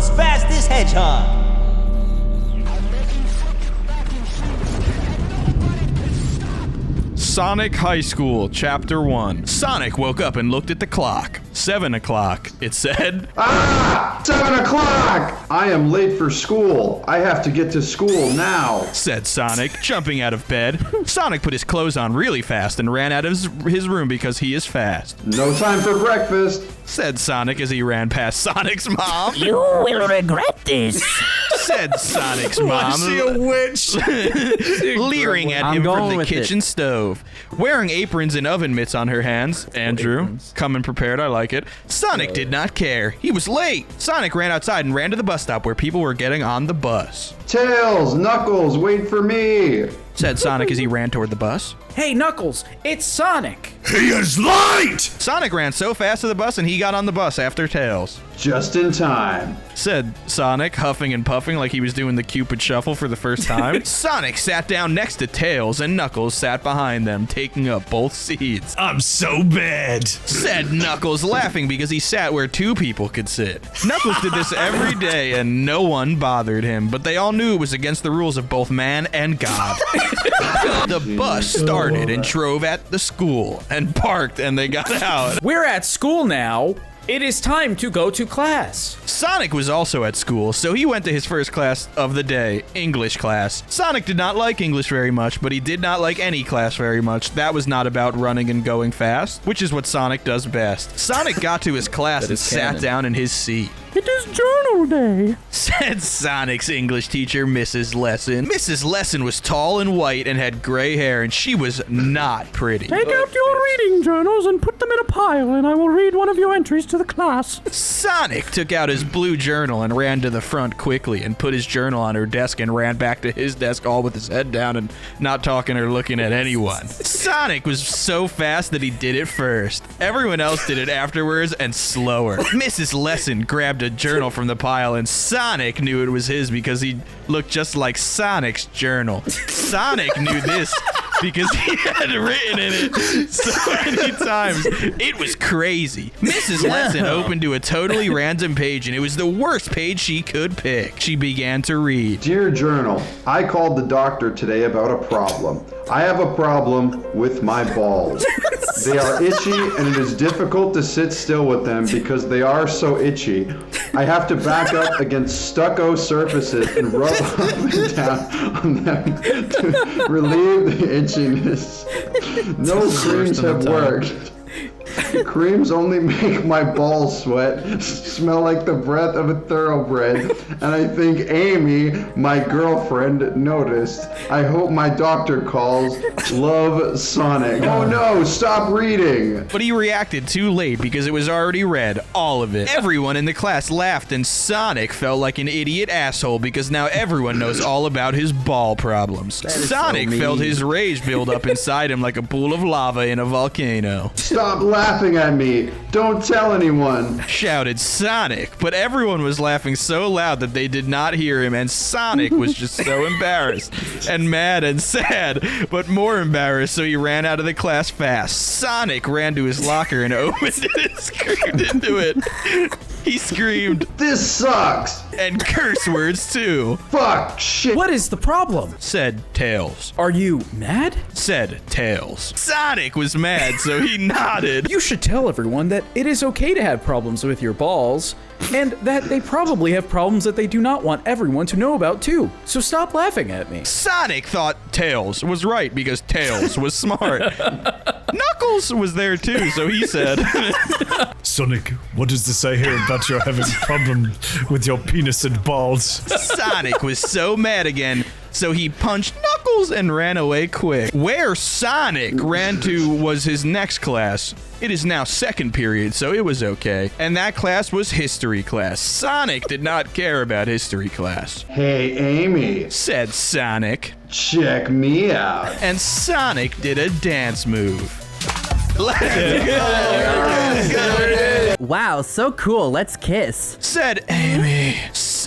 world's fastest hedgehog. Sonic High School, Chapter 1. Sonic woke up and looked at the clock. 7 o'clock, it said. 7 o'clock! I am late for school. I have to get to school now, said Sonic, jumping out of bed. Sonic put his clothes on really fast and ran out of his room because he is fast. No time for breakfast, said Sonic as he ran past Sonic's mom. You will regret this, said Sonic's mom. Was she a witch? Leering at him from the kitchen stove. Wearing aprons and oven mitts on her hands. Andrew, coming prepared, I like it. Sonic did not care. He was late. Sonic ran outside and ran to the bus stop where people were getting on the bus. Tails, Knuckles, wait for me, said Sonic as he ran toward the bus. Hey, Knuckles, it's Sonic. He is late! Sonic ran so fast to the bus and he got on the bus after Tails. Just in time, said Sonic, huffing and puffing like he was doing the Cupid Shuffle for the first time. Sonic sat down next to Tails and Knuckles sat behind them, taking up both seats. I'm so bad, said Knuckles, laughing because he sat where two people could sit. Knuckles did this every day and no one bothered him, but they all knew it was against the rules of both man and God. The bus started and drove at the school and parked and they got out. We're at school now. It is time to go to class. Sonic was also at school, so he went to his first class of the day, English class. Sonic did not like English very much, but he did not like any class very much. That was not about running and going fast, which is what Sonic does best. Sonic got to his class and sat down in his seat. It is journal day, said Sonic's English teacher, Mrs. Lesson. Mrs. Lesson was tall and white and had gray hair, and she was not pretty. Take out your reading journals and put them in a pile, and I will read one of your entries to the class. Sonic took out his blue journal and ran to the front quickly and put his journal on her desk and ran back to his desk all with his head down and not talking or looking at anyone. Sonic was so fast that he did it first. Everyone else did it afterwards and slower. Mrs. Lesson grabbed a journal from the pile and Sonic knew it was his because he looked just like Sonic's journal. Sonic knew this because he had written in it so many times. It was crazy. Mrs. Lesson opened to a totally random page and it was the worst page she could pick. She began to read. Dear Journal, I called the doctor today about a problem. I have a problem with my balls. They are itchy and it is difficult to sit still with them because they are so itchy. I have to back up against stucco surfaces and rub up and down on them to relieve the itchiness. No creams have worked. Creams only make my balls sweat, smell like the breath of a thoroughbred, and I think Amy, my girlfriend, noticed. I hope my doctor calls. Love, Sonic. Oh no, stop reading! But he reacted too late because it was already read, all of it. Everyone in the class laughed and Sonic felt like an idiot asshole because now everyone knows all about his ball problems. Sonic felt his rage build up inside him like a pool of lava in a volcano. Stop laughing at me! Don't tell anyone! Shouted Sonic, but everyone was laughing so loud that they did not hear him and Sonic was just so embarrassed and mad and sad, but more embarrassed, so he ran out of the class fast. Sonic ran to his locker and opened it and screamed into it. He screamed, "This sucks!" and curse words too. Fuck, shit. What is the problem? Said Tails. Are you mad? Said Tails. Sonic was mad, so he nodded. You should tell everyone that it is okay to have problems with your balls, and that they probably have problems that they do not want everyone to know about too. So stop laughing at me. Sonic thought Tails was right because Tails was smart. Knuckles was there too, so he said, Sonic, what does this say here about you having a problem with your penis and balls? Sonic was so mad again, so he punched Knuckles and ran away quick. Where Sonic ran to was his next class. It is now second period, so it was okay. And that class was history class. Sonic did not care about history class. Hey, Amy, said Sonic. Check me out. And Sonic did a dance move. Wow, so cool. Let's kiss. Said Amy.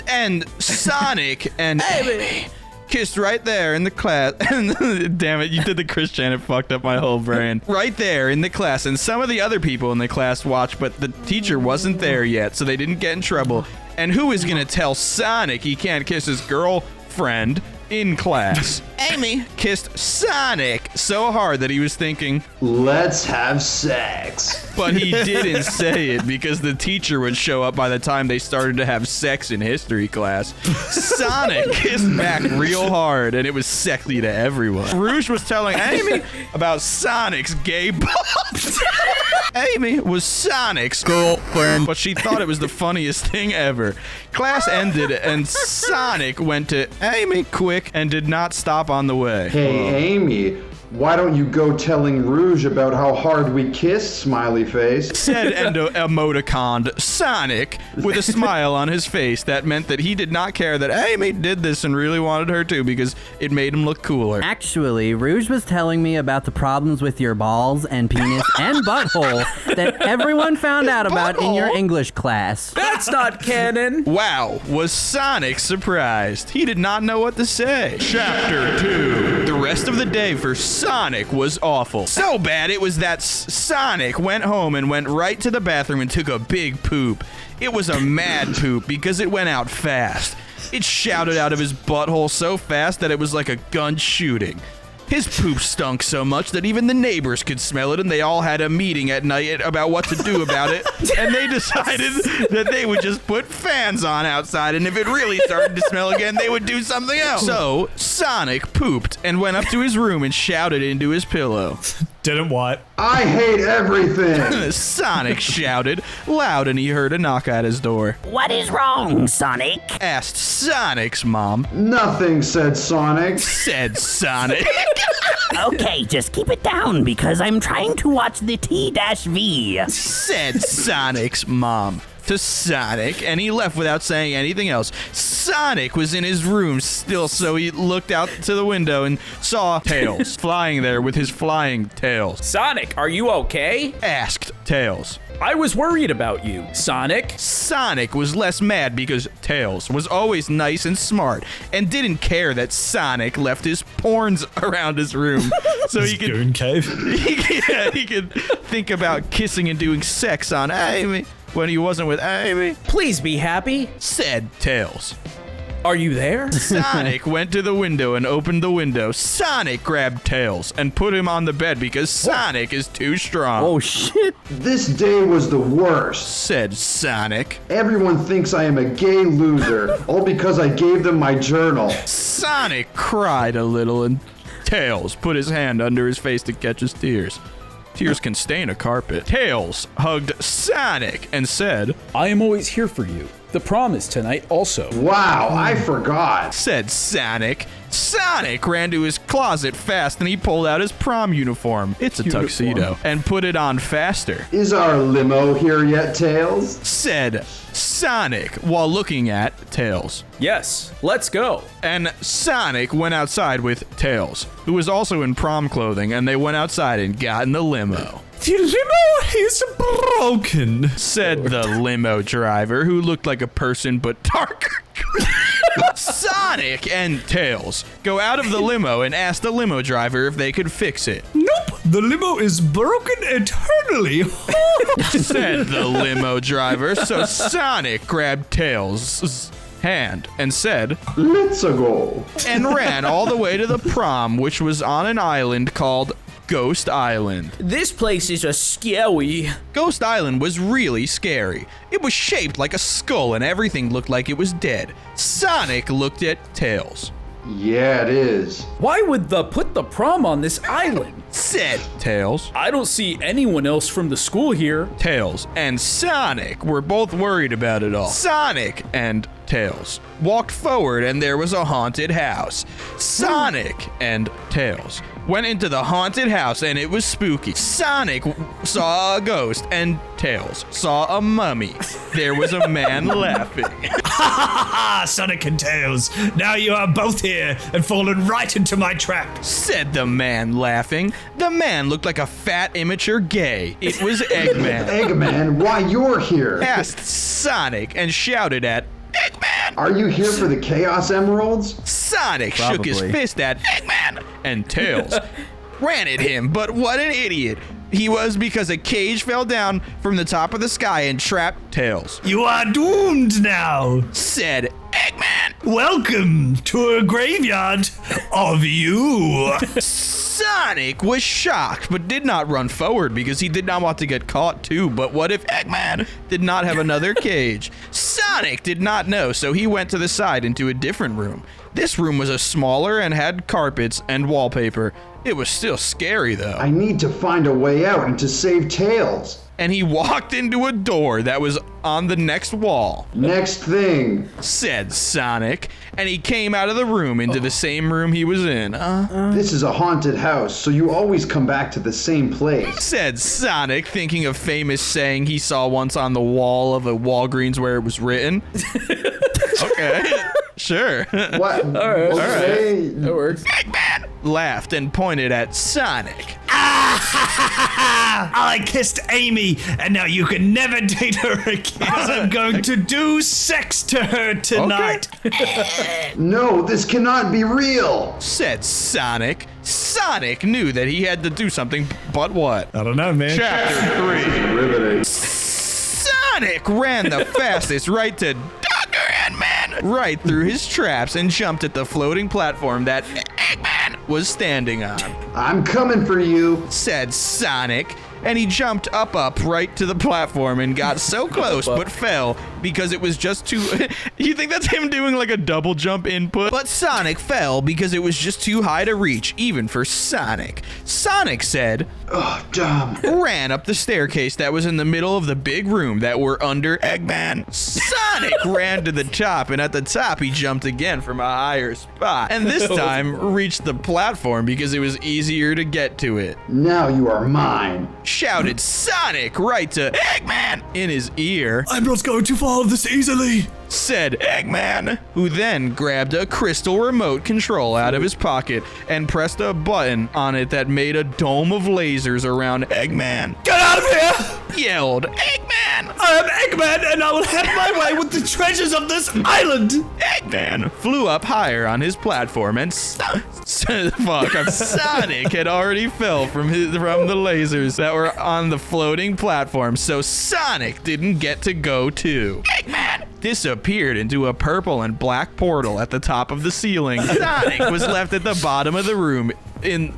And Sonic and Amy kissed right there in the class. Damn it, you did the Chris Janet, fucked up my whole brain. Right there in the class, and some of the other people in the class watched, but the teacher wasn't there yet, so they didn't get in trouble. And who is gonna tell Sonic he can't kiss his girlfriend in class? Amy kissed Sonic so hard that he was thinking, let's have sex. but he didn't say it because the teacher would show up by the time they started to have sex in history class. Sonic kissed back real hard, and it was sexy to everyone. Rouge was telling Amy about Sonic's gay balls. Amy was Sonic's girlfriend, but she thought it was the funniest thing ever. Class ended, and Sonic went to Amy quick and did not stop on the way. Hey, Amy, why don't you go telling Rouge about how hard we kissed, smiley face? Said emoticoned Sonic with a smile on his face that meant that he did not care that Amy did this and really wanted her to because it made him look cooler. Actually, Rouge was telling me about the problems with your balls and penis and butthole that everyone found out about in your English class. That's not canon. Wow, was Sonic surprised. He did not know what to say. Chapter 2. The rest of the day for Sonic was awful. So bad it was that Sonic went home and went right to the bathroom and took a big poop. It was a mad poop because it went out fast. It shouted out of his butthole so fast that it was like a gun shooting. His poop stunk so much that even the neighbors could smell it, and they all had a meeting at night about what to do about it, and they decided that they would just put fans on outside, and if it really started to smell again, they would do something else. So, Sonic pooped and went up to his room and shouted into his pillow. Didn't what? I hate everything. Sonic shouted loud, and he heard a knock at his door. What is wrong, Sonic? Asked Sonic's mom. Nothing, said Sonic. Said Sonic. Okay, just keep it down because I'm trying to watch the T-V. Said Sonic's mom to Sonic, and he left without saying anything else. Sonic was in his room still, so he looked out to the window and saw Tails flying there with his flying tails. Sonic, are you okay? Asked Tails. I was worried about you, Sonic. Sonic was less mad because Tails was always nice and smart and didn't care that Sonic left his porns around his room so he could Goon cave. he could think about kissing and doing sex on Amy when he wasn't with Amy. Please be happy. Said Tails. Are you there? Sonic went to the window and opened the window. Sonic grabbed Tails and put him on the bed because Sonic is too strong. Oh, shit. This day was the worst. Said Sonic. Everyone thinks I am a gay loser, all because I gave them my journal. Sonic cried a little, and Tails put his hand under his face to catch his tears. Tears can stain a carpet. Tails hugged Sonic and said, I am always here for you. The prom is tonight also. Wow, I forgot. said Sonic. Sonic ran to his closet fast and he pulled out his prom uniform. It's a tuxedo. And put it on faster. Is our limo here yet, Tails? Said Sonic while looking at Tails. Yes, let's go. And Sonic went outside with Tails, who was also in prom clothing, and they went outside and got in the limo. The limo is broken. Said the limo driver, who looked like a person but darker. Sonic and Tails go out of the limo and ask the limo driver if they could fix it. Nope, the limo is broken eternally. Said the limo driver, so Sonic grabbed Tails' hand and said, Let's go. and ran all the way to the prom, which was on an island called Ghost Island. This place is a scary. Ghost Island was really scary. It was shaped like a skull and everything looked like it was dead. Sonic looked at Tails. Yeah, it is. Why would put the prom on this island? Said Tails. I don't see anyone else from the school here. Tails and Sonic were both worried about it all. Sonic and Tails walked forward and there was a haunted house. Sonic and Tails went into the haunted house and it was spooky. Sonic saw a ghost and Tails saw a mummy. There was a man laughing. Ah, Sonic and Tails, now you are both here and fallen right into my trap. Said the man laughing. The man looked like a fat, immature gay. It was Eggman. Eggman, why you're here? Asked Sonic and shouted at Eggman. Are you here for the Chaos Emeralds? Sonic shook his Probably. fist at Eggman, and Tails ran at him, but what an idiot he was, because a cage fell down from the top of the sky and trapped Tails. You are doomed now. Said Eggman. Welcome to a graveyard of you. Sonic was shocked, but did not run forward because he did not want to get caught too. But what if Eggman did not have another cage? Sonic did not know, so he went to the side into a different room. This room was a smaller and had carpets and wallpaper. It was still scary though. I need to find a way out and to save Tails. And he walked into a door that was on the next wall. Next thing. Said Sonic, and he came out of the room into the same room he was in. This is a haunted house, so you always come back to the same place. Said Sonic, thinking of famous saying he saw once on the wall of a Walgreens where it was written. Okay, sure. What? right. Okay. That works. Eggman laughed and pointed at Sonic. I kissed Amy, and now you can never date her again. Because I'm going to do sex to her tonight. No, this cannot be real. Said Sonic. Sonic knew that he had to do something, but what? I don't know, man. Chapter 3. Riveting. Sonic ran the fastest right to Dr. Eggman, right through his traps, and jumped at the floating platform that Eggman was standing on. I'm coming for you. Said Sonic, and he jumped up right to the platform and got so close but fell because it was just too... You think that's him doing like a double jump input? But Sonic fell because it was just too high to reach, even for Sonic. Sonic said... Oh, dumb. Ran up the staircase that was in the middle of the big room that were under Eggman. Sonic ran to the top, and at the top he jumped again from a higher spot, and this time reached the platform because it was easier to get to it. Now you are mine. Shouted Sonic right to Eggman in his ear. I'm not going to fall this easily. Said Eggman, who then grabbed a crystal remote control out of his pocket and pressed a button on it that made a dome of lasers around Eggman. Get out of here! Yelled Eggman. I am Eggman, and I will have my way with the treasures of this island. Eggman flew up higher on his platform, and Sonic had already fell from the lasers that were on the floating platform, so Sonic didn't get to go too. Eggman disappeared into a purple and black portal at the top of the ceiling. Sonic was left at the bottom of the room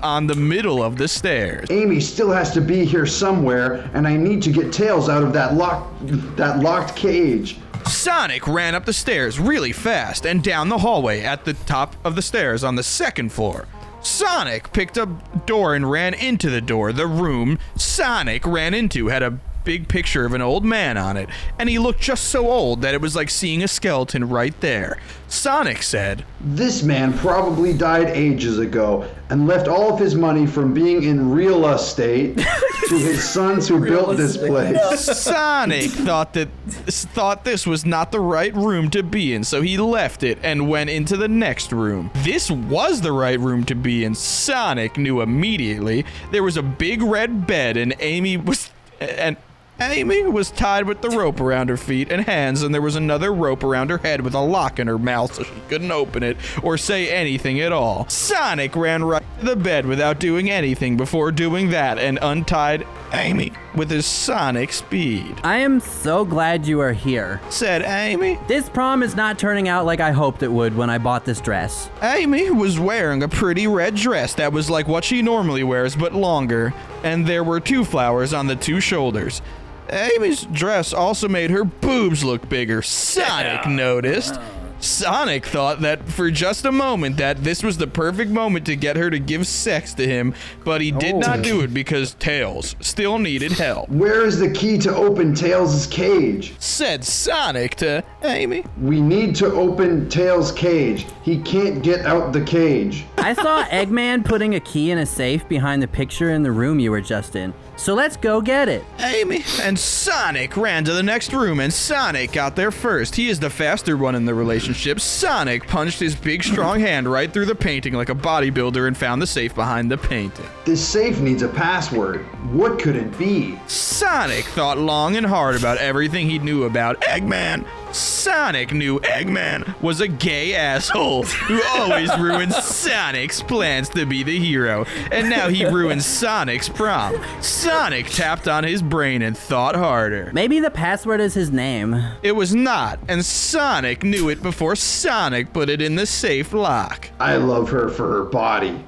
on the middle of the stairs. Amy still has to be here somewhere, and I need to get Tails out of that locked cage. Sonic ran up the stairs really fast and down the hallway at the top of the stairs on the second floor. Sonic picked a door and ran into the door. The room Sonic ran into had a big picture of an old man on it, and he looked just so old that it was like seeing a skeleton right there. Sonic said, This man probably died ages ago and left all of his money from being in real estate to his sons who built this place. Sonic thought this was not the right room to be in, so he left it and went into the next room. This was the right room to be in. Sonic knew immediately. There was a big red bed, and Amy was tied with the rope around her feet and hands, and there was another rope around her head with a lock in her mouth so she couldn't open it or say anything at all. Sonic ran right to the bed without doing anything before doing that and untied Amy with his sonic speed. I am so glad you are here. Said Amy. This prom is not turning out like I hoped it would when I bought this dress. Amy was wearing a pretty red dress that was like what she normally wears but longer, and there were 2 flowers on the 2 shoulders. Amy's dress also made her boobs look bigger. Sonic noticed. Sonic thought that for just a moment that this was the perfect moment to get her to give sex to him, but he did not do it because Tails still needed help. Where is the key to open Tails' cage? Said Sonic to Amy. We need to open Tails' cage. He can't get out the cage. I saw Eggman putting a key in a safe behind the picture in the room you were just in. So let's go get it. Amy and Sonic ran to the next room, and Sonic got there first. He is the faster one in the relationship. Sonic punched his big strong hand right through the painting like a bodybuilder and found the safe behind the painting. This safe needs a password. What could it be? Sonic thought long and hard about everything he knew about Eggman. Sonic knew Eggman was a gay asshole who always ruined Sonic's plans to be the hero, and now he ruined Sonic's prom. Sonic tapped on his brain and thought harder. Maybe the password is his name. It was not, and Sonic knew it before Sonic put it in the safe lock. I love her for her body.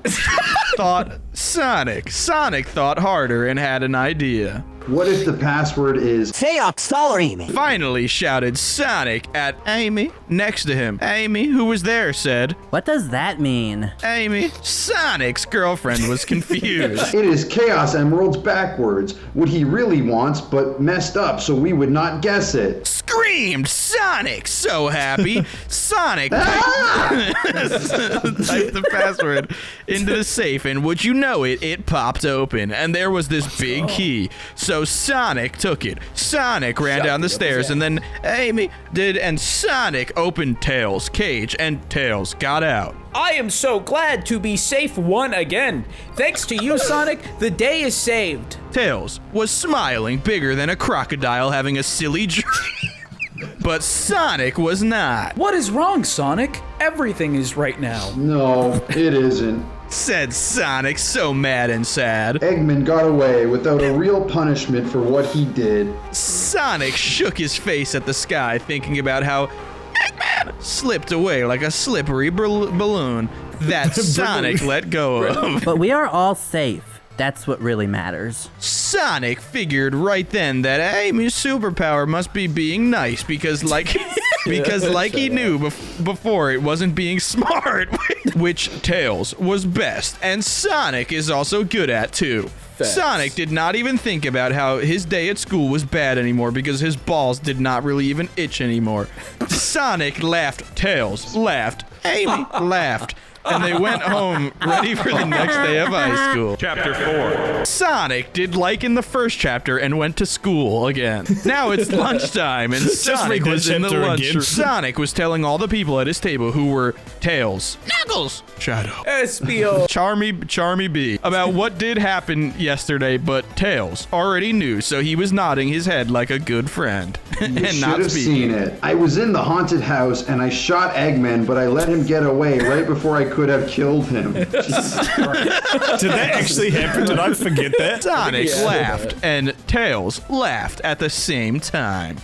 Thought Sonic. Sonic thought harder and had an idea. What if the password is Finally shouted Sonic at Amy next to him. Amy, who was there, said, What does that mean? Amy. Sonic's girlfriend was confused. It is Chaos Emeralds backwards, what he really wants, but messed up so we would not guess it. Screamed Sonic, so happy. Sonic typed the password into the safe, and would you know it, it popped open, and there was this big key. So Sonic took it. Sonic ran down the stairs, and then Amy did, and Sonic opened Tails' cage, and Tails got out. I am so glad to be safe won again. Thanks to you, Sonic, the day is saved. Tails was smiling bigger than a crocodile having a silly dream. But Sonic was not. What is wrong, Sonic? Everything is right now. No, it isn't. Said Sonic, so mad and sad. Eggman got away without a real punishment for what he did. Sonic shook his face at the sky, thinking about how Eggman slipped away like a slippery balloon that Sonic let go of. But we are all safe. That's what really matters. Sonic figured right then that Amy's superpower must be being nice because like he knew before it wasn't being smart, which Tails was best and Sonic is also good at too. Facts. Sonic did not even think about how his day at school was bad anymore because his balls did not really even itch anymore. Sonic laughed, Tails laughed, Amy laughed. And they went home ready for the next day of high school. Chapter 4. Sonic did like in the first chapter and went to school again. Now it's lunchtime and Sonic was in the lunchroom. Sonic was telling all the people at his table who were Tails, Knuckles, Shadow, Espio, Charmy B about what did happen yesterday, but Tails already knew, so he was nodding his head like a good friend and Should not have speaking. seen it. I was in the haunted house and I shot Eggman, but I let him get away right before I could have killed him. Jesus Christ. Did that actually happen? Did I forget that? Sonic laughed and Tails laughed at the same time.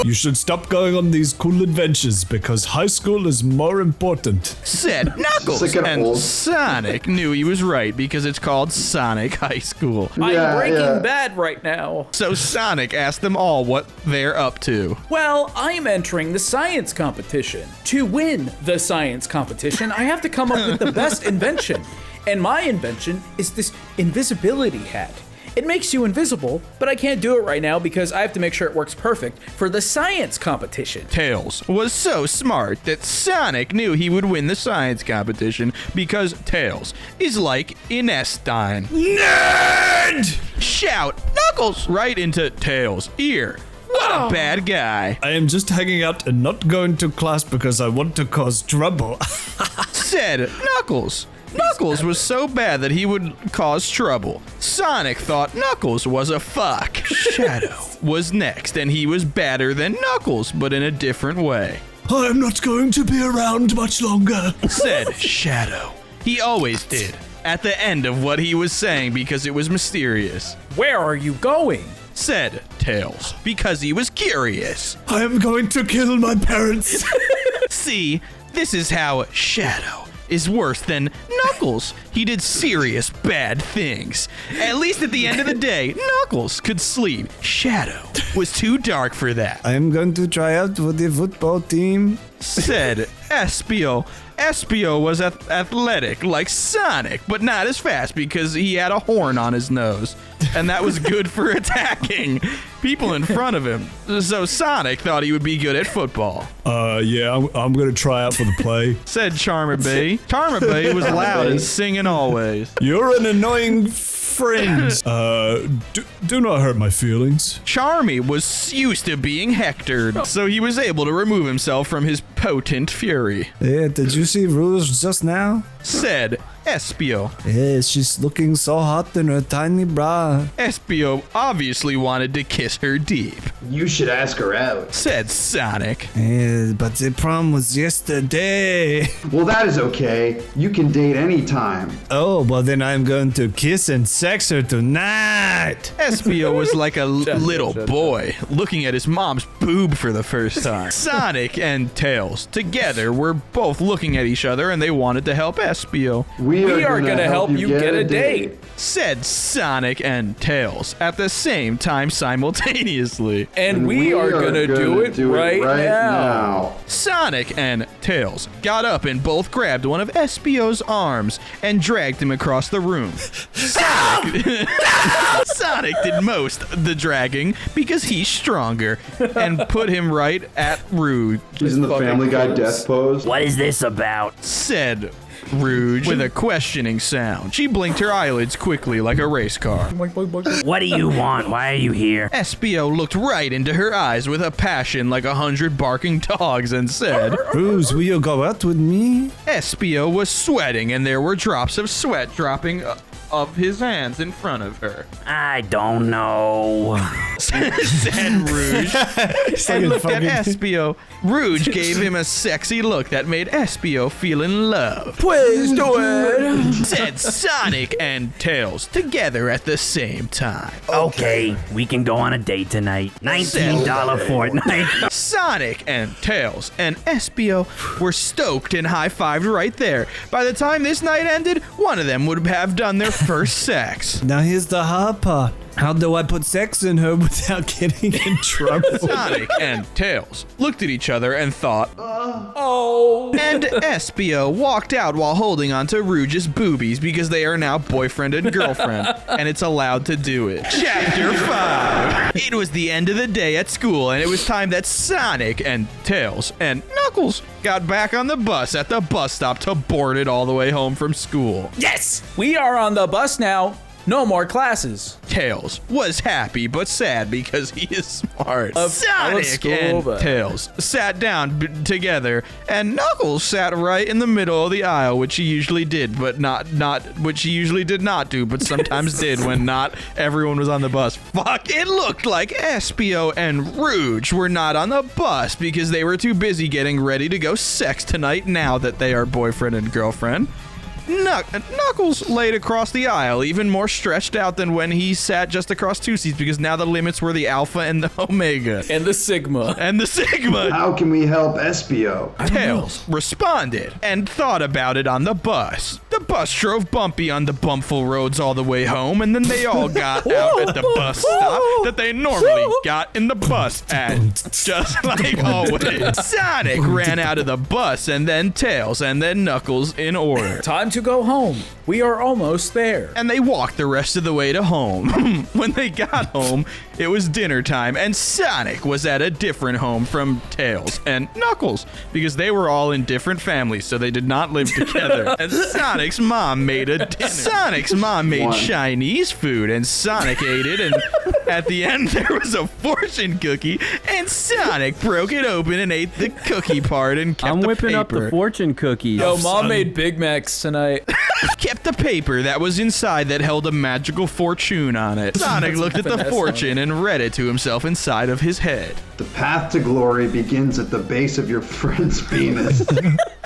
You should stop going on these cool adventures because high school is more important. Said Knuckles, Sick of and old. Sonic knew he was right because it's called Sonic High School. I'm Breaking Bad right now. So Sonic asked them all what they're up to. Well, I'm entering the science competition. To win the science competition, I have to come up with the best invention. And my invention is this invisibility hat. It makes you invisible, but I can't do it right now because I have to make sure it works perfect for the science competition. Tails was so smart that Sonic knew he would win the science competition because Tails is like Einstein. Nerd! Shout Knuckles right into Tails' ear. What a bad guy. I am just hanging out and not going to class because I want to cause trouble. Said Knuckles. Knuckles was so bad that he would cause trouble. Sonic thought Knuckles was a fuck. Shadow was next, and he was badder than Knuckles, but in a different way. I am not going to be around much longer. Said Shadow. He always did. At the end of what he was saying because it was mysterious. Where are you going? Said Tails. Because he was curious. I am going to kill my parents. See, this is how Shadow is worse than Knuckles. He did serious bad things. At least at the end of the day, Knuckles could sleep. Shadow was too dark for that. I am going to try out for the football team. Said Espio. Espio was athletic like Sonic, but not as fast because he had a horn on his nose. And that was good for attacking people in front of him. So Sonic thought he would be good at football. Yeah, I'm going to try out for the play. Said Charmer B. Charmer B was loud and singing always. You're an annoying friend. Do not hurt my feelings. Charmy was used to being hectored, so he was able to remove himself from his potent fury. Yeah, did you see Rouge just now? Said Espio. Yeah, she's looking so hot in her tiny bra. Espio obviously wanted to kiss her deep. You should ask her out. Said Sonic. Yeah, but the prom was yesterday. Well, that is okay. You can date anytime. Oh, well then I'm going to kiss and sex her tonight. Espio was like a little boy looking at his mom's boob for the first time. Sonic and Tails together were both looking at each other and they wanted to help Espio. We are gonna help you get a date. Said Sonic and Tails at the same time simultaneously. And we are gonna do it right now. Sonic and Tails got up and both grabbed one of Espio's arms and dragged him across the room. Sonic did most the dragging because he's stronger and put him right at Rouge. He's in the Family Guy death pose. What is this about? Said Rouge with a questioning sound. She blinked her eyelids quickly like a race car. What do you want? Why are you here? Espio looked right into her eyes with a passion like 100 barking dogs and said, Rouge, will you go out with me? Espio was sweating and there were drops of sweat dropping of his hands in front of her. I don't know. Said Rouge and looked at Espio. Rouge gave him a sexy look that made Espio feel in love. Please do it. Said Sonic and Tails together at the same time. Okay, we can go on a date tonight. $19 fortnight. Sonic and Tails and Espio were stoked and high-fived right there. By the time this night ended, one of them would have done their first sex. Now here's the hard part. How do I put sex in her without getting in trouble? Sonic and Tails looked at each other and thought, Oh. and Espio walked out while holding onto Rouge's boobies because they are now boyfriend and girlfriend, and it's allowed to do it. Chapter 5. It was the end of the day at school, and it was time that Sonic and Tails and Knuckles got back on the bus at the bus stop to board it all the way home from school. Yes, we are on the bus now. No more classes. Tails was happy but sad because he is smart. I love Sonic school, and but- Tails sat down together, and Knuckles sat right in the middle of the aisle, which he usually did, but not which he usually did not do, but sometimes did when not everyone was on the bus. Fuck! It looked like Espio and Rouge were not on the bus because they were too busy getting ready to go sex tonight now that they are boyfriend and girlfriend. Knuckles laid across the aisle, even more stretched out than when he sat just across two seats because now the limits were the Alpha and the Omega. And the Sigma. How can we help Espio? Tails responded and thought about it on the bus. The bus drove bumpy on the bumpful roads all the way home, and then they all got out at the bus stop that they normally got in the bus at. Just like always. Sonic ran out of the bus, and then Tails, and then Knuckles in order. Time to go home. We are almost there. And they walked the rest of the way to home. When they got home, it was dinner time, and Sonic was at a different home from Tails and Knuckles because they were all in different families, so they did not live together. And Sonic's mom made a dinner. Sonic's mom made Chinese food, and Sonic ate it, and at the end there was a fortune cookie, and Sonic broke it open and ate the cookie part and kept I'm the whipping up paper. the fortune cookies. Yo, Mom made Big Macs tonight. Kept the paper that was inside that held a magical fortune on it. Sonic looked at the finesse fortune and read it to himself inside of his head. The path to glory begins at the base of your friend's penis.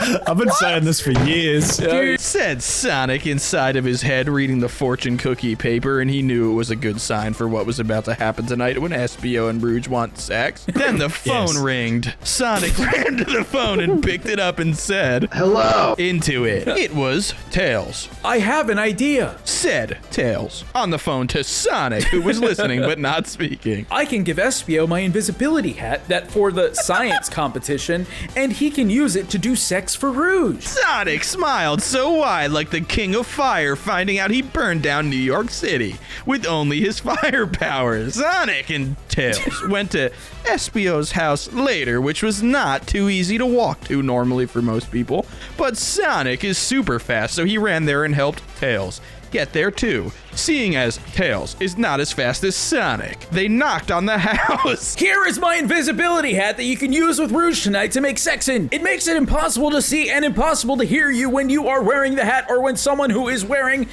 I've been saying this for years. Said Sonic inside of his head, reading the fortune cookie paper, and he knew it was a good sign for what was about to happen tonight when Espio and Rouge want sex. Then the phone ringed. Sonic ran to the phone and picked it up and said, Hello. into it. It was Tails. I have an idea. Said Tails on the phone to Sonic, who was listening but not speaking. I can give Espio my invisibility hat that for the science competition, and he can use it to do sex for Rouge. Sonic smiled so wide like the king of fire finding out he burned down New York City with only his fire powers. Sonic and Tails went to Espio's house later, which was not too easy to walk to normally for most people, but Sonic is super fast, so he ran there and helped Tails get there too, seeing as Tails is not as fast as Sonic. They knocked on the house. Here is my invisibility hat that you can use with Rouge tonight to make sex in. It makes it impossible to see and impossible to hear you when you are wearing the hat or when someone who is wearing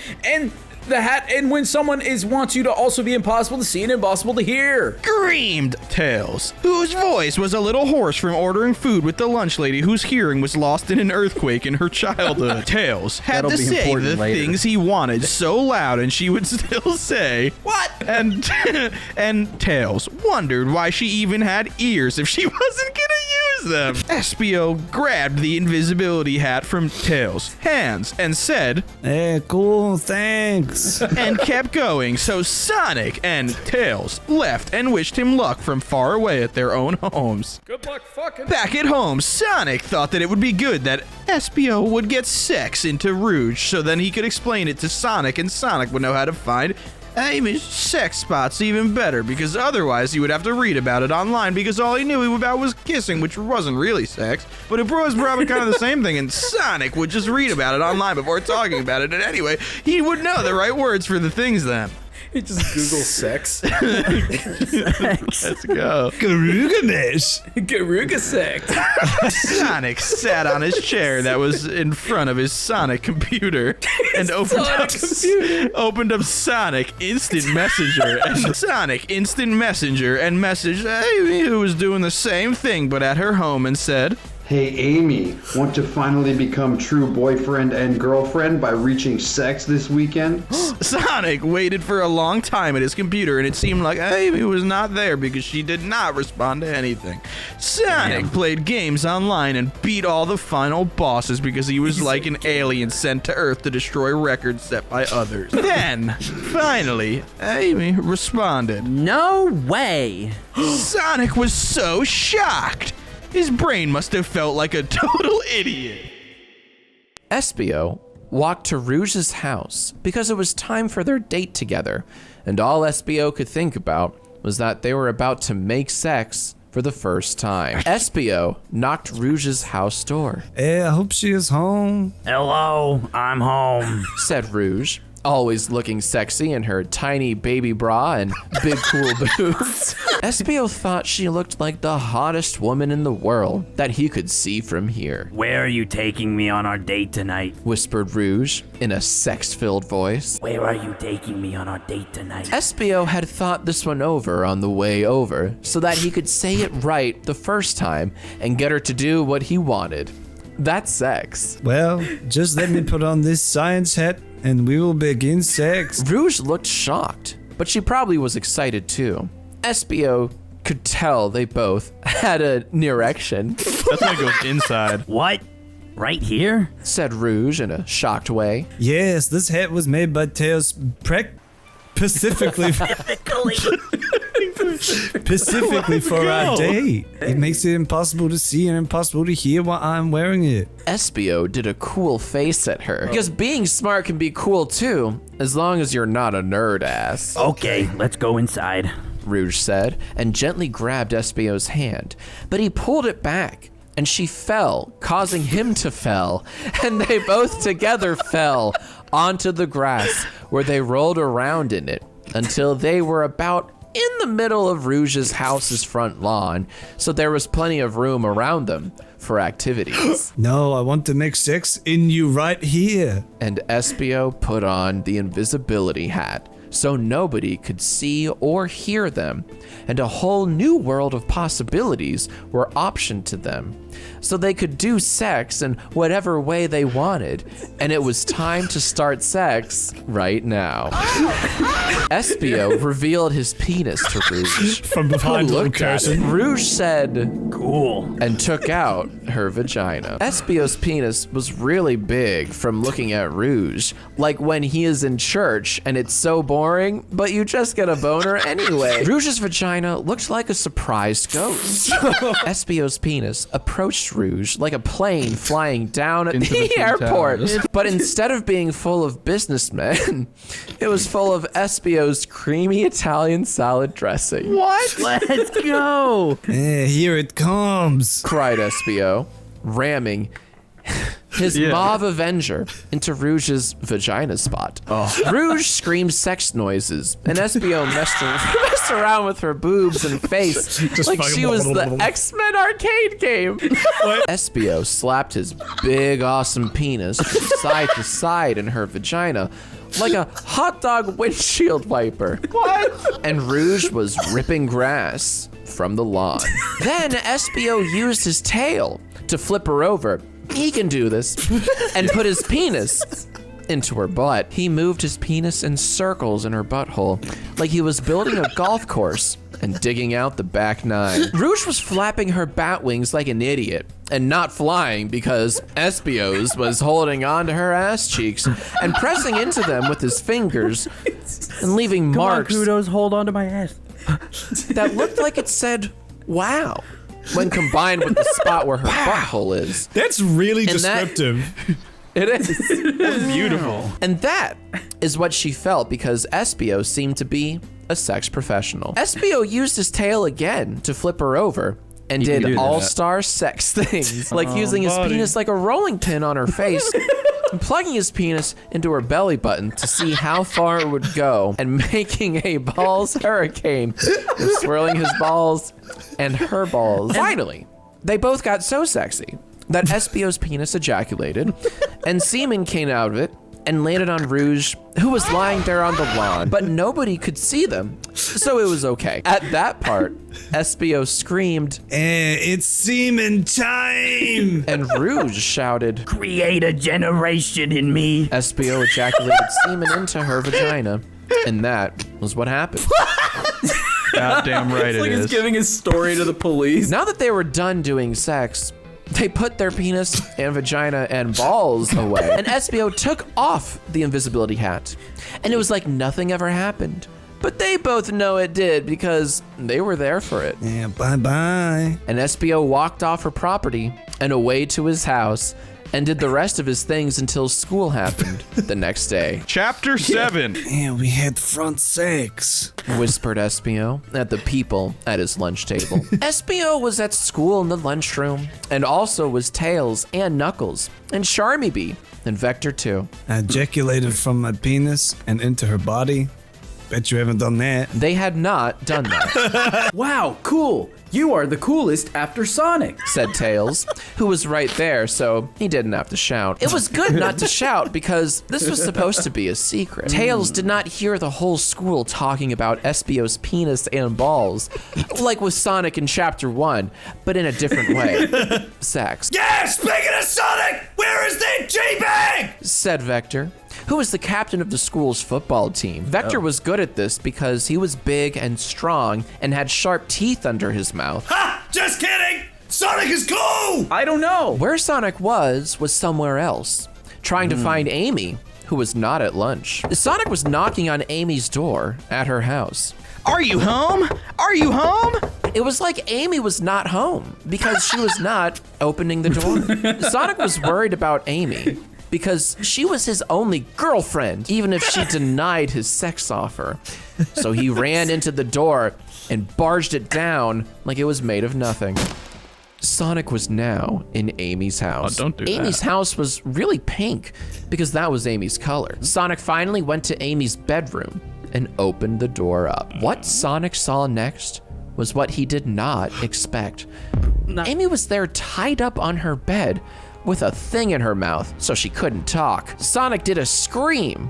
the hat and when someone wants you to also be impossible to see and impossible to hear. Screamed Tails, whose voice was a little hoarse from ordering food with the lunch lady whose hearing was lost in an earthquake in her childhood. Tails had That'll to be say important the later. things he wanted so loud and she would still say, "What?" And Tails wondered why she even had ears if she wasn't gonna use them. Espio grabbed the invisibility hat from Tails' hands and said, Hey, cool, thanks. and kept going, so Sonic and Tails left and wished him luck from far away at their own homes. Good luck fucking. Back at home, Sonic thought that it would be good that Espio would get sex into Rouge so then he could explain it to Sonic and Sonic would know how to find Amy's sex spots even better, because otherwise he would have to read about it online because all he knew about was kissing, which wasn't really sex, but it was probably kind of the same thing, and Sonic would just read about it online before talking about it, and anyway, he would know the right words for the things then. You just Google sex. Let's go. Garugamesh. Garuga sex. Sonic sat on his chair that was in front of his Sonic computer and opened up Sonic Instant Messenger and Sonic Instant Messenger and messaged Amy, who was doing the same thing but at her home, and said, Hey Amy, want to finally become true boyfriend and girlfriend by reaching sex this weekend? Sonic waited for a long time at his computer, and it seemed like Amy was not there because she did not respond to anything. Sonic played games online and beat all the final bosses because he was like an alien sent to Earth to destroy records set by others. Then, finally, Amy responded. No way. Sonic was so shocked. His brain must have felt like a total idiot. Espio walked to Rouge's house because it was time for their date together, and all Espio could think about was that they were about to make sex for the first time. Espio knocked Rouge's house door. Hey, I hope she is home. Hello, I'm home. Said Rouge, always looking sexy in her tiny baby bra and big cool boobs. Espio thought she looked like the hottest woman in the world that he could see from here. Where are you taking me on our date tonight? Whispered Rouge in a sex-filled voice. Where are you taking me on our date tonight? Espio had thought this one over on the way over so that he could say it right the first time and get her to do what he wanted. That's sex. Well, just let me put on this science hat and we will begin sex. Rouge looked shocked, but she probably was excited too. Espio could tell they both had an erection, That's when it goes inside. What? Right here? said Rouge in a shocked way. Yes, this hat was made by Tails specifically for our date. It makes it impossible to see and impossible to hear while I'm wearing it. Espio did a cool face at her. Because being smart can be cool too, as long as you're not a nerd ass. Okay, let's go inside. Rouge said, and gently grabbed Espio's hand. But he pulled it back, and she fell, causing him to fall. And they both together fell onto the grass, where they rolled around in it until they were about in the middle of Rouge's house's front lawn, so there was plenty of room around them for activities. No, I want to make sex in you right here. And Espio put on the invisibility hat so nobody could see or hear them, and a whole new world of possibilities were optioned to them. So they could do sex in whatever way they wanted, and it was time to start sex right now. Espio revealed his penis to Rouge. From behind, Who little looked at it. person. Rouge said, Cool. and took out her vagina. Espio's penis was really big from looking at Rouge, like when he is in church and it's so boring, but you just get a boner anyway. Rouge's vagina looked like a surprised ghost. Espio's penis approached Rouge like a plane flying down at Into the the Twin airport. Towers. But instead of being full of businessmen, it was full of Espio's creamy Italian salad dressing. What? Let's go. Here it comes. Cried Espio, ramming his mauve avenger into Rouge's vagina spot. Rouge screamed sex noises, and Espio messed around with her boobs and face like she was the X-Men arcade game. Espio slapped his big, awesome penis from side to side in her vagina like a hot dog windshield wiper. What? And Rouge was ripping grass from the lawn. Then Espio used his tail to flip her over. He can do this. And put his penis into her butt. He moved his penis in circles in her butthole like he was building a golf course and digging out the back nine. Rouge was flapping her bat wings like an idiot and not flying because Espio's was holding on to her ass cheeks and pressing into them with his fingers and leaving marks. Come on, Kudos, hold on to my ass. That looked like it said, wow, when combined with the spot where her butthole is. That's really descriptive. It is. It's beautiful. And that is what she felt because Espio seemed to be a sex professional. Espio used his tail again to flip her over and did all-star sex things, like using his penis like a rolling pin on her face and plugging his penis into her belly button to see how far it would go and making a balls hurricane with swirling his balls and her balls. Finally, they both got so sexy that Espio's penis ejaculated and semen came out of it and landed on Rouge, who was lying there on the lawn, but nobody could see them, so it was okay. At that part, Espio screamed, it's semen time! And Rouge shouted, Create a generation in me. Espio ejaculated semen into her vagina, and that was what happened. Goddamn right It's like it he's is. giving his story to the police. Now that they were done doing sex, they put their penis and vagina and balls away. And Espio took off the invisibility hat. And it was like nothing ever happened. But they both know it did because they were there for it. Yeah, bye-bye. And Espio walked off her property and away to his house and did the rest of his things until school happened the next day. Chapter 7. Yeah, we had front sex. Whispered Espio at the people at his lunch table. Espio was at school in the lunchroom, and also was Tails and Knuckles, and Charmy Bee, and Vector too. I ejaculated from my penis and into her body. Bet you haven't done that. They had not done that, Wow, cool. You are the coolest after Sonic. said Tails, who was right there, so he didn't have to shout. It was good not to shout because this was supposed to be a secret. Tails did not hear the whole school talking about Espio's penis and balls, like with Sonic in Chapter 1, but in a different way. Sex. Yeah, speaking of Sonic, where is the G-Bag? Said Vector, who was the captain of the school's football team. Vector was good at this because he was big and strong and had sharp teeth under his mouth. Ha! Just kidding! Sonic is cool! I don't know. Where Sonic was somewhere else, trying to find Amy, who was not at lunch. Sonic was knocking on Amy's door at her house. Are you home? Are you home? It was like Amy was not home because she was not opening the door. Sonic was worried about Amy because she was his only girlfriend, even if she denied his sex offer. So he ran into the door and barged it down like it was made of nothing. Sonic was now in Amy's house. Oh, don't do Amy's that. house was really pink because that was Amy's color. Sonic finally went to Amy's bedroom and opened the door up. What Sonic saw next was what he did not expect. Amy was there tied up on her bed with a thing in her mouth so she couldn't talk. Sonic did a scream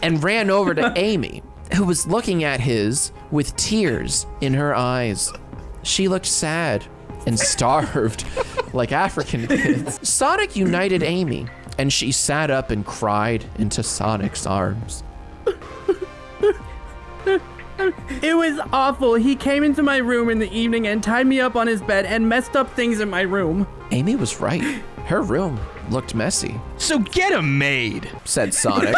and ran over to Amy, who was looking at his with tears in her eyes. She looked sad and starved like African kids. Sonic united Amy, and she sat up and cried into Sonic's arms. It was awful. He came into my room in the evening and tied me up on his bed and messed up things in my room. Amy was right. Her room looked messy, So get a maid. said Sonic,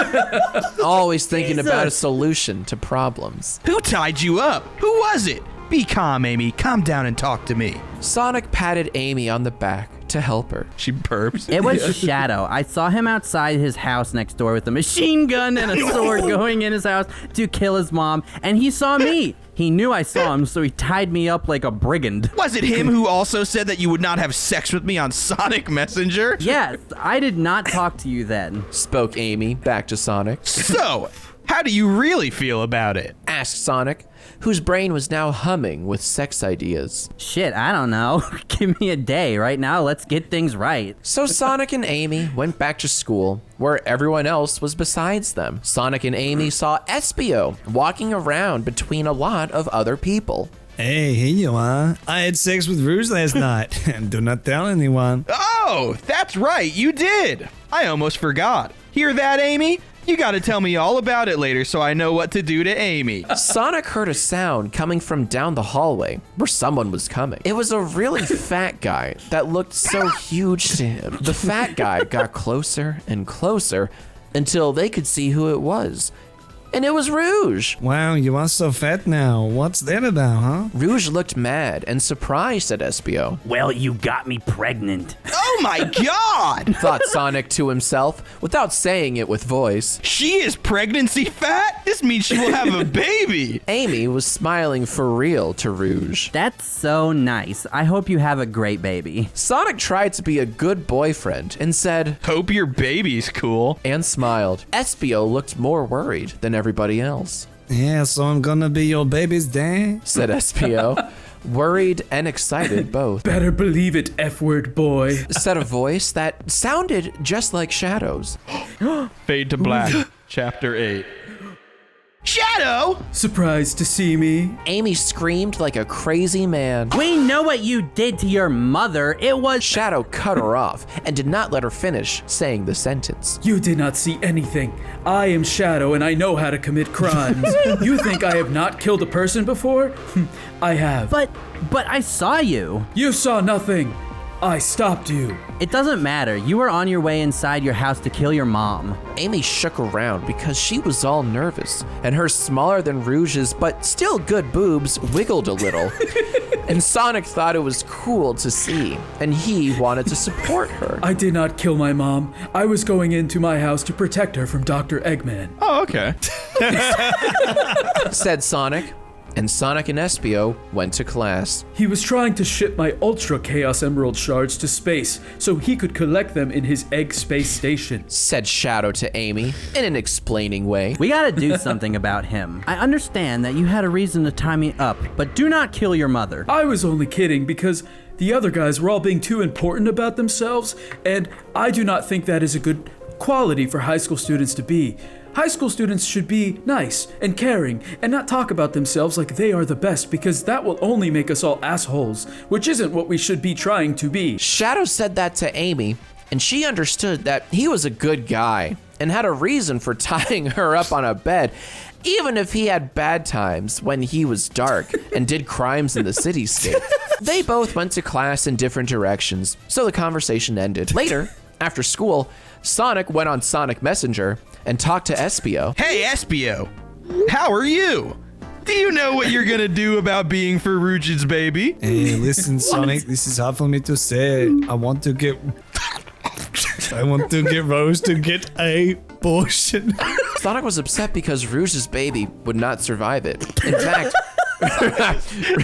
always thinking about a Jesus. solution to problems. Who tied you up? Who was it? Be calm, Amy. Calm down and talk to me. Sonic patted Amy on the back to help her. She burps. It was Shadow. I saw him outside his house next door with a machine gun and a sword going in his house to kill his mom, and he saw me. He knew I saw him, so he tied me up like a brigand. Was it him who also said that you would not have sex with me on Sonic Messenger? Yes, I did not talk to you then. Spoke Amy back to Sonic. So, how do you really feel about it? Asked Sonic, whose brain was now humming with sex ideas. Shit, I don't know. Give me a day. Right now, let's get things right. So Sonic and Amy went back to school, where everyone else was besides them. Sonic and Amy saw Espio walking around between a lot of other people. Hey, here you are. I had sex with Rouge last night. Do not tell anyone. Oh, that's right, you did. I almost forgot. Hear that, Amy? You gotta tell me all about it later so I know what to do to Amy. Sonic heard a sound coming from down the hallway where someone was coming. It was a really fat guy that looked so huge to him. The fat guy got closer and closer until they could see who it was. And it was Rouge. Wow, you are so fat now. What's that about, huh? Rouge looked mad and surprised at Espio. Well, you got me pregnant. Oh my god! Thought Sonic to himself without saying it with voice. She is pregnancy fat? This means she will have a baby. Amy was smiling for real to Rouge. That's so nice. I hope you have a great baby. Sonic tried to be a good boyfriend and said, Hope your baby's cool. and smiled. Espio looked more worried than everybody else. Yeah, so I'm gonna be your baby's dad? Said Espio, worried and excited both. Better believe it, F-word boy. Said a voice that sounded just like Shadow's. Fade to black, chapter 8. Shadow! Surprised to see me? Amy screamed like a crazy man. We know what you did to your mother. It was... Shadow cut her off and did not let her finish saying the sentence. You did not see anything. I am Shadow and I know how to commit crimes. You think I have not killed a person before? I have. But I saw you. You saw nothing. I stopped you. It doesn't matter. You were on your way inside your house to kill your mom. Amy shook around because she was all nervous, and her smaller than Rouge's but still good boobs wiggled a little. And Sonic thought it was cool to see, and he wanted to support her. I did not kill my mom. I was going into my house to protect her from Dr. Eggman. Oh, okay. Said Sonic. And Sonic and Espio went to class. He was trying to ship my Ultra Chaos Emerald shards to space so he could collect them in his egg space station. Said Shadow to Amy in an explaining way. We gotta do something about him. I understand that you had a reason to tie me up, but do not kill your mother. I was only kidding because the other guys were all being too important about themselves, and I do not think that is a good quality for high school students to be. High school students should be nice and caring and not talk about themselves like they are the best, because that will only make us all assholes, which isn't what we should be trying to be. Shadow said that to Amy, and she understood that he was a good guy and had a reason for tying her up on a bed, even if he had bad times when he was dark and did crimes in the cityscape. They both went to class in different directions, so the conversation ended. Later, after school, Sonic went on Sonic Messenger and talked to Espio. Hey, Espio. How are you? Do you know what you're gonna do about being for Rouge's baby? Hey, listen, Sonic, this is hard for me to say. I want to get Rose to get a abortion. Sonic was upset because Rouge's baby would not survive it. In fact,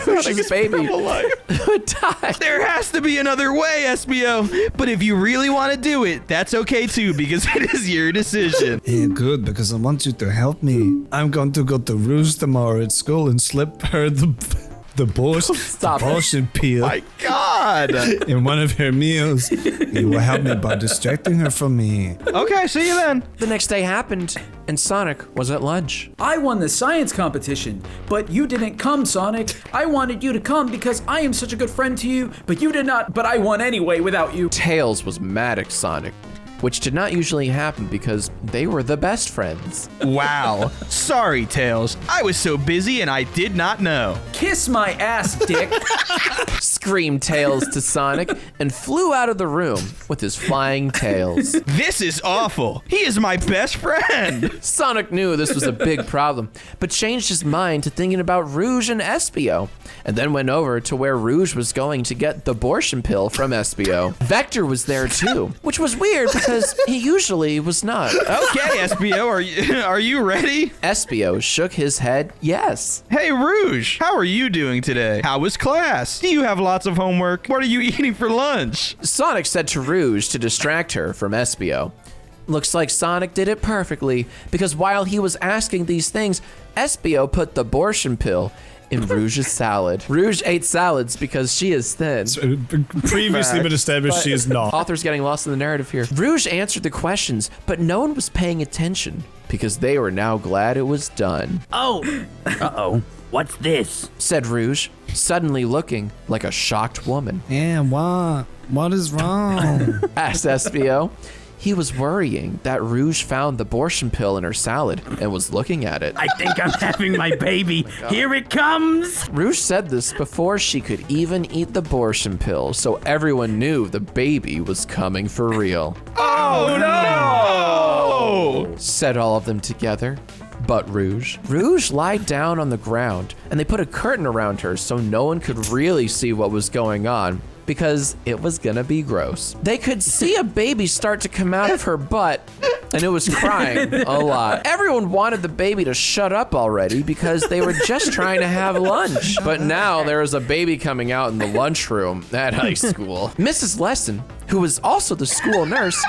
Rouge's baby would die. There has to be another way, Espio. But if you really want to do it, that's okay too, because it is your decision. Yeah, good, because I want you to help me. I'm going to go to Rouge tomorrow at school and slip her the abortion pill My God. in one of her meals. You will help me by distracting her from me. Okay, see you then. The next day happened, and Sonic was at lunch. I won the science competition, but you didn't come, Sonic. I wanted you to come because I am such a good friend to you, but you did not, but I won anyway without you. Tails was mad at Sonic, which did not usually happen because they were the best friends. Wow. Sorry, Tails. I was so busy and I did not know. Kiss my ass, dick. screamed Tails to Sonic and flew out of the room with his flying tails. This is awful. He is my best friend. Sonic knew this was a big problem, but changed his mind to thinking about Rouge and Espio, and then went over to where Rouge was going to get the abortion pill from Espio. Vector was there too, which was weird because he usually was not. Okay, Espio, are you ready? Espio shook his head, yes. Hey, Rouge, how are you doing today? How was class? Do you have lots of homework? What are you eating for lunch? Sonic said to Rouge to distract her from Espio. Looks like Sonic did it perfectly, because while he was asking these things, Espio put the abortion pill in Rouge's salad. Rouge ate salads because she is thin. Previously been established she is not. Author's getting lost in the narrative here. Rouge answered the questions, but no one was paying attention because they were now glad it was done. Oh, uh-oh. What's this? Said Rouge, suddenly looking like a shocked woman. Yeah, what? What is wrong? Asked Espio. He was worrying that Rouge found the abortion pill in her salad and was looking at it. I think I'm having my baby. Here it comes. Rouge said this before she could even eat the abortion pill, so everyone knew the baby was coming for real. Oh, no! Said all of them together. But Rouge. Rouge lied down on the ground, and they put a curtain around her so no one could really see what was going on, because it was gonna be gross. They could see a baby start to come out of her butt, and it was crying a lot. Everyone wanted the baby to shut up already because they were just trying to have lunch. But now there was a baby coming out in the lunchroom at high school. Mrs. Lesson, who was also the school nurse,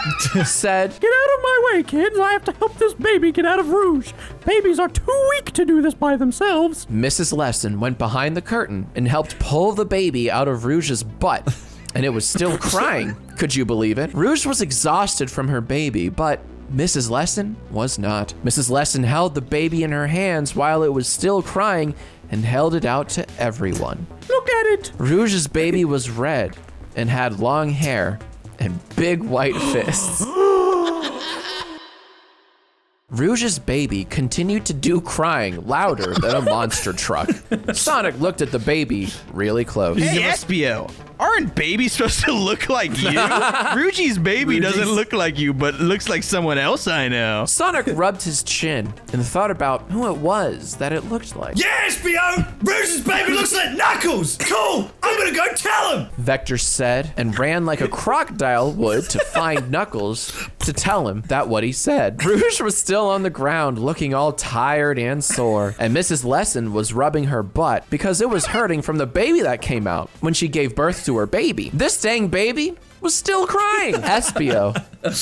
said, Get out of my way, kids. I have to help this baby get out of Rouge. Babies are too weak to do this by themselves. Mrs. Lesson went behind the curtain and helped pull the baby out of Rouge's butt, and it was still crying. Could you believe it? Rouge was exhausted from her baby, but Mrs. Lesson was not. Mrs. Lesson held the baby in her hands while it was still crying and held it out to everyone. Look at it. Rouge's baby was red and had long hair and big white fists. Rouge's baby continued to do crying louder than a monster truck. Sonic looked at the baby really close. Hey, Espio, aren't babies supposed to look like you? Rouge's baby doesn't look like you, but looks like someone else I know. Sonic rubbed his chin and thought about who it was that it looked like. Yeah, Espio! Rouge's baby looks like Knuckles! Cool! I'm gonna go tell him! Vector said, and ran like a crocodile would to find Knuckles to tell him that what he said. Rouge was still on the ground looking all tired and sore, and Mrs. Lesson was rubbing her butt because it was hurting from the baby that came out when she gave birth to her baby. This dang baby was still crying. Espio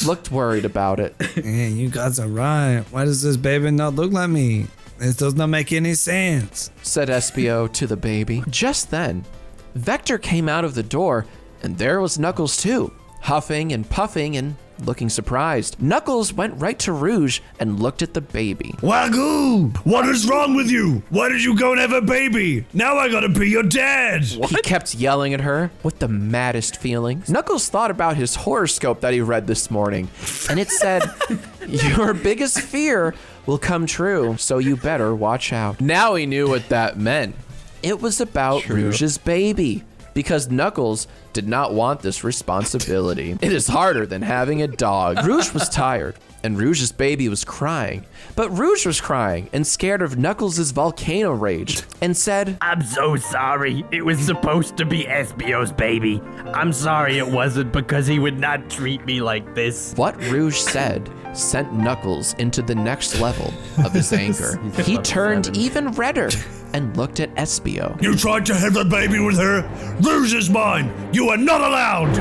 looked worried about it. Yeah, you guys are right. Why does this baby not look like me? This does not make any sense. Said Espio to the baby. Just then, Vector came out of the door, and there was Knuckles too, huffing and puffing and looking surprised. Knuckles went right to Rouge and looked at the baby. Wagyu! What is wrong with you? Why did you go and have a baby? Now I gotta be your dad! He kept yelling at her with the maddest feelings. Knuckles thought about his horoscope that he read this morning, and it said, your biggest fear will come true, so you better watch out. Now he knew what that meant. It was about Rouge's baby, because Knuckles did not want this responsibility. It is harder than having a dog. Rouge was tired, and Rouge's baby was crying. But Rouge was crying and scared of Knuckles' volcano rage and said, I'm so sorry. It was supposed to be Espio's baby. I'm sorry it wasn't because he would not treat me like this. What Rouge said sent Knuckles into the next level of his anger. He turned even redder and looked at Espio. You tried to have the baby with her? Rouge is mine! You are not allowed!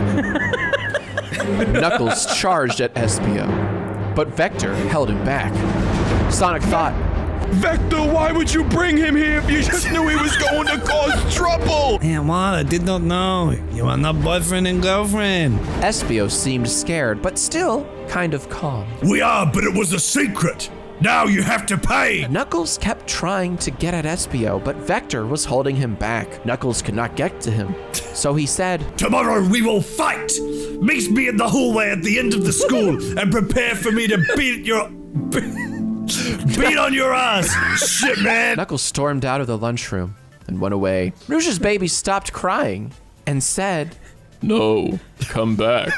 Knuckles charged at Espio, but Vector held him back. Sonic thought, Vector, why would you bring him here if you just knew he was going to cause trouble? Man, what? I did not know. You are not boyfriend and girlfriend. Espio seemed scared, but still kind of calm. We are, but it was a secret! Now you have to pay! Knuckles kept trying to get at Espio, but Vector was holding him back. Knuckles could not get to him, so he said, Tomorrow we will fight! Meet me in the hallway at the end of the school and prepare for me to beat on your ass, shit man! Knuckles stormed out of the lunchroom and went away. Rouge's baby stopped crying and said, No, come back.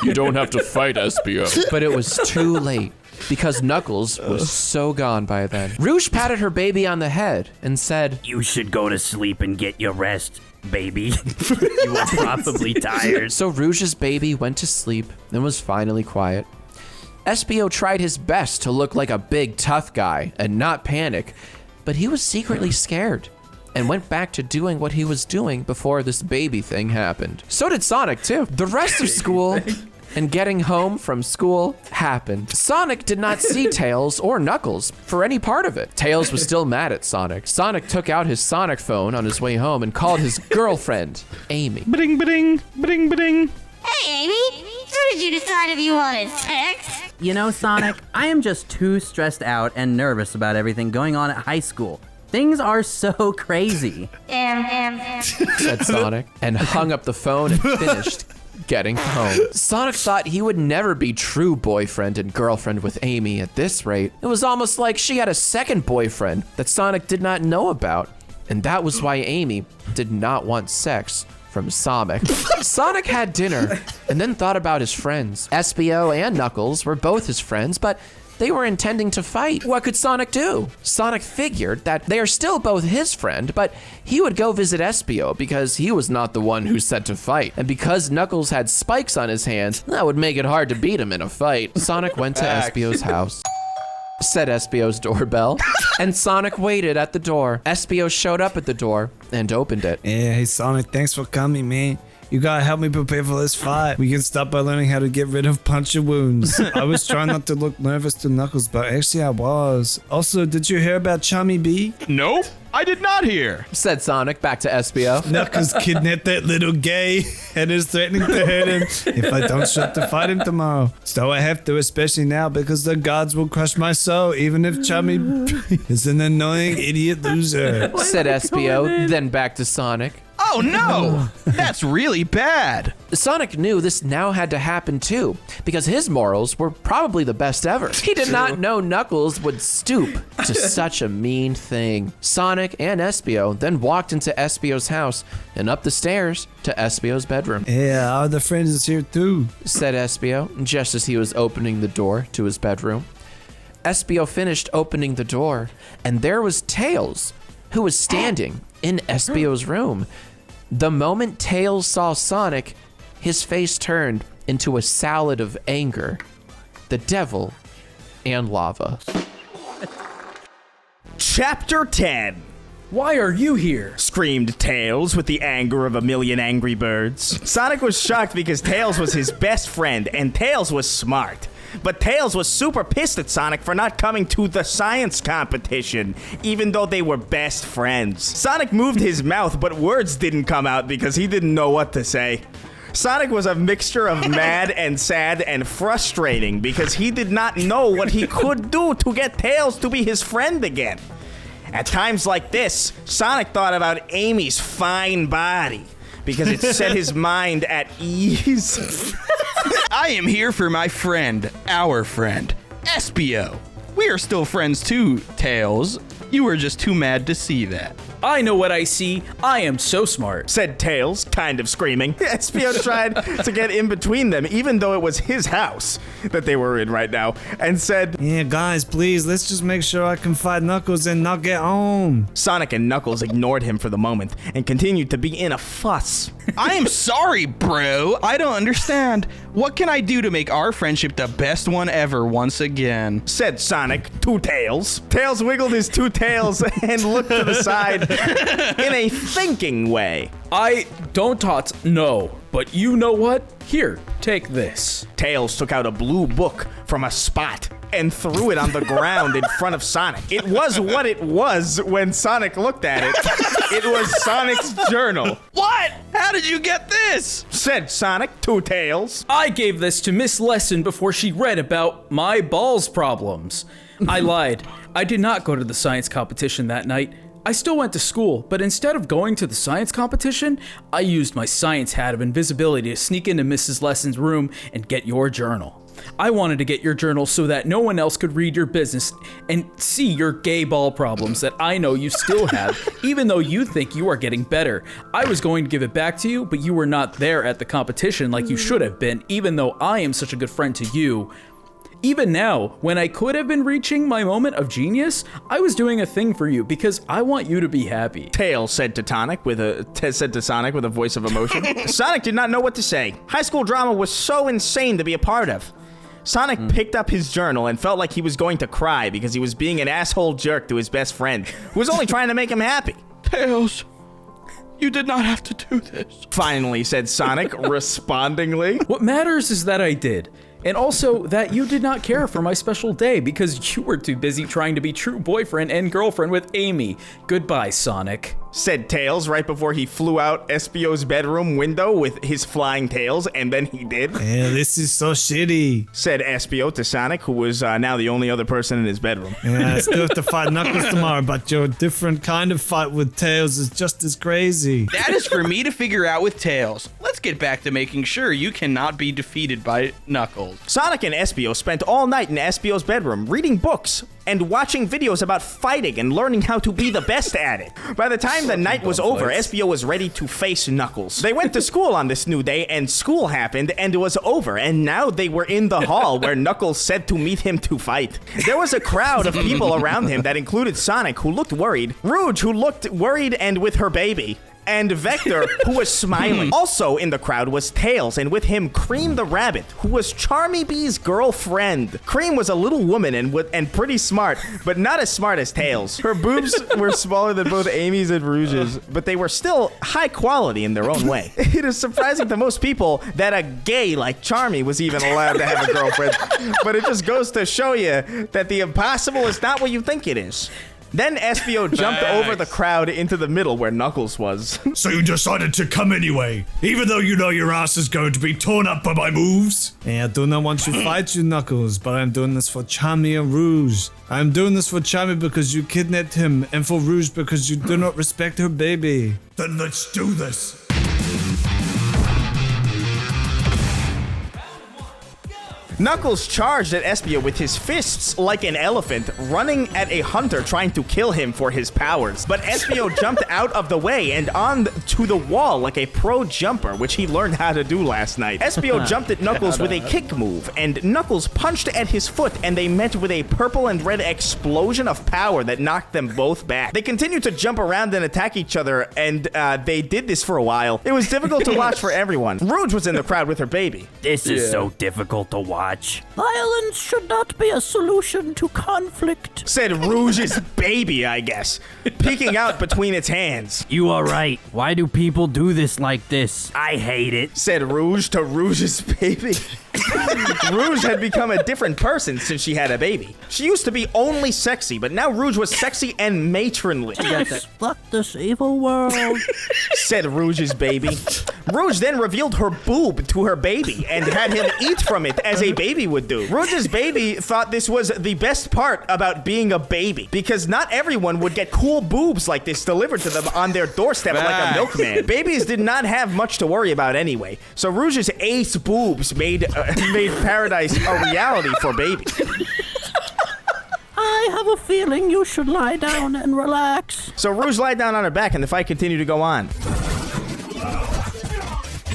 You don't have to fight Espio. but it was too late because Knuckles was so gone by then. Rouge patted her baby on the head and said, You should go to sleep and get your rest, baby. You are probably tired. So Rouge's baby went to sleep and was finally quiet. Espio tried his best to look like a big tough guy and not panic, but he was secretly scared and went back to doing what he was doing before this baby thing happened. So did Sonic too. The rest of school and getting home from school happened. Sonic did not see Tails or Knuckles for any part of it. Tails was still mad at Sonic. Sonic took out his Sonic phone on his way home and called his girlfriend, Amy. Bing, bing, bing, bing. Hey, Amy. So did you decide if you wanted sex? You know, Sonic, I am just too stressed out and nervous about everything going on at high school. Things are so crazy. Said Sonic, and hung up the phone and finished getting home. Sonic thought he would never be true boyfriend and girlfriend with Amy at this rate. It was almost like she had a second boyfriend that Sonic did not know about, and that was why Amy did not want sex from Sonic. Sonic had dinner and then thought about his friends. Espio and Knuckles were both his friends, but they were intending to fight. What could Sonic do? Sonic figured that they are still both his friend, but he would go visit Espio because he was not the one who said to fight. And because Knuckles had spikes on his hands, that would make it hard to beat him in a fight. Sonic went to Espio's house. Said Espio's doorbell, and Sonic waited at the door. Espio showed up at the door and opened it. Yeah, hey Sonic, thanks for coming, man. You gotta help me prepare for this fight. We can start by learning how to get rid of puncture wounds. I was trying not to look nervous to Knuckles, but actually I was. Also, did you hear about Chummy B? Nope, I did not hear. Said Sonic back to Espio. Knuckles kidnapped that little gay and is threatening to hurt him if I don't show up to fight him tomorrow. So I have to, especially now, because the gods will crush my soul, even if Chummy is an annoying idiot loser. Said Espio, then back to Sonic. Oh no! That's really bad. Sonic knew this now had to happen too, because his morals were probably the best ever. He did not know Knuckles would stoop to such a mean thing. Sonic and Espio then walked into Espio's house and up the stairs to Espio's bedroom. Yeah, our other friends is here too, said Espio, just as he was opening the door to his bedroom. Espio finished opening the door, and there was Tails, who was standing in Espio's room. The moment Tails saw Sonic, his face turned into a salad of anger, the devil, and lava. Chapter 10. Why are you here? Screamed Tails with the anger of a million angry birds. Sonic was shocked because Tails was his best friend, and Tails was smart. But Tails was super pissed at Sonic for not coming to the science competition, even though they were best friends. Sonic moved his mouth, but words didn't come out because he didn't know what to say. Sonic was a mixture of mad and sad and frustrating because he did not know what he could do to get Tails to be his friend again. At times like this, Sonic thought about Amy's fine body because it set his mind at ease. I am here for my friend, our friend, Espio. We are still friends too, Tails. You were just too mad to see that. I know what I see. I am so smart, said Tails, kind of screaming. Espio tried to get in between them, even though it was his house that they were in right now, and said, yeah, guys, please, let's just make sure I can fight Knuckles and not get home. Sonic and Knuckles ignored him for the moment and continued to be in a fuss. I am sorry, bro. I don't understand. What can I do to make our friendship the best one ever once again? Said Sonic to Tails. Tails wiggled his two tails and looked to the side in a thinking way. I don't know, but you know what? Here, take this. Tails took out a blue book from a spot and threw it on the ground in front of Sonic. It was what it was when Sonic looked at it. It was Sonic's journal. What? How did you get this? Said Sonic to Tails. I gave this to Miss Lesson before she read about my balls problems. I lied. I did not go to the science competition that night. I still went to school, but instead of going to the science competition, I used my science hat of invisibility to sneak into Mrs. Lesson's room and get your journal. I wanted to get your journal so that no one else could read your business and see your gay ball problems that I know you still have, even though you think you are getting better. I was going to give it back to you, but you were not there at the competition like you should have been, even though I am such a good friend to you. Even now, when I could have been reaching my moment of genius, I was doing a thing for you because I want you to be happy. Tails said to Sonic with a voice of emotion. Sonic did not know what to say. High school drama was so insane to be a part of. Sonic picked up his journal and felt like he was going to cry because he was being an asshole jerk to his best friend, who was only trying to make him happy. Tails, you did not have to do this. Finally said Sonic, respondingly. What matters is that I did. And also that you did not care for my special day because you were too busy trying to be true boyfriend and girlfriend with Amy. Goodbye, Sonic. Said Tails right before he flew out Espio's bedroom window with his flying tails, and then he did. Yeah, this is so shitty. Said Espio to Sonic, who was now the only other person in his bedroom. Yeah, I still have to fight Knuckles tomorrow, but your different kind of fight with Tails is just as crazy. That is for me to figure out with Tails. Let's get back to making sure you cannot be defeated by Knuckles. Sonic and Espio spent all night in Espio's bedroom reading books and watching videos about fighting and learning how to be the best at it. By the time the night was over, Espio was ready to face Knuckles. They went to school on this new day, and school happened and was over, and now they were in the hall where Knuckles said to meet him to fight. There was a crowd of people around him that included Sonic, who looked worried, Rouge, who looked worried and with her baby, and Vector, who was smiling. Also in the crowd was Tails, and with him Cream the Rabbit, who was Charmy Bee's girlfriend. Cream was a little woman and pretty smart, but not as smart as Tails. Her boobs were smaller than both Amy's and Rouge's, but they were still high quality in their own way. It is surprising to most people that a gay like Charmy was even allowed to have a girlfriend, but it just goes to show you that the impossible is not what you think it is. Then Espio jumped over the crowd into the middle where Knuckles was. So you decided to come anyway, even though you know your ass is going to be torn up by my moves? Hey, I do not want to fight you, Knuckles, but I'm doing this for Charmy and Rouge. I'm doing this for Charmy because you kidnapped him, and for Rouge because you do not respect her baby. Then let's do this. Knuckles charged at Espio with his fists like an elephant, running at a hunter trying to kill him for his powers. But Espio jumped out of the way and on to the wall like a pro jumper, which he learned how to do last night. Espio jumped at Knuckles with a kick move, and Knuckles punched at his foot, and they met with a purple and red explosion of power that knocked them both back. They continued to jump around and attack each other, and they did this for a while. It was difficult to watch for everyone. Rouge was in the crowd with her baby. This is so difficult to watch. Violence should not be a solution to conflict. Said Rouge's baby, I guess, peeking out between its hands. You are right. Why do people do this like this? I hate it. Said Rouge to Rouge's baby. Rouge had become a different person since she had a baby. She used to be only sexy, but now Rouge was sexy and matronly. Yes, fuck this evil world. Said Rouge's baby. Rouge then revealed her boob to her baby and had him eat from it as a baby would do. Rouge's baby thought this was the best part about being a baby, because not everyone would get cool boobs like this delivered to them on their doorstep like a milkman. Babies did not have much to worry about anyway, so Rouge's ace boobs made paradise a reality for baby. I have a feeling you should lie down and relax. So Rouge lied down on her back and the fight continued to go on.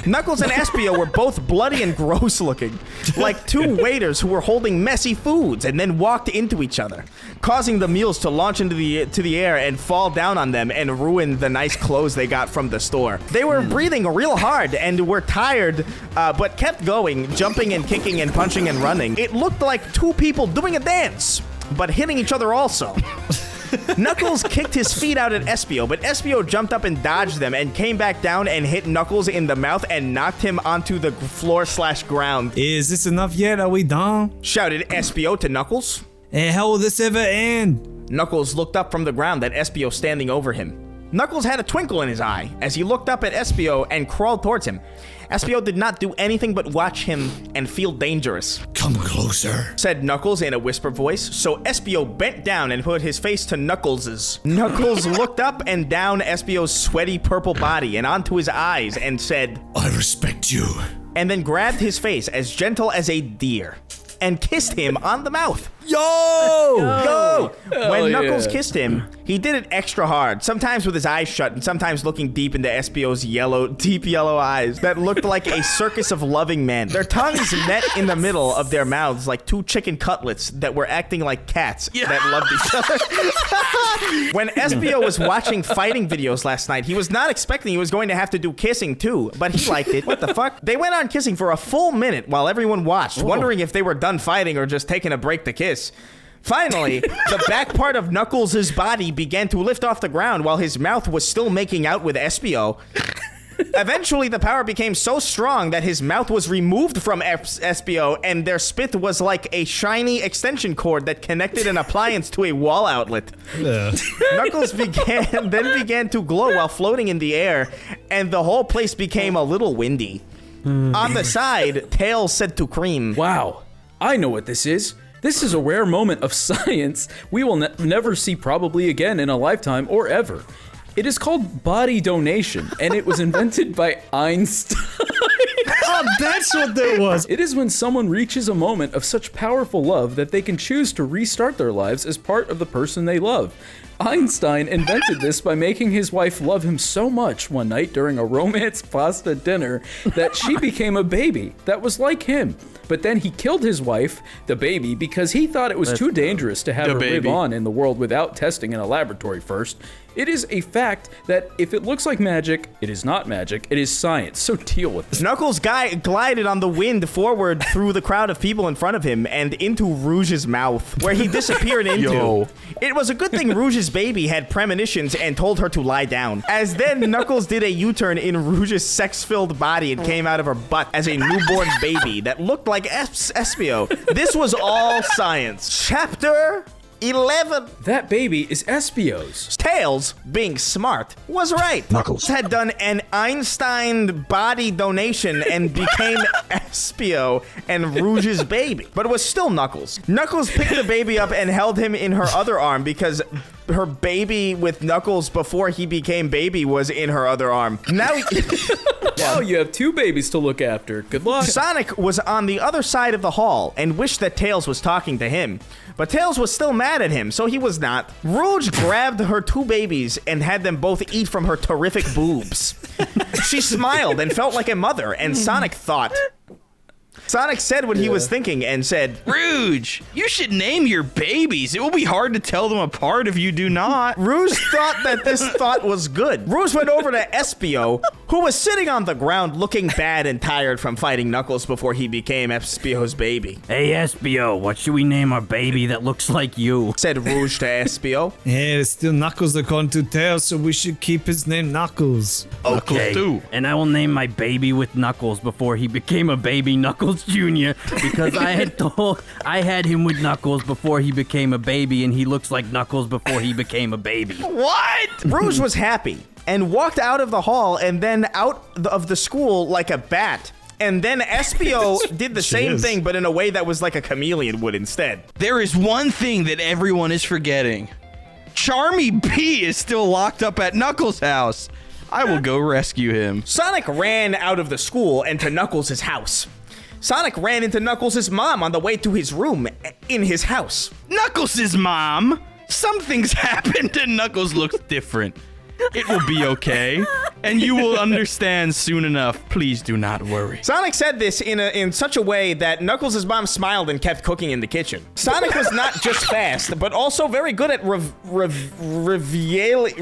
Knuckles and Espio were both bloody and gross looking, like two waiters who were holding messy foods and then walked into each other, causing the meals to launch into the air and fall down on them and ruin the nice clothes they got from the store. They were breathing real hard and were tired, but kept going, jumping and kicking and punching and running. It looked like two people doing a dance, but hitting each other also. Knuckles kicked his feet out at Espio, but Espio jumped up and dodged them and came back down and hit Knuckles in the mouth and knocked him onto the floor/ground. Is this enough yet? Are we done? Shouted Espio to Knuckles. Hey, how will this ever end? Knuckles looked up from the ground at Espio standing over him. Knuckles had a twinkle in his eye as he looked up at Espio and crawled towards him. Espio did not do anything but watch him and feel dangerous. Come closer, said Knuckles in a whisper voice, so Espio bent down and put his face to Knuckles's. Knuckles looked up and down Espio's sweaty purple body and onto his eyes and said, I respect you. And then grabbed his face as gentle as a deer and kissed him on the mouth. Yo! When Knuckles kissed him, he did it extra hard, sometimes with his eyes shut and sometimes looking deep into Espio's deep yellow eyes that looked like a circus of loving men. Their tongues met in the middle of their mouths like two chicken cutlets that were acting like cats that loved each other. When Espio was watching fighting videos last night, he was not expecting he was going to have to do kissing too, but he liked it. What the fuck? They went on kissing for a full minute while everyone watched, wondering if they were done fighting or just taking a break to kiss. Finally, the back part of Knuckles' body began to lift off the ground while his mouth was still making out with Espio. Eventually, the power became so strong that his mouth was removed from Espio, and their spit was like a shiny extension cord that connected an appliance to a wall outlet. Knuckles began to glow while floating in the air, and the whole place became a little windy. On the side, Tails said to Cream, Wow, I know what this is. This is a rare moment of science we will never see probably again in a lifetime or ever. It is called body donation, and it was invented by Einstein. Oh, that's what that was. It is when someone reaches a moment of such powerful love that they can choose to restart their lives as part of the person they love. Einstein invented this by making his wife love him so much one night during a romance pasta dinner that she became a baby that was like him. But then he killed his wife, the baby, because he thought it was too dangerous to have her live on in the world without testing in a laboratory first. It is a fact that if it looks like magic, it is not magic, it is science, so deal with it. Knuckles glided on the wind forward through the crowd of people in front of him and into Rouge's mouth, where he disappeared into. It was a good thing Rouge's baby had premonitions and told her to lie down. As then Knuckles did a U-turn in Rouge's sex-filled body and came out of her butt as a newborn baby that looked like Espio. This was all science. Chapter 11. That baby is Espio's. Tails, being smart, was right. Knuckles had done an Einstein body donation and became Espio and Rouge's baby, but it was still Knuckles. Knuckles picked the baby up and held him in her other arm because her baby with Knuckles before he became baby was in her other arm. Now Wow, you have two babies to look after. Good luck. Sonic was on the other side of the hall and wished that Tails was talking to him. But Tails was still mad at him, so he was not. Rouge grabbed her two babies and had them both eat from her terrific boobs. She smiled and felt like a mother, and Sonic thought. Sonic said what he was thinking and said, Rouge, you should name your babies. It will be hard to tell them apart if you do not. Rouge thought that this thought was good. Rouge went over to Espio, who was sitting on the ground looking bad and tired from fighting Knuckles before he became Espio's baby. Hey, Espio, what should we name our baby that looks like you? Said Rouge to Espio. Yeah, it's still Knuckles according to Tails, so we should keep his name Knuckles. Okay, too. And I will name my baby with Knuckles before he became a baby Knuckles Jr. because I had him with Knuckles before he became a baby, and he looks like Knuckles before he became a baby. What? Rouge was happy and walked out of the hall and then out of the school like a bat. And then Espio did the same thing, but in a way that was like a chameleon would instead. There is one thing that everyone is forgetting. Charmy B is still locked up at Knuckles' house. I will go rescue him. Sonic ran out of the school and to Knuckles' house. Sonic ran into Knuckles' mom on the way to his room in his house. Knuckles' mom? Something's happened and Knuckles looks different. It will be okay, and you will understand soon enough. Please do not worry. Sonic said this in such a way that Knuckles' mom smiled and kept cooking in the kitchen. Sonic was not just fast, but also very good at revealing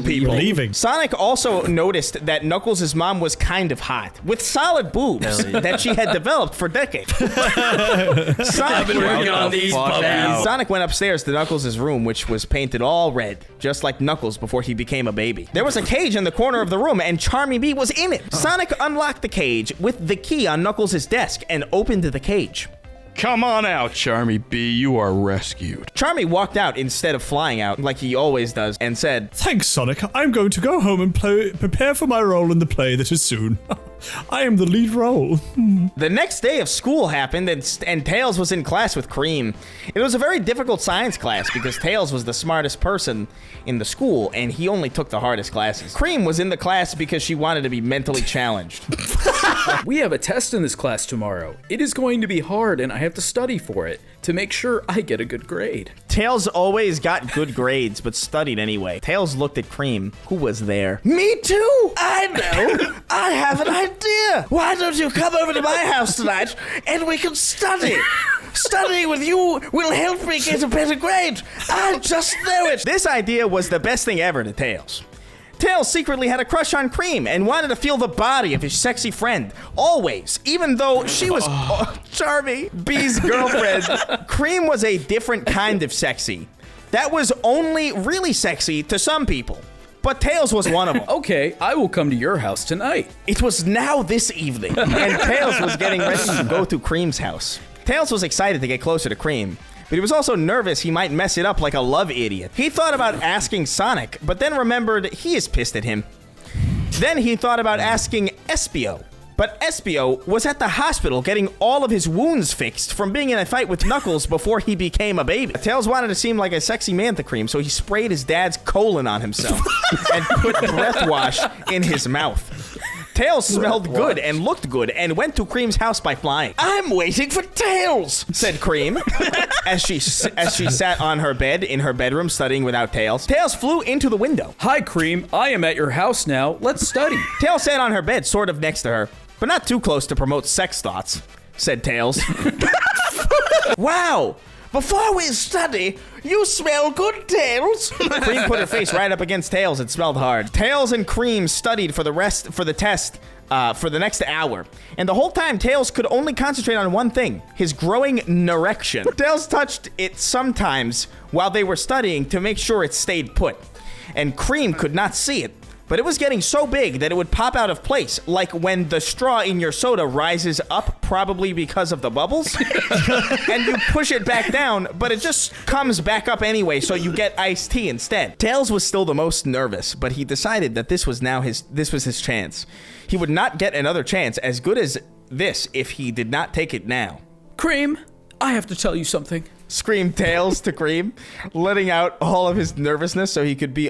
people. Leaving. Sonic also noticed that Knuckles' mom was kind of hot, with solid boobs that she had developed for decades. Sonic went upstairs to Knuckles' room, which was painted all red, just like Knuckles before he became a baby. There was a cage in the corner of the room, and Charmy B was in it. Sonic unlocked the cage with the key on Knuckles' desk and opened the cage. Come on out, Charmy B. You are rescued. Charmy walked out instead of flying out like he always does and said, Thanks, Sonic. I'm going to go home and prepare for my role in the play that is soon. I am the lead role. The next day of school happened, and Tails was in class with Cream. It was a very difficult science class because Tails was the smartest person in the school, and he only took the hardest classes. Cream was in the class because she wanted to be mentally challenged. We have a test in this class tomorrow. It is going to be hard, and I have to study for it to make sure I get a good grade. Tails always got good grades, but studied anyway. Tails looked at Cream, who was there. Me too! I know! I have an idea! Why don't you come over to my house tonight and we can study? Studying with you will help me get a better grade. I just know it. This idea was the best thing ever to Tails. Tails secretly had a crush on Cream and wanted to feel the body of his sexy friend. Always. Even though she was Charmy B's girlfriend, Cream was a different kind of sexy. That was only really sexy to some people. But Tails was one of them. Okay, I will come to your house tonight. It was now this evening, and Tails was getting ready to go to Cream's house. Tails was excited to get closer to Cream, but he was also nervous he might mess it up like a love idiot. He thought about asking Sonic, but then remembered he is pissed at him. Then he thought about asking Espio, but Espio was at the hospital getting all of his wounds fixed from being in a fight with Knuckles before he became a baby. Tails wanted to seem like a sexy man to Cream, so he sprayed his dad's colon on himself and put breath wash in his mouth. Tails smelled good and looked good and went to Cream's house by flying. I'm waiting for Tails, said Cream as she sat on her bed in her bedroom studying without Tails. Tails flew into the window. Hi, Cream. I am at your house now. Let's study. Tails sat on her bed, sort of next to her, but not too close to promote sex thoughts, said Tails. Wow! Before we study, you smell good, Tails. Cream put her face right up against Tails and smelled hard. Tails and Cream studied for the test for the next hour. And the whole time, Tails could only concentrate on one thing, his growing erection. Tails touched it sometimes while they were studying to make sure it stayed put. And Cream could not see it. But it was getting so big that it would pop out of place, like when the straw in your soda rises up, probably because of the bubbles, and you push it back down, but it just comes back up anyway, so you get iced tea instead. Tails was still the most nervous, but he decided that this was his chance. He would not get another chance as good as this if he did not take it now. Cream, I have to tell you something. Screamed Tails to Cream, letting out all of his nervousness so he could be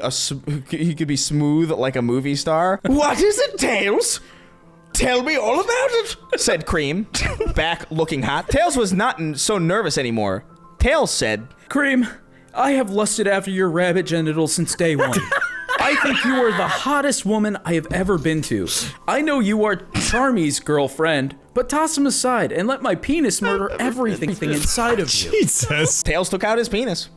smooth like a movie star. What is it, Tails? Tell me all about it, said Cream, back looking hot. Tails was not so nervous anymore. Tails said, Cream, I have lusted after your rabbit genitals since day one. I think you are the hottest woman I have ever been to. I know you are Charmy's girlfriend, but toss him aside and let my penis murder everything inside of you. Jesus. Tails took out his penis.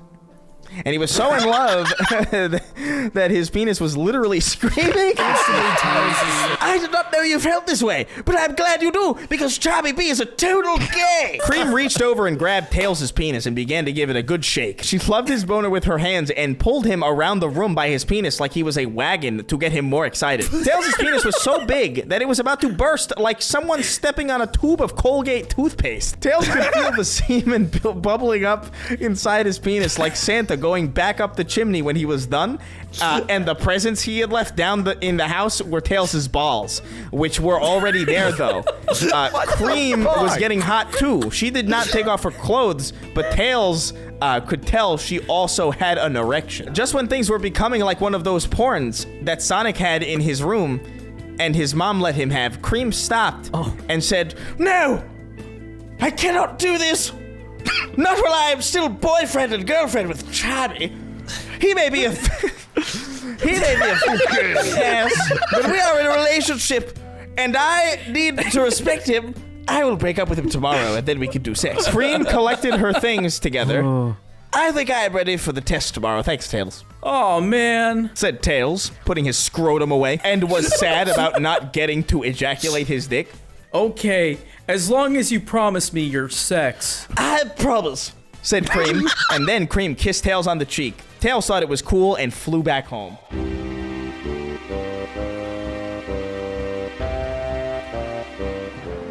And he was so in love that his penis was literally screaming. I did not know you felt this way, but I'm glad you do, because Charmy B is a total gay. Cream reached over and grabbed Tails' penis and began to give it a good shake. She loved his boner with her hands and pulled him around the room by his penis like he was a wagon to get him more excited. Tails' penis was so big that it was about to burst like someone stepping on a tube of Colgate toothpaste. Tails could feel the semen bubbling up inside his penis like Santa going back up the chimney when he was done, and the presents he had left down in the house were Tails' balls, which were already there though. Cream was getting hot too. She did not take off her clothes, but Tails could tell she also had an erection. Just when things were becoming like one of those porns that Sonic had in his room and his mom let him have, Cream stopped and said, No! I cannot do this! Not while I am still boyfriend and girlfriend with Charmy. He may be a yes, but we are in a relationship, and I need to respect him. I will break up with him tomorrow, and then we can do sex. Cream collected her things together. I think I am ready for the test tomorrow. Thanks, Tails. Oh, man, said Tails, putting his scrotum away, and was sad about not getting to ejaculate his dick. Okay, as long as you promise me your sex. I promise, said Cream, and then Cream kissed Tails on the cheek. Tails thought it was cool and flew back home.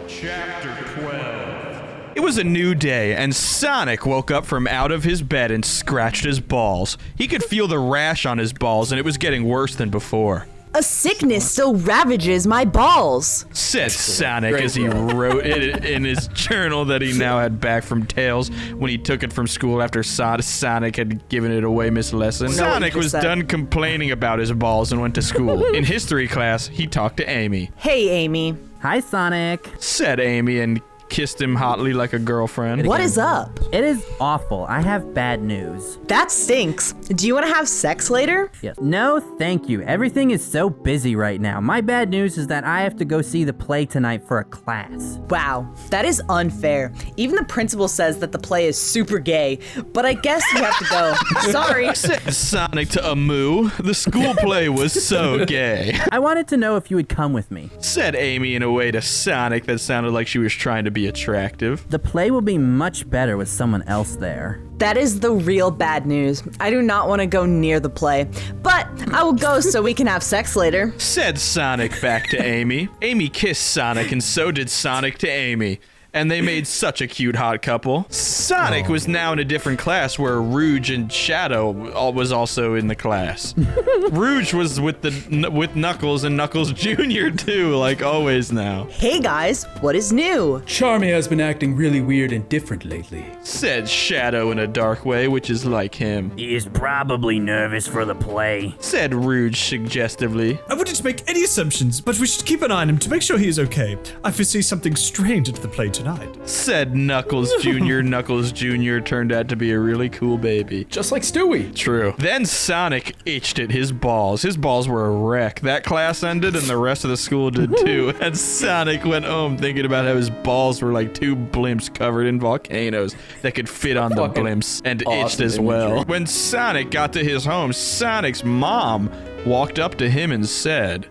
Chapter 12. It was a new day, and Sonic woke up from out of his bed and scratched his balls. He could feel the rash on his balls, and it was getting worse than before. A sickness still ravages my balls, said Sonic as he wrote it in his journal that he now had back from Tails when he took it from school after Sonic had given it away Miss Lesson. Sonic was done complaining about his balls and went to school. In history class, he talked to Amy. Hey, Amy. Hi, Sonic, said Amy and kissed him hotly like a girlfriend. What is up? It is awful. I have bad news. That stinks. Do you want to have sex later? Yes. No, thank you. Everything is so busy right now. My bad news is that I have to go see the play tonight for a class. Wow, that is unfair. Even the principal says that the play is super gay, but I guess you have to go. Sorry. Said Sonic to Amu. The school play was so gay. I wanted to know if you would come with me, said Amy in a way to Sonic that sounded like she was trying to be attractive. The play will be much better with someone else there. That is the real bad news. I do not want to go near the play, but I will go so we can have sex later. Said Sonic back to Amy. Amy kissed Sonic, and so did Sonic to Amy. And they made such a cute hot couple. Sonic was now in a different class where Rouge and Shadow was also in the class. Rouge was with Knuckles and Knuckles Jr. too, like always now. Hey guys, what is new? Charmy has been acting really weird and different lately, said Shadow in a dark way, which is like him. He is probably nervous for the play, said Rouge suggestively. I wouldn't make any assumptions, but we should keep an eye on him to make sure he is okay. I foresee something strange at the play tonight. Said Knuckles Jr. Knuckles Jr. turned out to be a really cool baby. just like Stewie. True. Then Sonic itched at his balls. His balls were a wreck. That class ended and the rest of the school did too. And Sonic went home thinking about how his balls were like two blimps covered in volcanoes that could fit on the blimps and itched as well. When Sonic got to his home, Sonic's mom walked up to him and said,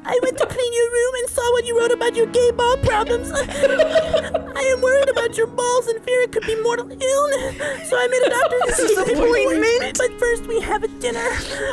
I went to clean your room and saw what you wrote about your gay ball problems. I am worried about your balls and fear it could be mortal illness. So I made a doctor's appointment. But first we have a dinner.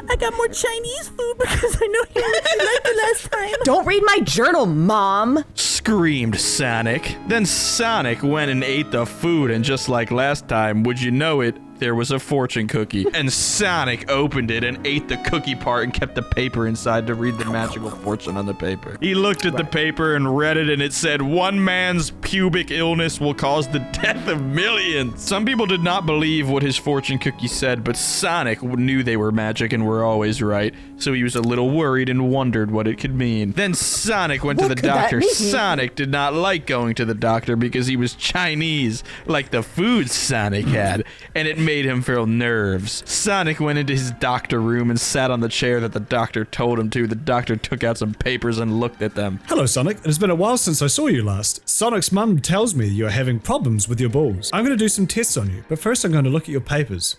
I got more Chinese food because I know you liked it last time. Don't read my journal, Mom. screamed Sonic. Then Sonic went and ate the food, and just like last time, would you know it, there was a fortune cookie. And Sonic opened it and ate the cookie part and kept the paper inside to read the magical fortune on the paper. He looked at the paper and read it, and it said, "One man's pubic illness will cause the death of millions." Some people did not believe what his fortune cookie said, but Sonic knew they were magic and were always right, so he was a little worried and wondered what it could mean. Then Sonic went to the doctor. Sonic did not like going to the doctor because he was Chinese, like the food Sonic had, and it made him feel nerves. Sonic went into his doctor room and sat on the chair that the doctor told him to. The doctor took out some papers and looked at them. Hello, Sonic. It has been a while since I saw you last. Sonic's mum tells me you're having problems with your balls. I'm going to do some tests on you, but first I'm going to look at your papers.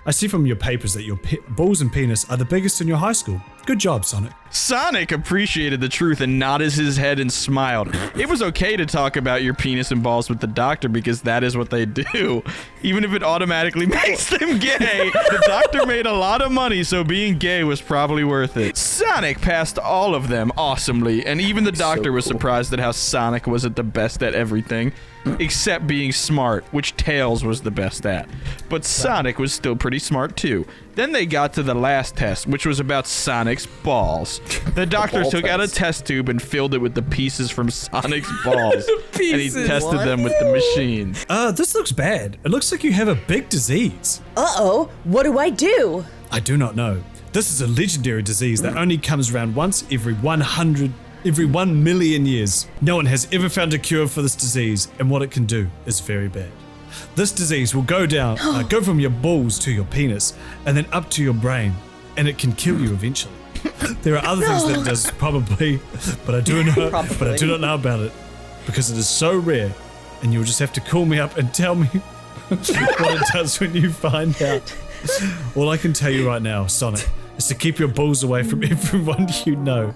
I see from your papers that your balls and penis are the biggest in your high school. Good job, Sonic. Sonic appreciated the truth and nodded his head and smiled. It was okay to talk about your penis and balls with the doctor because that is what they do. Even if it automatically makes them gay, the doctor made a lot of money, so being gay was probably worth it. Sonic passed all of them awesomely, and even the doctor was surprised at how Sonic wasn't the best at everything, except being smart, which Tails was the best at. But Sonic was still pretty smart too. Then they got to the last test, which was about Sonic's balls. The doctor took out a test tube and filled it with the pieces from Sonic's balls. And he tested them with the machine. This looks bad. It looks like you have a big disease. Uh-oh, what do I do? I do not know. This is a legendary disease that only comes around once every 1 million years. No one has ever found a cure for this disease, and what it can do is very bad. This disease will go from your balls to your penis, and then up to your brain, and it can kill you eventually. There are other things that it does, probably, but I do not know about it, because it is so rare, and you'll just have to call me up and tell me what it does when you find out. All I can tell you right now, Sonic, is to keep your balls away from everyone you know.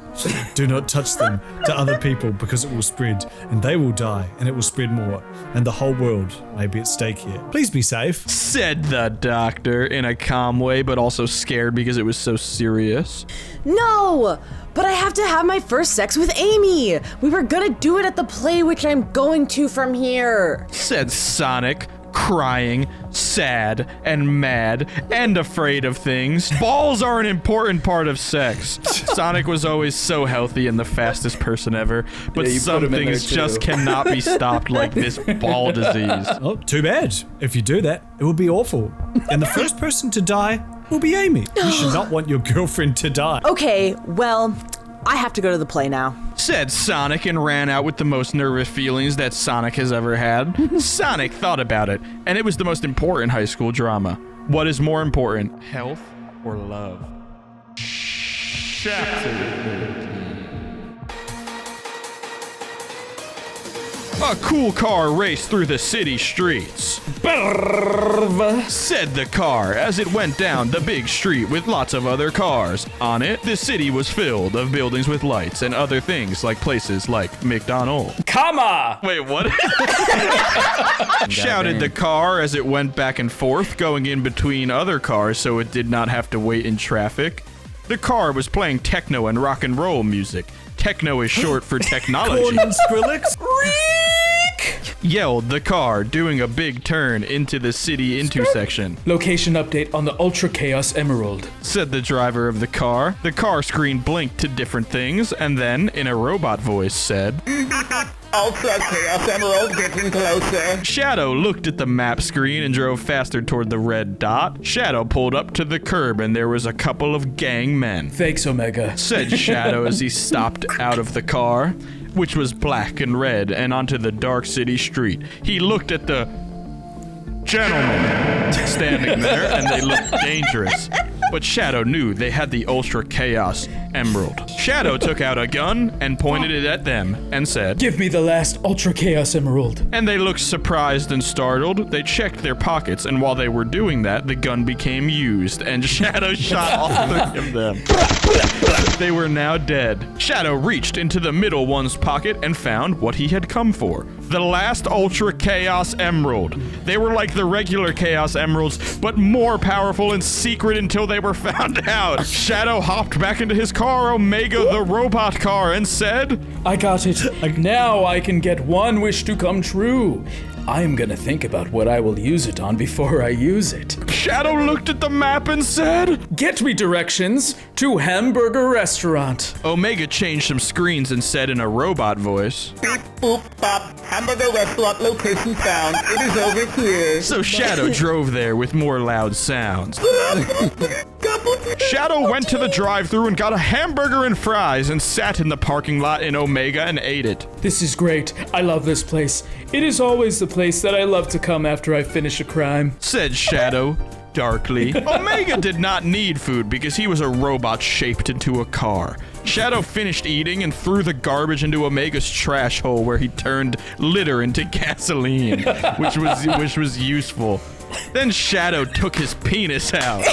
Do not touch them to other people because it will spread and they will die and it will spread more and the whole world may be at stake here. Please be safe. Said the doctor in a calm way, but also scared because it was so serious. No! But I have to have my first sex with Amy! We were gonna do it at the play, which I'm going to from here! Said Sonic, crying, sad, and mad, and afraid of things. Balls are an important part of sex. Sonic was always so healthy and the fastest person ever, but some things just cannot be stopped, like this ball disease. Oh, too bad. If you do that, it will be awful. And the first person to die will be Amy. You should not want your girlfriend to die. Okay, well, I have to go to the play now. Said Sonic and ran out with the most nervous feelings that Sonic has ever had. Sonic thought about it, and it was the most important high school drama. What is more important, health or love? A cool car raced through the city streets. Said the car as it went down the big street with lots of other cars. On it, the city was filled of buildings with lights and other things like places like McDonald's. Comma! Wait, what? Shouted the car as it went back and forth, going in between other cars so it did not have to wait in traffic. The car was playing techno and rock and roll music. Techno is short for technology. Corn and Skrillex? Yelled the car, doing a big turn into the city intersection. Location update on the Ultra Chaos Emerald. Said the driver of the car. The car screen blinked to different things, and then, in a robot voice, said, Ultra Chaos Emerald getting closer. Shadow looked at the map screen and drove faster toward the red dot. Shadow pulled up to the curb and there was a couple of gang men. Thanks, Omega. Said Shadow as he stopped out of the car, which was black and red, and onto the dark city street. He looked at the gentlemen standing there and they looked dangerous. But Shadow knew they had the Ultra Chaos Emerald. Shadow took out a gun and pointed it at them and said, Give me the last Ultra Chaos Emerald. And they looked surprised and startled. They checked their pockets, and while they were doing that, the gun became used, and Shadow shot all three of them. They were now dead. Shadow reached into the middle one's pocket and found what he had come for. The last Ultra Chaos Emerald. They were like the regular Chaos Emeralds, but more powerful and secret until they were found out. Shadow hopped back into his car, Omega the robot car, and said, I got it. Now I can get one wish to come true. I'm gonna think about what I will use it on before I use it. Shadow looked at the map and said, Get me directions to Hamburger Restaurant. Omega changed some screens and said in a robot voice, Beep, boop, bop. Hamburger Restaurant location found. It is over here. So Shadow drove there with more loud sounds. Shadow went to the drive-thru and got a hamburger and fries and sat in the parking lot in Omega and ate it. This is great. I love this place. It is always the place that I love to come after I finish a crime. Said Shadow darkly. Omega did not need food because he was a robot shaped into a car. Shadow finished eating and threw the garbage into Omega's trash hole where he turned litter into gasoline, which was useful. Then Shadow took his penis out.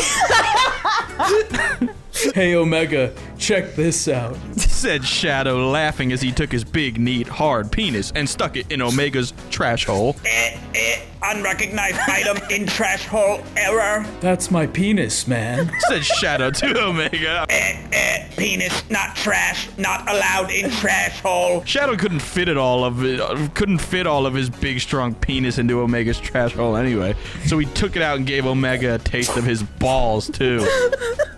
Hey, Omega, check this out. Said Shadow, laughing as he took his big, neat, hard penis and stuck it in Omega's trash hole. Unrecognized item in trash hole error. That's my penis, man. Said Shadow to Omega. Penis, not trash, not allowed in trash hole. Shadow couldn't fit all of his big, strong penis into Omega's trash hole anyway, so he took it out and gave Omega a taste of his balls too.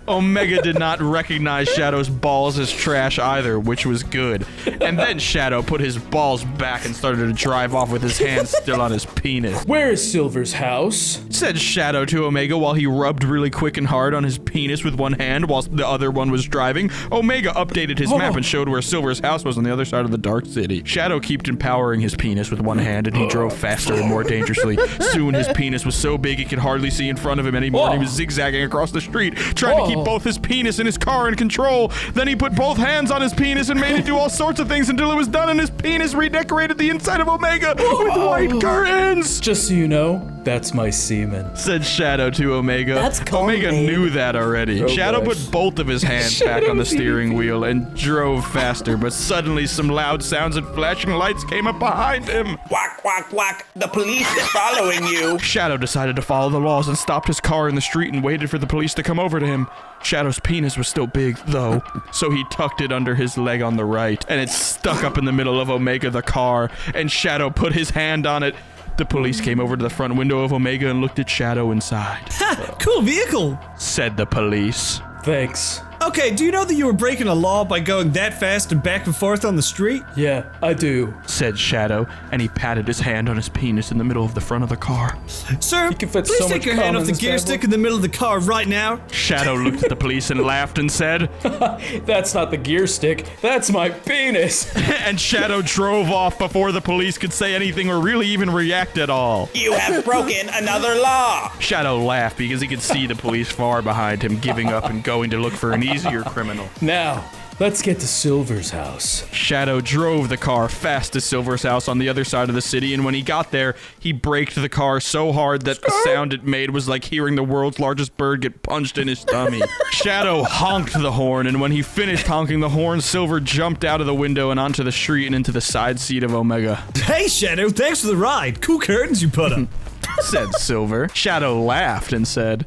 Omega did not recognize Shadow's balls as trash either, which was good. And then Shadow put his balls back and started to drive off with his hands still on his penis. Where is Silver's house? Said Shadow to Omega while he rubbed really quick and hard on his penis with one hand while the other one was driving. Omega updated his map and showed where Silver's house was on the other side of the dark city. Shadow kept empowering his penis with one hand and he drove faster and more dangerously. Soon his penis was so big he could hardly see in front of him anymore and he was zigzagging across the street, trying to keep both his penis and his car in control. Then he put both hands on his penis and made it do all sorts of things until it was done and his penis redecorated the inside of Omega with white curtains. Just so you know, That's my semen, said Shadow to Omega. That's Omega culminating. knew that already. Shadow gosh. put both of his hands back on the steering wheel and drove faster, but suddenly some loud sounds and flashing lights came up behind him. Quack, quack, quack. The police is following you. Shadow decided to follow the laws and stopped his car in the street and waited for the police to come over to him. Shadow's penis was still big, though, so he tucked it under his leg on the right, and it stuck up in the middle of Omega the car, and Shadow put his hand on it. The police came over to the front window of Omega and looked at Shadow inside. Ha! Cool vehicle! Said the police. Thanks. Okay, do you know that you were breaking a law by going that fast and back and forth on the street? Yeah, I do. Said Shadow, and he patted his hand on his penis in the middle of the front of the car. Sir, You can fit please so take much your hand cum off in the this gear bad stick boy. in the middle of the car right now. Shadow looked at the police and laughed and said, That's not the gear stick. That's my penis. and Shadow drove off before the police could say anything or really even react at all. You have broken another law. Shadow laughed because he could see the police far behind him, giving up and going to look for an easier criminal. Now, let's get to Silver's house. Shadow drove the car fast to Silver's house on the other side of the city, and when he got there, he braked the car so hard that the sound it made was like hearing the world's largest bird get punched in his tummy. Shadow honked the horn, and when he finished honking the horn, Silver jumped out of the window and onto the street and into the side seat of Omega. Hey, Shadow, thanks for the ride. Cool curtains you put up. Said Silver. Shadow laughed and said,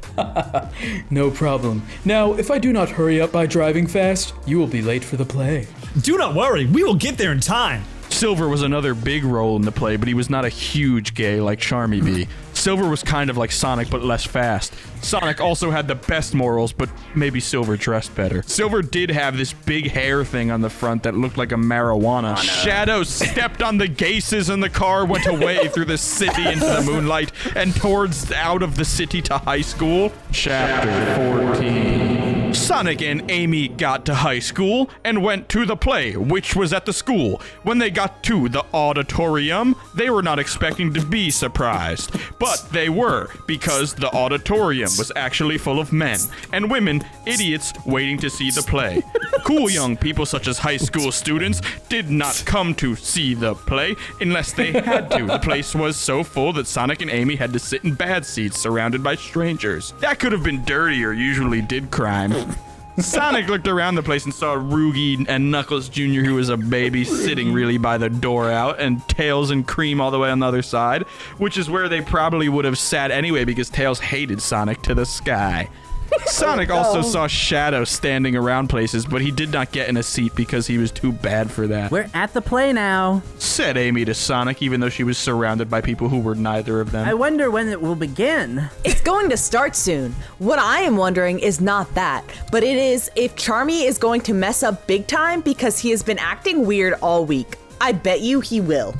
No problem. Now, if I do not hurry up by driving fast, you will be late for the play. Do not worry, we will get there in time. Silver was another big role in the play, but he was not a huge gay like Charmy Bee. Silver was kind of like Sonic, but less fast. Sonic also had the best morals, but maybe Silver dressed better. Silver did have this big hair thing on the front that looked like a marijuana. Shadow stepped on the gases and the car went away through the city into the moonlight and towards out of the city to high school. Chapter 14. Sonic and Amy got to high school and went to the play, which was at the school. When they got to the auditorium, they were not expecting to be surprised, but they were, because the auditorium was actually full of men and women, idiots, waiting to see the play. Cool young people such as high school students did not come to see the play unless they had to. The place was so full that Sonic and Amy had to sit in bad seats surrounded by strangers. That could have been dirty or usually did crime. Sonic looked around the place and saw Rouge and Knuckles Jr., who was a baby, sitting really by the door out, and Tails and Cream all the way on the other side, which is where they probably would have sat anyway because Tails hated Sonic to the sky. Sonic also saw Shadow standing around places, but he did not get in a seat because he was too bad for that. We're at the play now, Said Amy to Sonic, even though she was surrounded by people who were neither of them. I wonder when it will begin. It's going to start soon. What I am wondering is not that, but it is if Charmy is going to mess up big time because he has been acting weird all week. I bet you he will.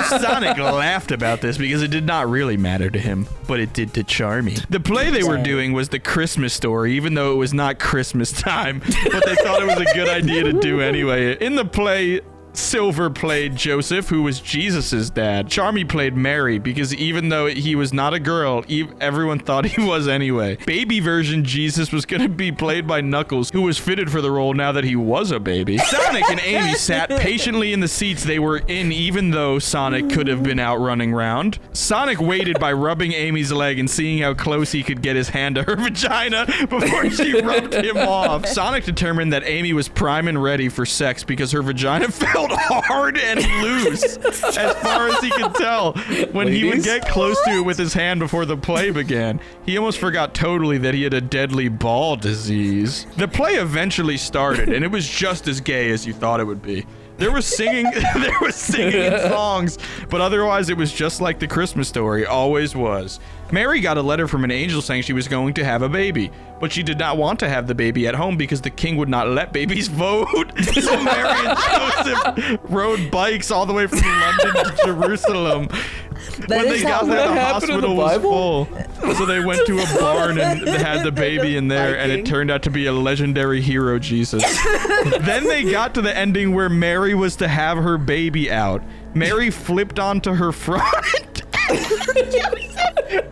Sonic laughed about this because it did not really matter to him, but it did to Charmy. The play they were doing was the Christmas Story, even though it was not Christmas time, but they thought it was a good idea to do anyway. In the play, Silver played Joseph, who was Jesus's dad. Charmy played Mary, because even though he was not a girl, everyone thought he was anyway. Baby version Jesus was going to be played by Knuckles, who was fitted for the role now that he was a baby. Sonic and Amy sat patiently in the seats they were in, even though Sonic could have been out running around. Sonic waited by rubbing Amy's leg and seeing how close he could get his hand to her vagina before she rubbed him off. Sonic determined that Amy was prime and ready for sex because her vagina felt hard and loose, as far as he could tell. When he would get close to it with his hand before the play began, he almost forgot totally that he had a deadly ball disease. The play eventually started, and it was just as gay as you thought it would be. There was singing, and songs, but otherwise it was just like the Christmas Story always was. Mary got a letter from an angel saying she was going to have a baby, but she did not want to have the baby at home because the king would not let babies vote. So Mary and Joseph rode bikes all the way from London to Jerusalem. When they got there, the hospital was full. So they went to a barn and had the baby in there, and it turned out to be a legendary hero, Jesus. Then they got to the ending where Mary was to have her baby out. Mary flipped onto her front.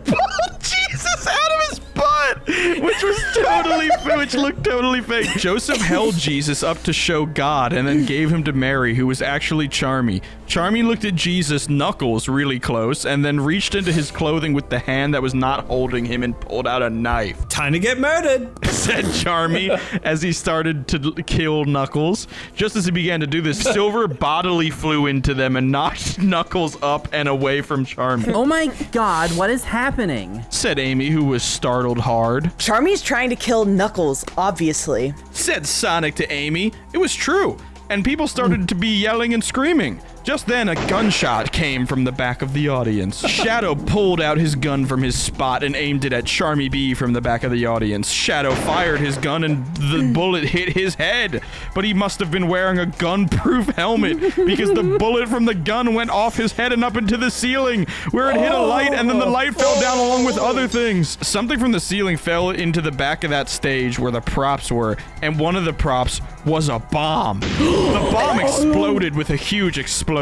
Pulled Jesus out of his butt. which looked totally fake. Joseph held Jesus up to show God and then gave him to Mary, who was actually Charmy. Charmy looked at Jesus' knuckles really close and then reached into his clothing with the hand that was not holding him and pulled out a knife. Time to get murdered, said Charmy as he started to kill Knuckles. Just as he began to do this, Silver bodily flew into them and knocked Knuckles up and away from Charmy. Oh my God, what is happening? Said Amy, who was startled hard. Charmy's trying to kill Knuckles, obviously. Said Sonic to Amy. It was true. And people started to be yelling and screaming. Just then, a gunshot came from the back of the audience. Shadow pulled out his gun from his spot and aimed it at Charmy B from the back of the audience. Shadow fired his gun and the bullet hit his head. But he must have been wearing a gun-proof helmet because the bullet from the gun went off his head and up into the ceiling, where it hit a light and then the light fell down along with other things. Something from the ceiling fell into the back of that stage where the props were, and one of the props was a bomb. The bomb exploded with a huge explosion,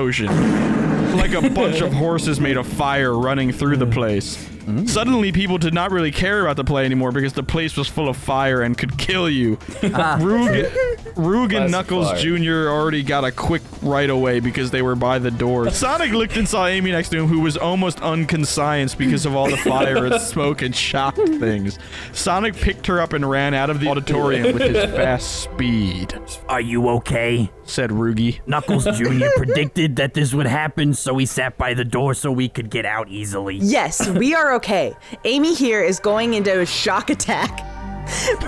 like a bunch of horses made of fire running through the place. Suddenly, people did not really care about the play anymore because the place was full of fire and could kill you. Rouge and Knuckles Jr. already got a quick right away because they were by the door. Sonic looked and saw Amy next to him, who was almost unconscious because of all the fire and smoke and shocked things. Sonic picked her up and ran out of the auditorium with his fast speed. Are you okay? Said Rouge. Knuckles Jr. predicted that this would happen, so he sat by the door so we could get out easily. Yes, we are okay. Amy here is going into a shock attack,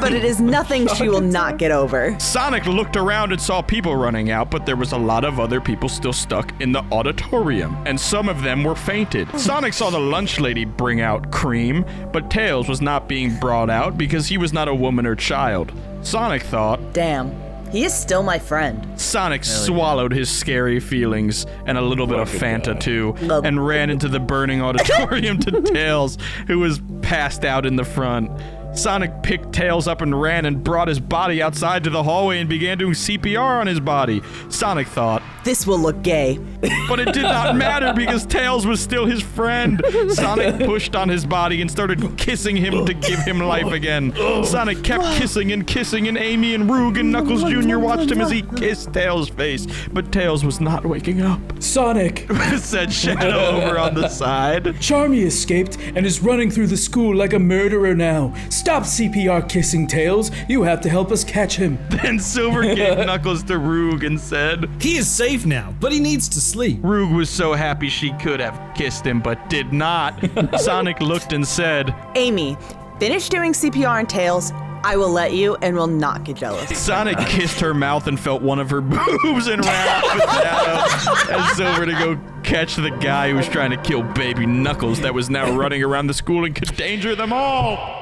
but it is nothing she will not get over. Sonic looked around and saw people running out, but there was a lot of other people still stuck in the auditorium, and some of them were fainted. Sonic saw the lunch lady bring out Cream, but Tails was not being brought out because he was not a woman or child. Sonic thought, damn, he is still my friend. Sonic swallowed his scary feelings and a little bit of Fanta too, and ran into the burning auditorium to Tails, who was passed out in the front. Sonic picked Tails up and ran and brought his body outside to the hallway and began doing CPR on his body. Sonic thought, this will look gay. But it did not matter because Tails was still his friend. Sonic pushed on his body and started kissing him to give him life again. Sonic kept kissing, and Amy and Rouge and Knuckles Jr. watched him as he kissed Tails' face. But Tails was not waking up. Sonic, said Shadow over on the side. Charmy escaped and is running through the school like a murderer now. Stop CPR kissing Tails. You have to help us catch him. Then Silver gave Knuckles to Rouge and said, he is safe now, but he needs to sleep. Rouge was so happy she could have kissed him, but did not. Sonic looked and said, Amy, finish doing CPR on Tails. I will let you and will not get jealous. Sonic kissed her mouth and felt one of her boobs and ran off with Shadow and Silver to go catch the guy who was trying to kill baby Knuckles that was now running around the school and could danger them all.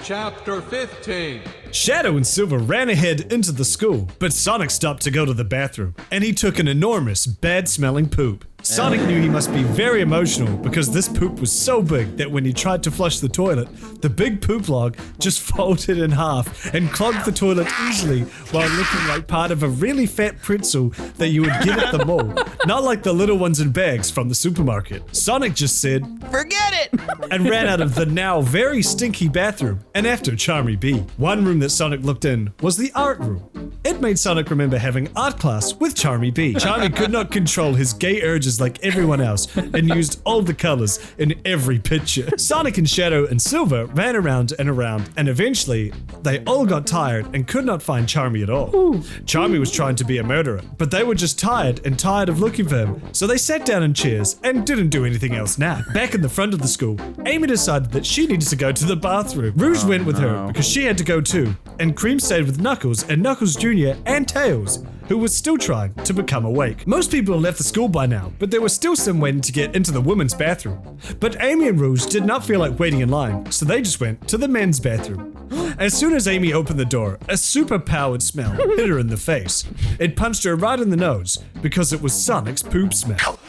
Chapter 15. Shadow and Silver ran ahead into the school, but Sonic stopped to go to the bathroom, and he took an enormous, bad-smelling poop. Sonic knew he must be very emotional because this poop was so big that when he tried to flush the toilet, the big poop log just folded in half and clogged the toilet easily while looking like part of a really fat pretzel that you would get at the mall, not like the little ones in bags from the supermarket. Sonic just said, forget it! And ran out of the now very stinky bathroom and after Charmy B. One room that Sonic looked in was the art room. It made Sonic remember having art class with Charmy B. Charmy could not control his gay urges like everyone else and used all the colors in every picture. Sonic and Shadow and Silver ran around and eventually they all got tired and could not find Charmy at all. Charmy was trying to be a murderer, but they were just tired of looking for him, so they sat down in chairs and didn't do anything else now. Back in the front of the school, Amy decided that she needed to go to the bathroom. Rouge went with her because she had to go too, and Cream stayed with Knuckles and Knuckles Jr. and Tails, who was still trying to become awake. Most people had left the school by now, but there was still some waiting to get into the women's bathroom. But Amy and Rouge did not feel like waiting in line, so they just went to the men's bathroom. As soon as Amy opened the door, a super-powered smell hit her in the face. It punched her right in the nose because it was Sonic's poop smell.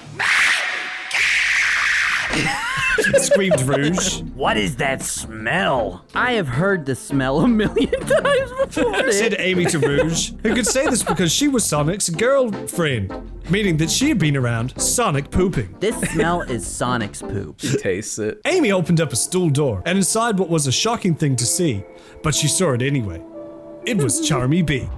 screamed Rouge. What is that smell? I have heard the smell a million times before. Said Amy to Rouge, who could say this because she was Sonic's girlfriend, meaning that she had been around Sonic pooping. This smell is Sonic's poop. She tastes it. Amy opened up a stool door and inside what was a shocking thing to see, but she saw it anyway. It was Charmy B.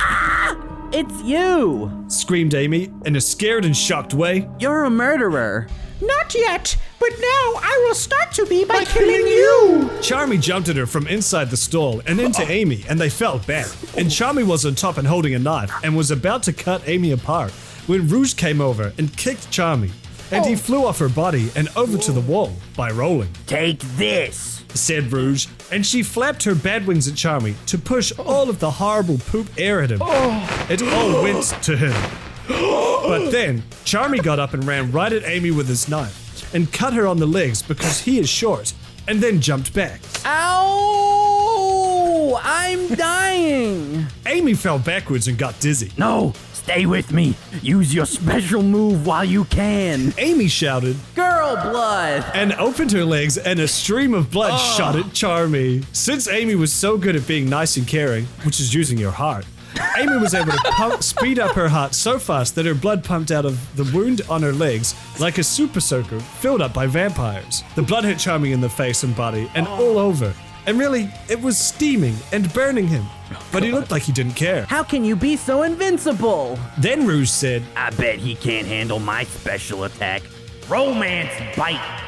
It's you! Screamed Amy in a scared and shocked way. You're a murderer. Not yet, but now I will start to be by killing you. Charmy jumped at her from inside the stall and into Amy, and they felt bad. And Charmy was on top and holding a knife and was about to cut Amy apart when Rouge came over and kicked Charmy, and he flew off her body and over to the wall by rolling. Take this, said Rouge, and she flapped her bad wings at Charmy to push all of the horrible poop air at him. It all went to him. But then, Charmy got up and ran right at Amy with his knife and cut her on the legs because he is short, and then jumped back. Ow! I'm dying! Amy fell backwards and got dizzy. No, stay with me. Use your special move while you can. Amy shouted, Girl blood! And opened her legs, and a stream of blood shot at Charmy. Since Amy was so good at being nice and caring, which is using your heart, Amy was able to speed up her heart so fast that her blood pumped out of the wound on her legs like a super soaker filled up by vampires. The blood hit Charmy in the face and body and all over. And really, it was steaming and burning him. But he looked like he didn't care. How can you be so invincible? Then Rouge said, I bet he can't handle my special attack. Romance bite.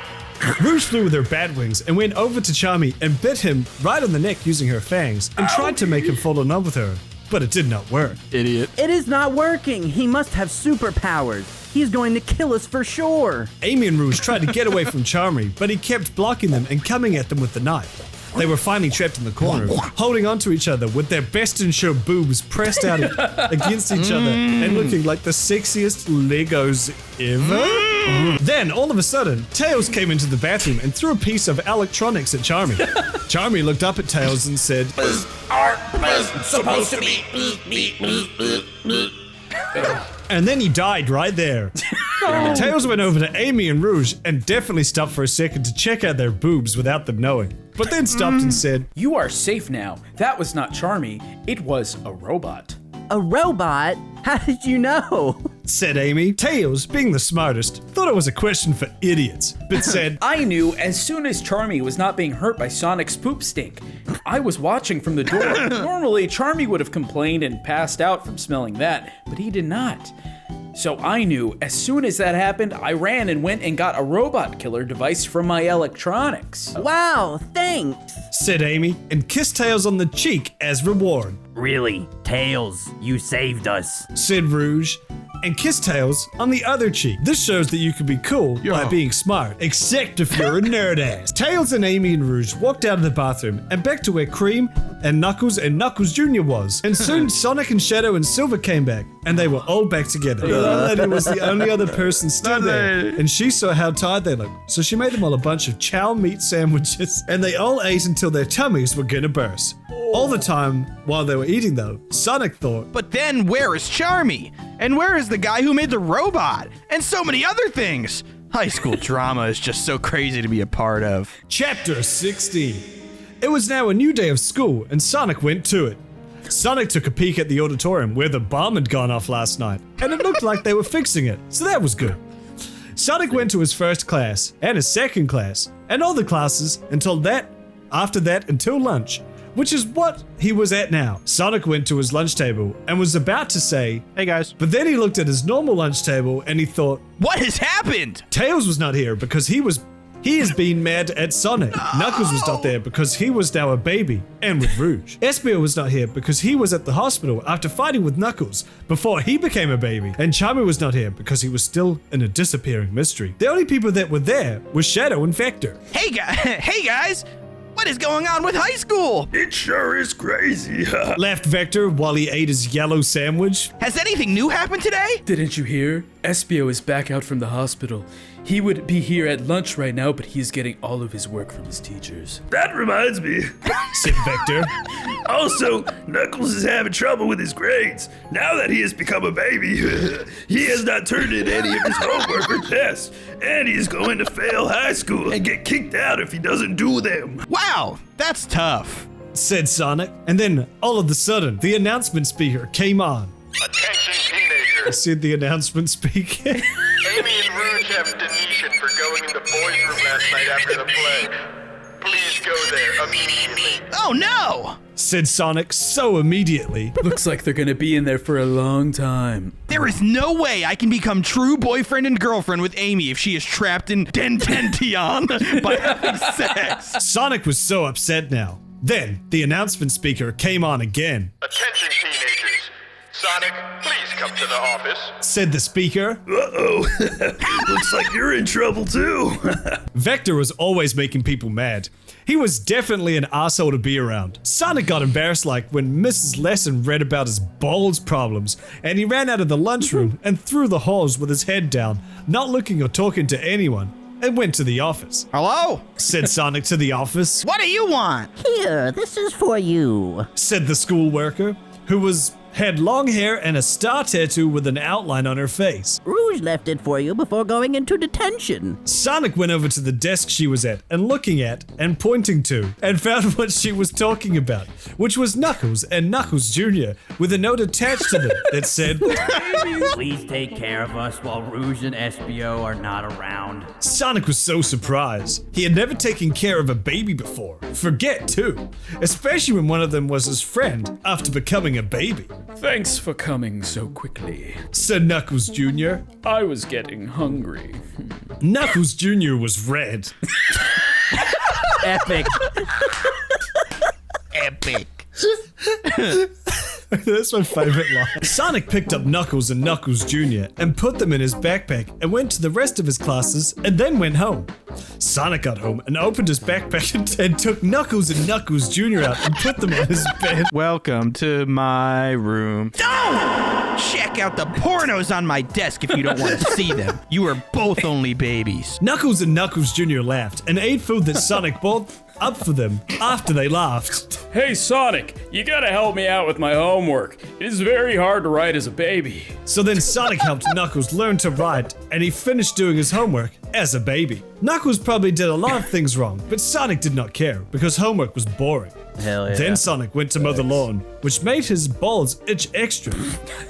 Rouge flew with her bat wings and went over to Charmy and bit him right on the neck using her fangs and tried to make him fall in love with her. But it did not work. Idiot. It is not working. He must have superpowers. He's going to kill us for sure. Amy and Rouge tried to get away from Charmy, but he kept blocking them and coming at them with the knife. They were finally trapped in the corner, holding onto each other with their best in show boobs pressed out against each other and looking like the sexiest Legos ever. Then, all of a sudden, Tails came into the bathroom and threw a piece of electronics at Charmy. Charmy looked up at Tails and said, Are supposed to be. And then he died right there. Tails went over to Amy and Rouge and definitely stopped for a second to check out their boobs without them knowing. But then stopped and said, You are safe now. That was not Charmy. It was a robot. A robot? How did you know? Said Amy. Tails, being the smartest, thought it was a question for idiots, but said, I knew as soon as Charmy was not being hurt by Sonic's poop stink. I was watching from the door. Normally, Charmy would have complained and passed out from smelling that, but he did not. So I knew as soon as that happened, I ran and went and got a robot killer device from my electronics. Wow, thanks, said Amy, and kissed Tails on the cheek as reward. Really, Tails, you saved us, said Rouge, and kissed Tails on the other cheek. This shows that you can be cool by being smart, except if you're a nerd ass. Tails and Amy and Rouge walked out of the bathroom and back to where Cream and Knuckles Jr. was. And soon Sonic and Shadow and Silver came back, and they were all back together. The other lady was the only other person still there, and she saw how tired they looked. So she made them all a bunch of chow meat sandwiches, and they all ate until their tummies were gonna burst. All the time while they were eating, though, Sonic thought, But then where is Charmy? And where is the guy who made the robot? And so many other things. High school drama is just so crazy to be a part of. Chapter 16. It was now a new day of school, and Sonic went to it. Sonic took a peek at the auditorium where the bomb had gone off last night, and it looked like they were fixing it, so that was good. Sonic went to his first class, and his second class, and all the classes until lunch, which is what he was at now. Sonic went to his lunch table and was about to say, Hey guys. But then he looked at his normal lunch table and he thought, What has happened? Tails was not here because he is being mad at Sonic. Knuckles was not there because he was now a baby and with Rouge. Espio was not here because he was at the hospital after fighting with Knuckles before he became a baby. And Charmy was not here because he was still in a disappearing mystery. The only people that were there were Shadow and Vector. Hey guys. What is going on with high school? It sure is crazy. Laughed Vector while he ate his yellow sandwich. Has anything new happened today? Didn't you hear? Espio is back out from the hospital. He would be here at lunch right now, but he's getting all of his work from his teachers. That reminds me, said Vector. Also, Knuckles is having trouble with his grades. Now that he has become a baby, he has not turned in any of his homework or tests, and he's going to fail high school and get kicked out if he doesn't do them. Wow, that's tough, said Sonic. And then, all of a sudden, the announcement speaker came on. Attention teenagers. Said the announcement speaker. Amy and Rouge have deletion for going in the boys' room last night after the play. Please go there immediately. Oh no! Said Sonic so immediately. Looks like they're gonna be in there for a long time. There is no way I can become true boyfriend and girlfriend with Amy if she is trapped in Dentention by having sex. Sonic was so upset now. Then, the announcement speaker came on again. Attention teenagers. Sonic, please come to the office. Said the speaker. Uh-oh. Looks like you're in trouble too. Vector was always making people mad. He was definitely an asshole to be around. Sonic got embarrassed like when Mrs. Lesson read about his balls problems, and he ran out of the lunchroom and through the halls with his head down, not looking or talking to anyone, and went to the office. Hello? Said Sonic to the office. What do you want? Here, this is for you. Said the school worker, who had long hair and a star tattoo with an outline on her face. Rouge left it for you before going into detention. Sonic went over to the desk she was at and looking at and pointing to and found what she was talking about, which was Knuckles and Knuckles Jr. with a note attached to them that said, Please take care of us while Rouge and Espio are not around. Sonic was so surprised. He had never taken care of a baby before. Forget too. Especially when one of them was his friend after becoming a baby. Thanks for coming so quickly, said Knuckles Jr. I was getting hungry. Knuckles Jr. was red. Epic. Epic. That's my favorite line. Sonic picked up Knuckles and Knuckles Jr. and put them in his backpack and went to the rest of his classes and then went home. Sonic got home and opened his backpack and took Knuckles and Knuckles Jr. out and put them on his bed. Welcome to my room. Don't check out the pornos on my desk if you don't want to see them. You are both only babies. Knuckles and Knuckles Jr. laughed and ate food that Sonic bought up for them after they laughed. Hey Sonic, you gotta help me out with my homework. It is very hard to write as a baby. So then Sonic helped Knuckles learn to write, and he finished doing his homework as a baby. Knuckles probably did a lot of things wrong, but Sonic did not care because homework was boring. Hell yeah. Then Sonic went to mow the lawn, which made his balls itch extra.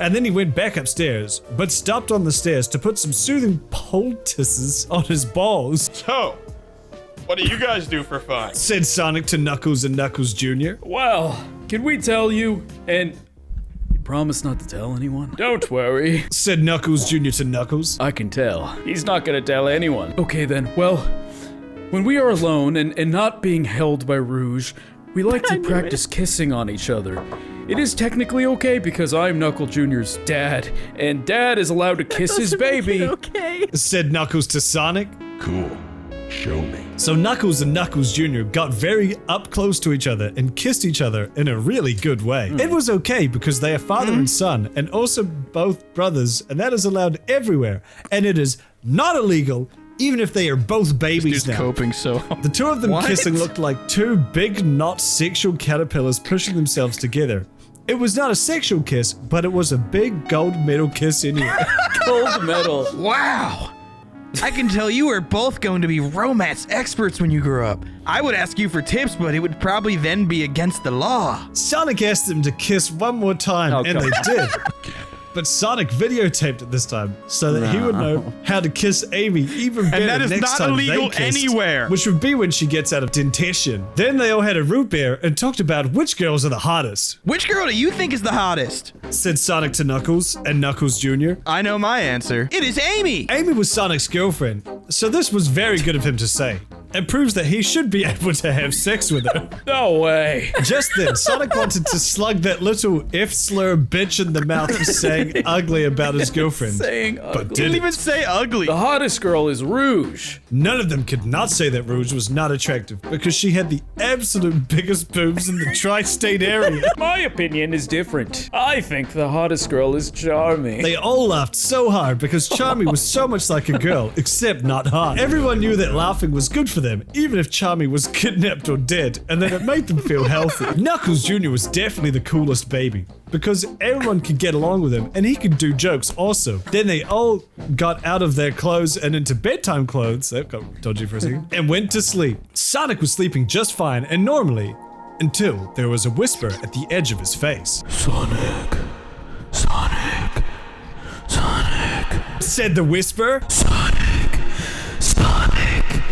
And then he went back upstairs, but stopped on the stairs to put some soothing poultices on his balls. So, what do you guys do for fun? Said Sonic to Knuckles and Knuckles Jr. Well, can we tell you? And you promise not to tell anyone? Don't worry. Said Knuckles Jr. to Knuckles. I can tell. He's not gonna tell anyone. Okay then, well, when we are alone and not being held by Rouge, we like to practice kissing on each other. It is technically okay because I'm Knuckle Jr.'s dad, and Dad is allowed to kiss his baby. Okay. Said Knuckles to Sonic. Cool. Show me. So Knuckles and Knuckles Jr. got very up close to each other and kissed each other in a really good way. It was okay because they are father and son and also both brothers, and that is allowed everywhere. And it is not illegal even if they are both babies now. Coping so. The two of them kissing looked like two big, not sexual caterpillars pushing themselves together. It was not a sexual kiss, but it was a big gold medal kiss anyway. Gold medal. Wow. I can tell you are both going to be romance experts when you grow up. I would ask you for tips, but it would probably then be against the law. Sonic asked them to kiss one more time, and they did. But Sonic videotaped it this time so that he would know how to kiss Amy even better that is next not time illegal they kissed, anywhere. which would be when she gets out of detention. Then they all had a root beer and talked about which girls are the hottest. Which girl do you think is the hottest? Said Sonic to Knuckles and Knuckles Jr. I know my answer. It is Amy. Amy was Sonic's girlfriend, so this was very good of him to say. and proves that he should be able to have sex with her. No way. Just then, Sonic wanted to slug that little F-slur bitch in the mouth for saying ugly about his girlfriend. Saying ugly. But Didn't even say ugly. The hottest girl is Rouge. None of them could not say that Rouge was not attractive because she had the absolute biggest boobs in the tri-state area. My opinion is different. I think the hottest girl is Charmy. They all laughed so hard because Charmy was so much like a girl, except not hot. Everyone knew that laughing was good for them, even if Charmy was kidnapped or dead, and that it made them feel healthy. Knuckles Jr. was definitely the coolest baby, because everyone could get along with him, and he could do jokes also. Then they all got out of their clothes and into bedtime clothes, that got dodgy for a second, and went to sleep. Sonic was sleeping just fine and normally, until there was a whisper at the edge of his face. Sonic. Sonic. Sonic. Said the whisper. Sonic. Sonic.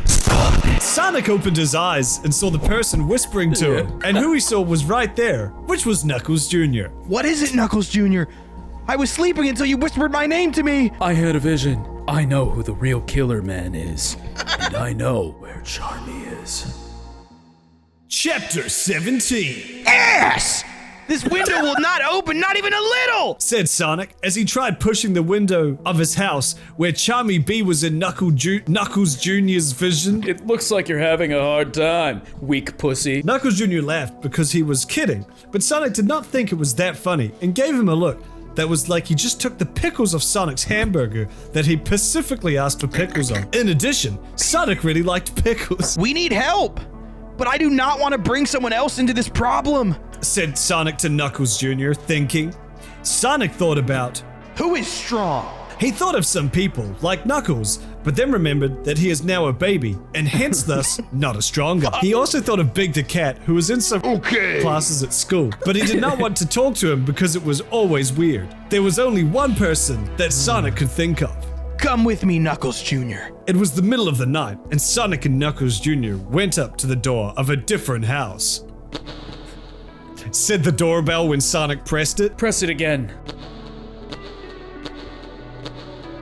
Sonic. Sonic opened his eyes and saw the person whispering to him, and who he saw was right there, which was Knuckles Jr. What is it, Knuckles Jr.? I was sleeping until you whispered my name to me. I had a vision. I know who the real killer man is, and I know where Charmy is. Chapter 17. Ass! This window will not open, not even a little! Said Sonic as he tried pushing the window of his house where Charmy B was in Knuckles Jr.'s vision. It looks like you're having a hard time, weak pussy. Knuckles Jr. laughed because he was kidding, but Sonic did not think it was that funny and gave him a look that was like he just took the pickles off Sonic's hamburger that he specifically asked for pickles on. In addition, Sonic really liked pickles. We need help, but I do not want to bring someone else into this problem. Said Sonic to Knuckles Jr., thinking. Sonic thought about, who is strong? He thought of some people, like Knuckles, but then remembered that he is now a baby, and hence thus, not a strong guy. He also thought of Big the Cat, who was in some classes at school, but he did not want to talk to him because it was always weird. There was only one person that Sonic could think of. Come with me, Knuckles Jr. It was the middle of the night, and Sonic and Knuckles Jr. went up to the door of a different house. Said the doorbell when Sonic pressed it. Press it again.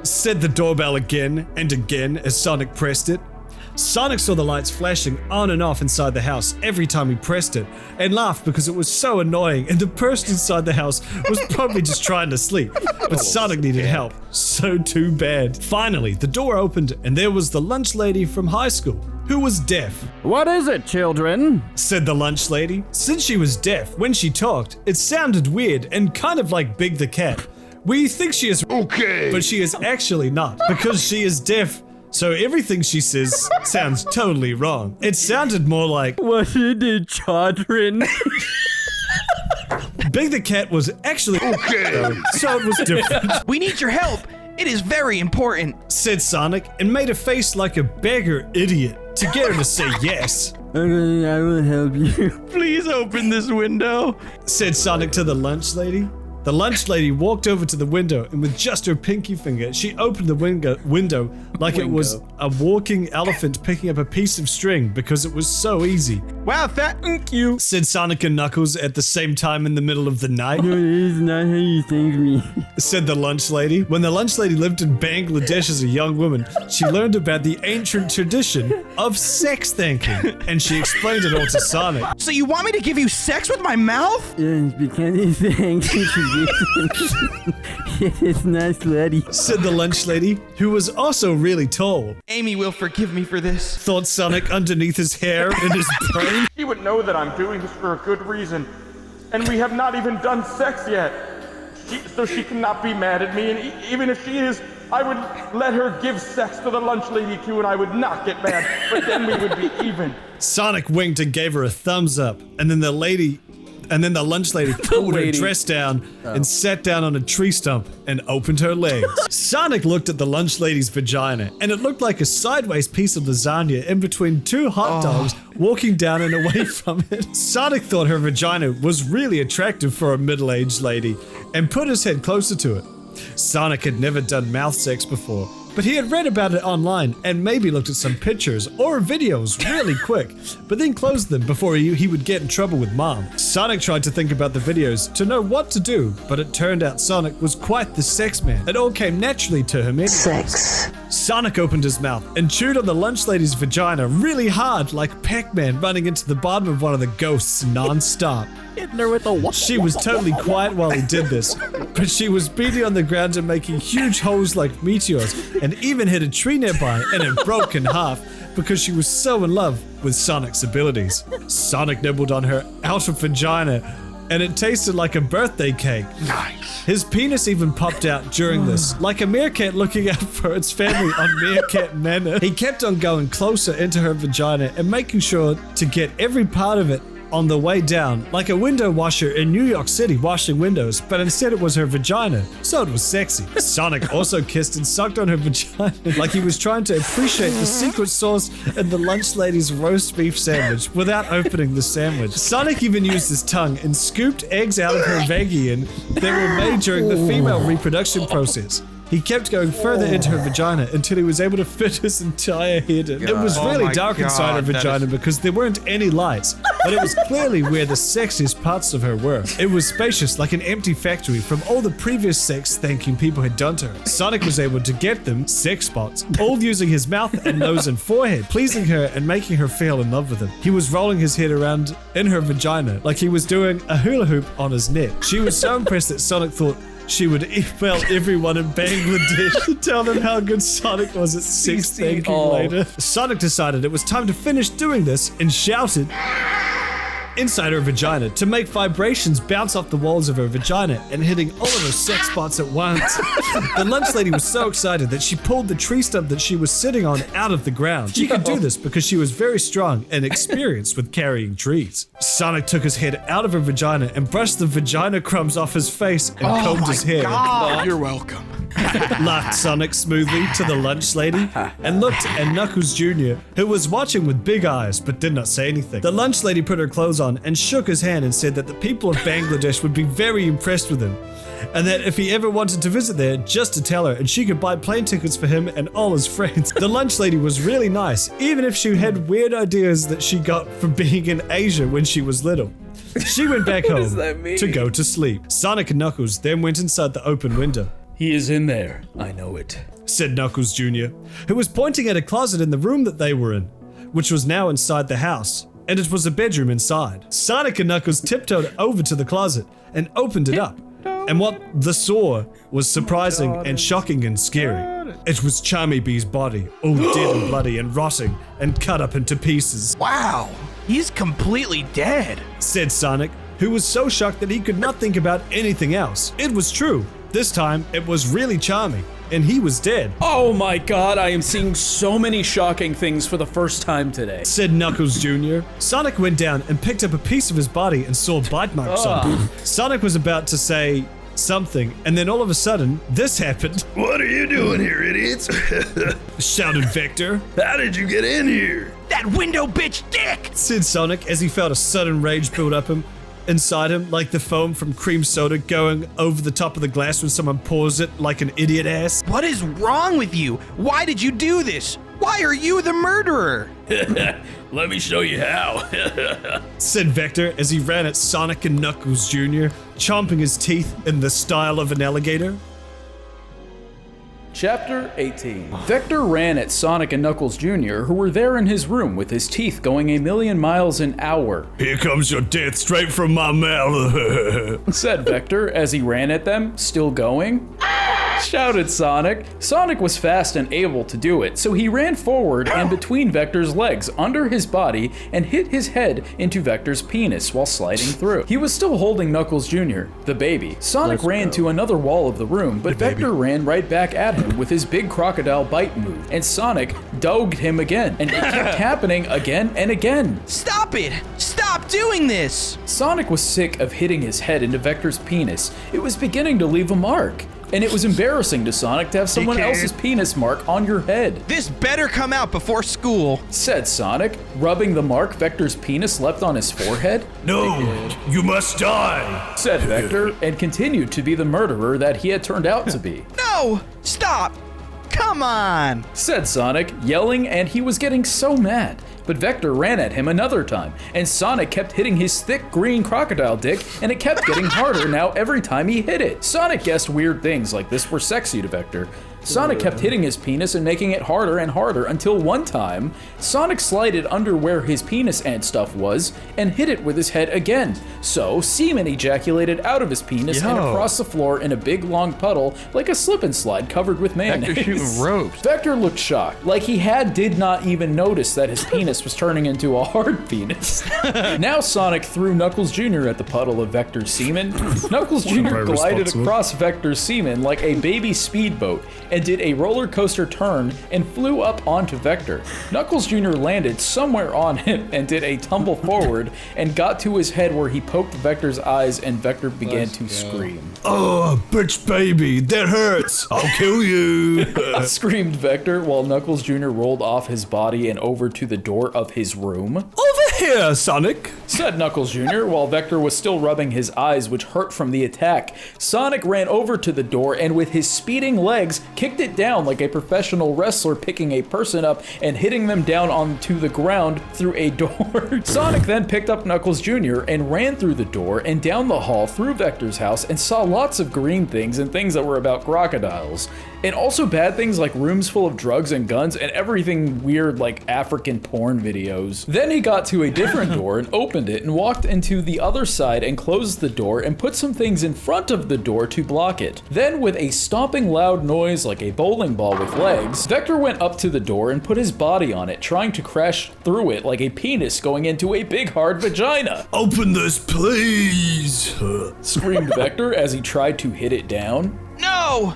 Said the doorbell again and again as Sonic pressed it. Sonic saw the lights flashing on and off inside the house every time he pressed it and laughed because it was so annoying and the person inside the house was probably just trying to sleep. But Sonic needed help, so too bad. Finally, the door opened and there was the lunch lady from high school, who was deaf. What is it, children? Said the lunch lady. Since she was deaf, when she talked, it sounded weird and kind of like Big the Cat. We think she is okay, but she is actually not, because she is deaf. So everything she says sounds totally wrong. It sounded more like, what is it, children? Big the Cat was actually okay, so it was different. We need your help. It is very important, said Sonic, and made a face like a beggar idiot to get her to say yes. I will help you. Please open this window, said Sonic to the lunch lady. The lunch lady walked over to the window and with just her pinky finger, she opened the window like it was a walking elephant picking up a piece of string because it was so easy. Wow, thank you, said Sonic and Knuckles at the same time in the middle of the night. No, it is not how you thank me, said the lunch lady. When the lunch lady lived in Bangladesh as a young woman, she learned about the ancient tradition of sex thanking, and she explained it all to Sonic. So you want me to give you sex with my mouth? Yes, because it's thanks to it's nice, lady, said the lunch lady, who was also really tall. Amy will forgive me for this, thought Sonic underneath his hair in his brain. She would know that I'm doing this for a good reason, and we have not even done sex yet. So she cannot be mad at me, and even if she is, I would let her give sex to the lunch lady too, and I would not get mad, but then we would be even. Sonic winked and gave her a thumbs up, and then the lunch lady pulled her dress down and sat down on a tree stump and opened her legs. Sonic looked at the lunch lady's vagina, and it looked like a sideways piece of lasagna in between two hot dogs walking down and away from it. Sonic thought her vagina was really attractive for a middle-aged lady and put his head closer to it. Sonic had never done mouth sex before, but he had read about it online and maybe looked at some pictures or videos really quick, but then closed them before he would get in trouble with Mom. Sonic tried to think about the videos to know what to do, but it turned out Sonic was quite the sex man. It all came naturally to him anyway. Sex Sonic opened his mouth and chewed on the lunch lady's vagina really hard, like Pac-Man running into the bottom of one of the ghosts non-stop. She was totally quiet while he did this, but she was beating on the ground and making huge holes like meteors, and even hit a tree nearby and it broke in half because she was so in love with Sonic's abilities. Sonic nibbled on her outer vagina, and it tasted like a birthday cake. Nice. His penis even popped out during this, like a meerkat looking out for its family on Meerkat Manor. He kept on going closer into her vagina and making sure to get every part of it on the way down, like a window washer in New York City washing windows, but instead it was her vagina, so it was sexy. Sonic also kissed and sucked on her vagina like he was trying to appreciate the secret sauce in the lunch lady's roast beef sandwich without opening the sandwich. Sonic even used his tongue and scooped eggs out of her vagina that were made during the female reproduction process. He kept going further into her vagina until he was able to fit his entire head in. It was really dark inside her vagina because there weren't any lights, but it was clearly where the sexiest parts of her were. It was spacious like an empty factory from all the previous sex thanking people had done to her. Sonic was able to get them sex spots, all using his mouth and nose and forehead, pleasing her and making her feel in love with him. He was rolling his head around in her vagina like he was doing a hula hoop on his neck. She was so impressed that Sonic thought she would email everyone in Bangladesh to tell them how good Sonic was at sex thanking later. Sonic decided it was time to finish doing this and shouted inside her vagina to make vibrations bounce off the walls of her vagina and hitting all of her sex spots at once. The lunch lady was so excited that she pulled the tree stump that she was sitting on out of the ground. She could do this because she was very strong and experienced with carrying trees. Sonic took his head out of her vagina and brushed the vagina crumbs off his face and combed his hair. God. You're welcome. Laughed Sonic smoothly to the lunch lady and looked at Knuckles Jr., who was watching with big eyes but did not say anything. The lunch lady put her clothes on and shook his hand and said that the people of Bangladesh would be very impressed with him, and that if he ever wanted to visit there, just to tell her, and she could buy plane tickets for him and all his friends. The lunch lady was really nice, even if she had weird ideas that she got from being in Asia when she was little. She went back home to go to sleep. Sonic and Knuckles then went inside the open window. He is in there. I know it, said Knuckles Jr., who was pointing at a closet in the room that they were in, which was now inside the house, and it was a bedroom inside. Sonic and Knuckles tiptoed over to the closet and opened it up, and what they saw was surprising and shocking and scary. It was Charmy Bee's body, all dead and bloody and rotting and cut up into pieces. Wow, he's completely dead, said Sonic, who was so shocked that he could not think about anything else. It was true. This time, it was really Charmy, and he was dead. Oh my god, I am seeing so many shocking things for the first time today, said Knuckles Jr. Sonic went down and picked up a piece of his body and saw bite marks on it. Sonic was about to say something, and then all of a sudden, this happened. What are you doing here, idiots? Shouted Vector. How did you get in here? That window bitch dick, said Sonic as he felt a sudden rage build up inside him, like the foam from cream soda going over the top of the glass when someone pours it like an idiot ass. What is wrong with you? Why did you do this? Why are you the murderer? Let me show you how, said Vector as he ran at Sonic and Knuckles Jr., chomping his teeth in the style of an alligator. Chapter 18. Vector ran at Sonic and Knuckles Jr., who were there in his room with his teeth going 1,000,000 miles an hour. Here comes your death straight from my mouth, said Vector as he ran at them, still going. Shouted Sonic. Sonic was fast and able to do it, so he ran forward and between Vector's legs under his body and hit his head into Vector's penis while sliding through. He was still holding Knuckles Jr., the baby. Sonic ran to another wall of the room, but Vector ran right back at him with his big crocodile bite move, and Sonic dogged him again, and it kept happening again and again. Stop it! Stop doing this! Sonic was sick of hitting his head into Vector's penis. It was beginning to leave a mark. And it was embarrassing to Sonic to have someone else's penis mark on your head. This better come out before school, said Sonic, rubbing the mark Vector's penis left on his forehead. No, you must die, said Vector, and continued to be the murderer that he had turned out to be. No, stop, come on, said Sonic, yelling, and he was getting so mad. But Vector ran at him another time, and Sonic kept hitting his thick green crocodile dick, and it kept getting harder now every time he hit it. Sonic guessed weird things like this were sexy to Vector, Sonic kept hitting his penis and making it harder and harder until one time, Sonic slided under where his penis and stuff was and hit it with his head again. So, semen ejaculated out of his penis and across the floor in a big long puddle like a slip and slide covered with mayonnaise. Vector shooting ropes. Vector looked shocked, like he did not even notice that his penis was turning into a hard penis. Now Sonic threw Knuckles Jr. at the puddle of Vector's semen. Knuckles Jr. glided across Vector's semen like a baby speedboat and did a roller coaster turn and flew up onto Vector. Knuckles Jr. landed somewhere on him and did a tumble forward and got to his head where he poked Vector's eyes and Vector began to scream. Oh, bitch baby, that hurts. I'll kill you. Screamed Vector while Knuckles Jr. rolled off his body and over to the door of his room. Over here, Sonic, said Knuckles Jr. while Vector was still rubbing his eyes, which hurt from the attack. Sonic ran over to the door and with his speeding legs kicked it down like a professional wrestler picking a person up and hitting them down onto the ground through a door. Sonic then picked up Knuckles Jr. and ran through the door and down the hall through Vector's house and saw lots of green things and things that were about crocodiles. And also bad things like rooms full of drugs and guns and everything weird like African porn videos. Then he got to a different door and opened it and walked into the other side and closed the door and put some things in front of the door to block it. Then with a stomping loud noise like a bowling ball with legs, Vector went up to the door and put his body on it, trying to crash through it like a penis going into a big hard vagina. Open this, please, screamed Vector as he tried to hit it down. No!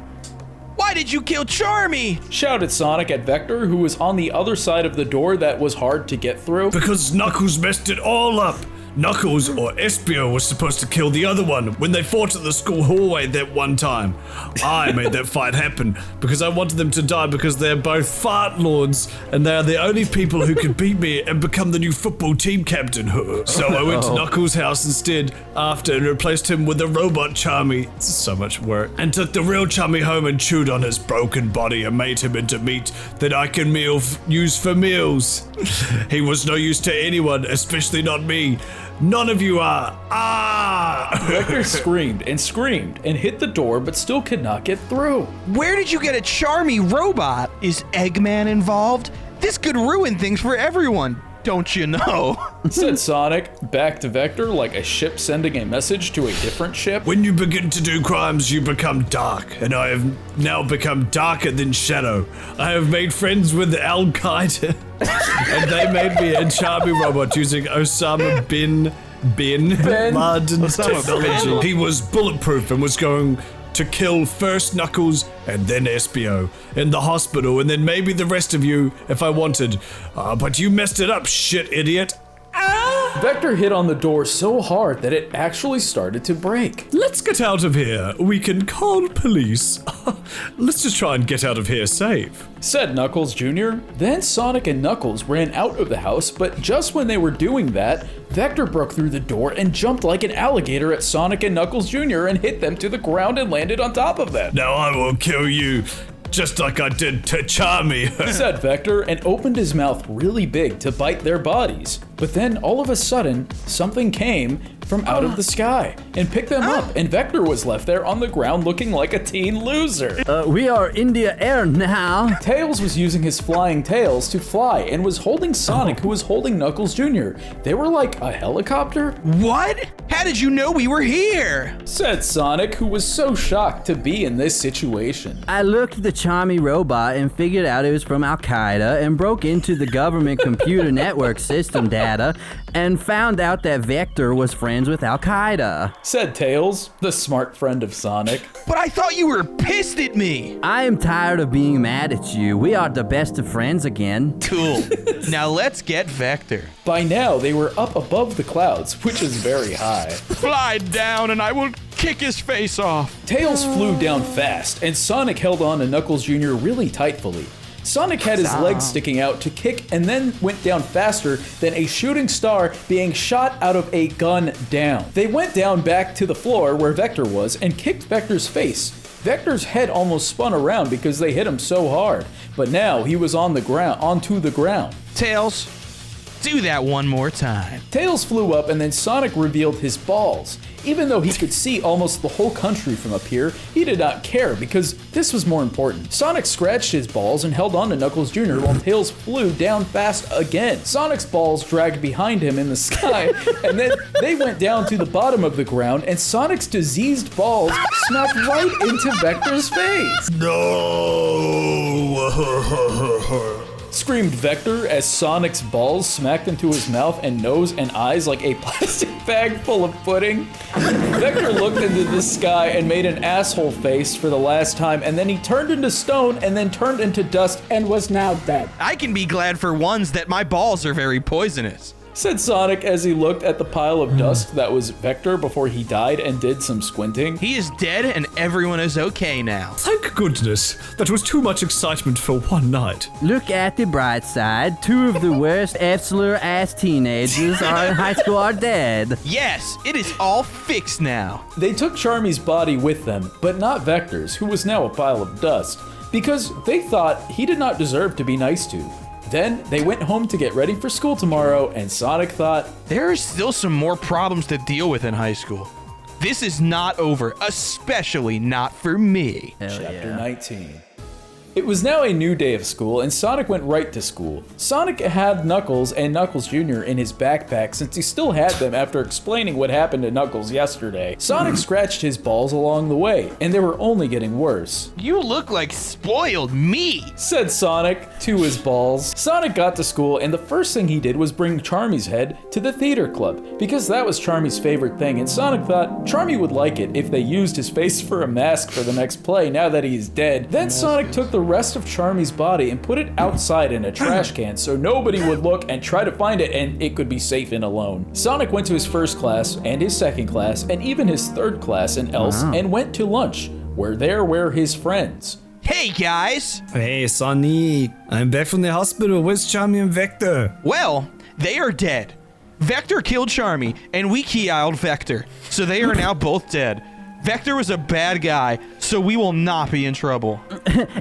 Why did you kill Charmy? Shouted Sonic at Vector, who was on the other side of the door that was hard to get through. Because Knuckles messed it all up. Knuckles, or Espio, was supposed to kill the other one when they fought at the school hallway that one time. I made that fight happen because I wanted them to die because they're both fart lords and they are the only people who could beat me and become the new football team captain. So I went to Knuckles' house instead after and replaced him with a robot Charmy. It's so much work. And took the real Charmy home and chewed on his broken body and made him into meat that I can use for meals. He was no use to anyone, especially not me. None of you are. Vector screamed and hit the door, but still could not get through. Where did you get a Charmy robot? Is Eggman involved? This could ruin things for everyone, don't you know? Said Sonic, back to Vector like a ship sending a message to a different ship. When you begin to do crimes, you become dark, and I have now become darker than Shadow. I have made friends with Al-Qaeda, and they made me a Charmy robot using Osama bin Laden technology. He was bulletproof and was going to kill first Knuckles and then Espio in the hospital, and then maybe the rest of you if I wanted. But you messed it up, shit idiot. Vector hit on the door so hard that it actually started to break. Let's get out of here. We can call police. Let's just try and get out of here safe, said Knuckles Jr. Then Sonic and Knuckles ran out of the house, but just when they were doing that, Vector broke through the door and jumped like an alligator at Sonic and Knuckles Jr. and hit them to the ground and landed on top of them. Now I will kill you. Just like I did to Charmy, said Vector and opened his mouth really big to bite their bodies. But then all of a sudden, something came from out of the sky and picked them up, and Vector was left there on the ground looking like a teen loser. We are in the air now. Tails was using his flying tails to fly and was holding Sonic, who was holding Knuckles Jr. They were like a helicopter. What? How did you know we were here? Said Sonic, who was so shocked to be in this situation. I looked at the Charmy robot and figured out it was from Al-Qaeda and broke into the government computer network system data and found out that Vector was friends with Al-Qaeda. Said Tails, the smart friend of Sonic. But I thought you were pissed at me. I am tired of being mad at you. We are the best of friends again. Cool. Now let's get Vector. By now, they were up above the clouds, which is very high. Fly down and I will kick his face off. Tails flew down fast, and Sonic held on to Knuckles Jr. really tightly. Sonic had his legs sticking out to kick and then went down faster than a shooting star being shot out of a gun down. They went down back to the floor where Vector was and kicked Vector's face. Vector's head almost spun around because they hit him so hard, but now he was on the ground, onto the ground. Tails, Do that one more time. Tails flew up and then Sonic revealed his balls. Even though he could see almost the whole country from up here, he did not care because this was more important. Sonic scratched his balls and held on to Knuckles Jr. while Tails flew down fast again. Sonic's balls dragged behind him in the sky, and then they went down to the bottom of the ground, and Sonic's diseased balls smacked right into Vector's face. No! Screamed Vector as Sonic's balls smacked into his mouth and nose and eyes like a plastic bag full of pudding. Vector looked into the sky and made an asshole face for the last time, and then he turned into stone and then turned into dust and was now dead. I can be glad for once that my balls are very poisonous, said Sonic as he looked at the pile of dust that was Vector before he died and did some squinting. He is dead and everyone is okay now. Thank goodness. That was too much excitement for one night. Look at the bright side. 2 of the worst F-slur-ass teenagers are in high school are dead. Yes, it is all fixed now. They took Charmy's body with them, but not Vector's, who was now a pile of dust, because they thought he did not deserve to be nice to. Then they went home to get ready for school tomorrow, and Sonic thought, there are still some more problems to deal with in high school. This is not over, especially not for me. Chapter 19. It was now a new day of school, and Sonic went right to school. Sonic had Knuckles and Knuckles Jr. in his backpack since he still had them after explaining what happened to Knuckles yesterday. Sonic scratched his balls along the way, and they were only getting worse. You look like spoiled meat, said Sonic to his balls. Sonic got to school, and the first thing he did was bring Charmy's head to the theater club, because that was Charmy's favorite thing, and Sonic thought Charmy would like it if they used his face for a mask for the next play now that he is dead. Then Sonic took the rest of Charmy's body and put it outside in a trash can so nobody would look and try to find it and it could be safe and alone. Sonic went to his first class and his second class and even his third class in Else and went to lunch, where there were his friends. Hey guys! Hey Sonic, I'm back from the hospital. Where's Charmy and Vector? Well, they are dead. Vector killed Charmy and we key-eyed Vector, so they are now both dead. Vector was a bad guy, so we will not be in trouble.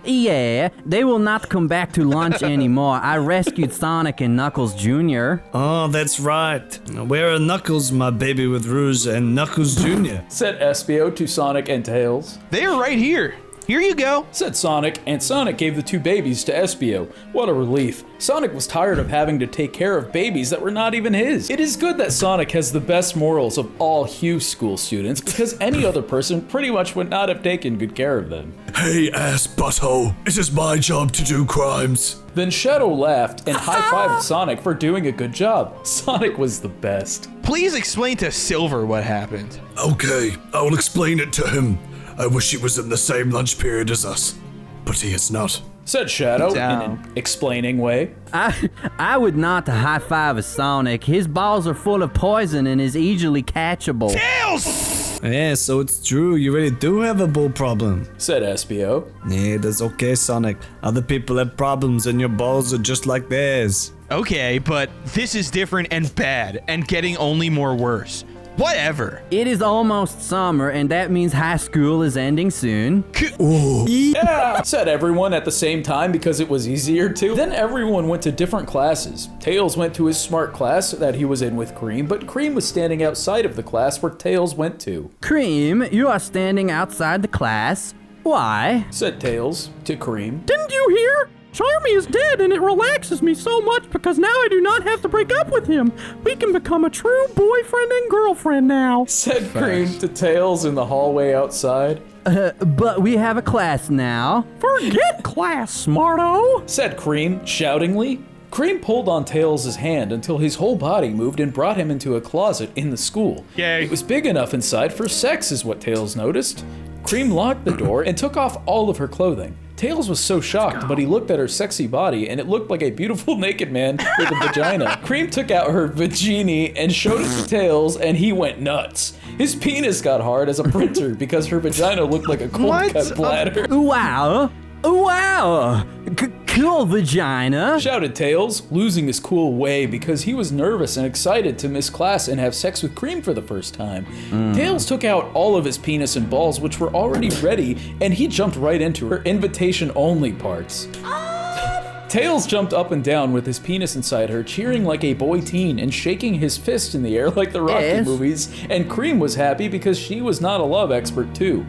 Yeah, they will not come back to lunch anymore. I rescued Sonic and Knuckles Jr. Oh, that's right. Where are Knuckles, my baby with Rouge, and Knuckles Jr.? Said Espio to Sonic and Tails. They are right here. Here you go, said Sonic, and Sonic gave the 2 babies to Espio. What a relief. Sonic was tired of having to take care of babies that were not even his. It is good that Sonic has the best morals of all Hughes school students, because any other person pretty much would not have taken good care of them. Hey, ass butthole. It is my job to do crimes. Then Shadow laughed and high-fived Sonic for doing a good job. Sonic was the best. Please explain to Silver what happened. Okay, I will explain it to him. I wish he was in the same lunch period as us, but he is not. Said Shadow in an explaining way. I would not high-five a Sonic. His balls are full of poison and is easily catchable. Tails! Yeah, so it's true. You really do have a bull problem. Said Espio. Yeah, that's okay, Sonic. Other people have problems and your balls are just like theirs. Okay, but this is different and bad and getting only more worse. Whatever. It is almost summer, and that means high school is ending soon. Yeah, said everyone at the same time because it was easier to. Then everyone went to different classes. Tails went to his smart class that he was in with Cream, but Cream was standing outside of the class where Tails went to. Cream, you are standing outside the class. Why? Said Tails to Cream. Didn't you hear? Charmy is dead and it relaxes me so much because now I do not have to break up with him. We can become a true boyfriend and girlfriend now. Said Cream to Tails in the hallway outside. But we have a class now. Forget class, smarto. Said Cream shoutingly. Cream pulled on Tails' hand until his whole body moved and brought him into a closet in the school. Yay. It was big enough inside for sex is what Tails noticed. Cream locked the door and took off all of her clothing. Tails was so shocked, but he looked at her sexy body and it looked like a beautiful naked man with a vagina. Cream took out her vagini and showed it to Tails and he went nuts. His penis got hard as a printer because her vagina looked like a cold cut bladder. Wow. Wow! Cool vagina! Shouted Tails, losing his cool way because he was nervous and excited to miss class and have sex with Cream for the first time. Tails took out all of his penis and balls, which were already ready, and he jumped right into her invitation-only parts. Tails jumped up and down with his penis inside her, cheering like a boy teen and shaking his fist in the air like the Rocky movies. And Cream was happy because she was not a love expert too.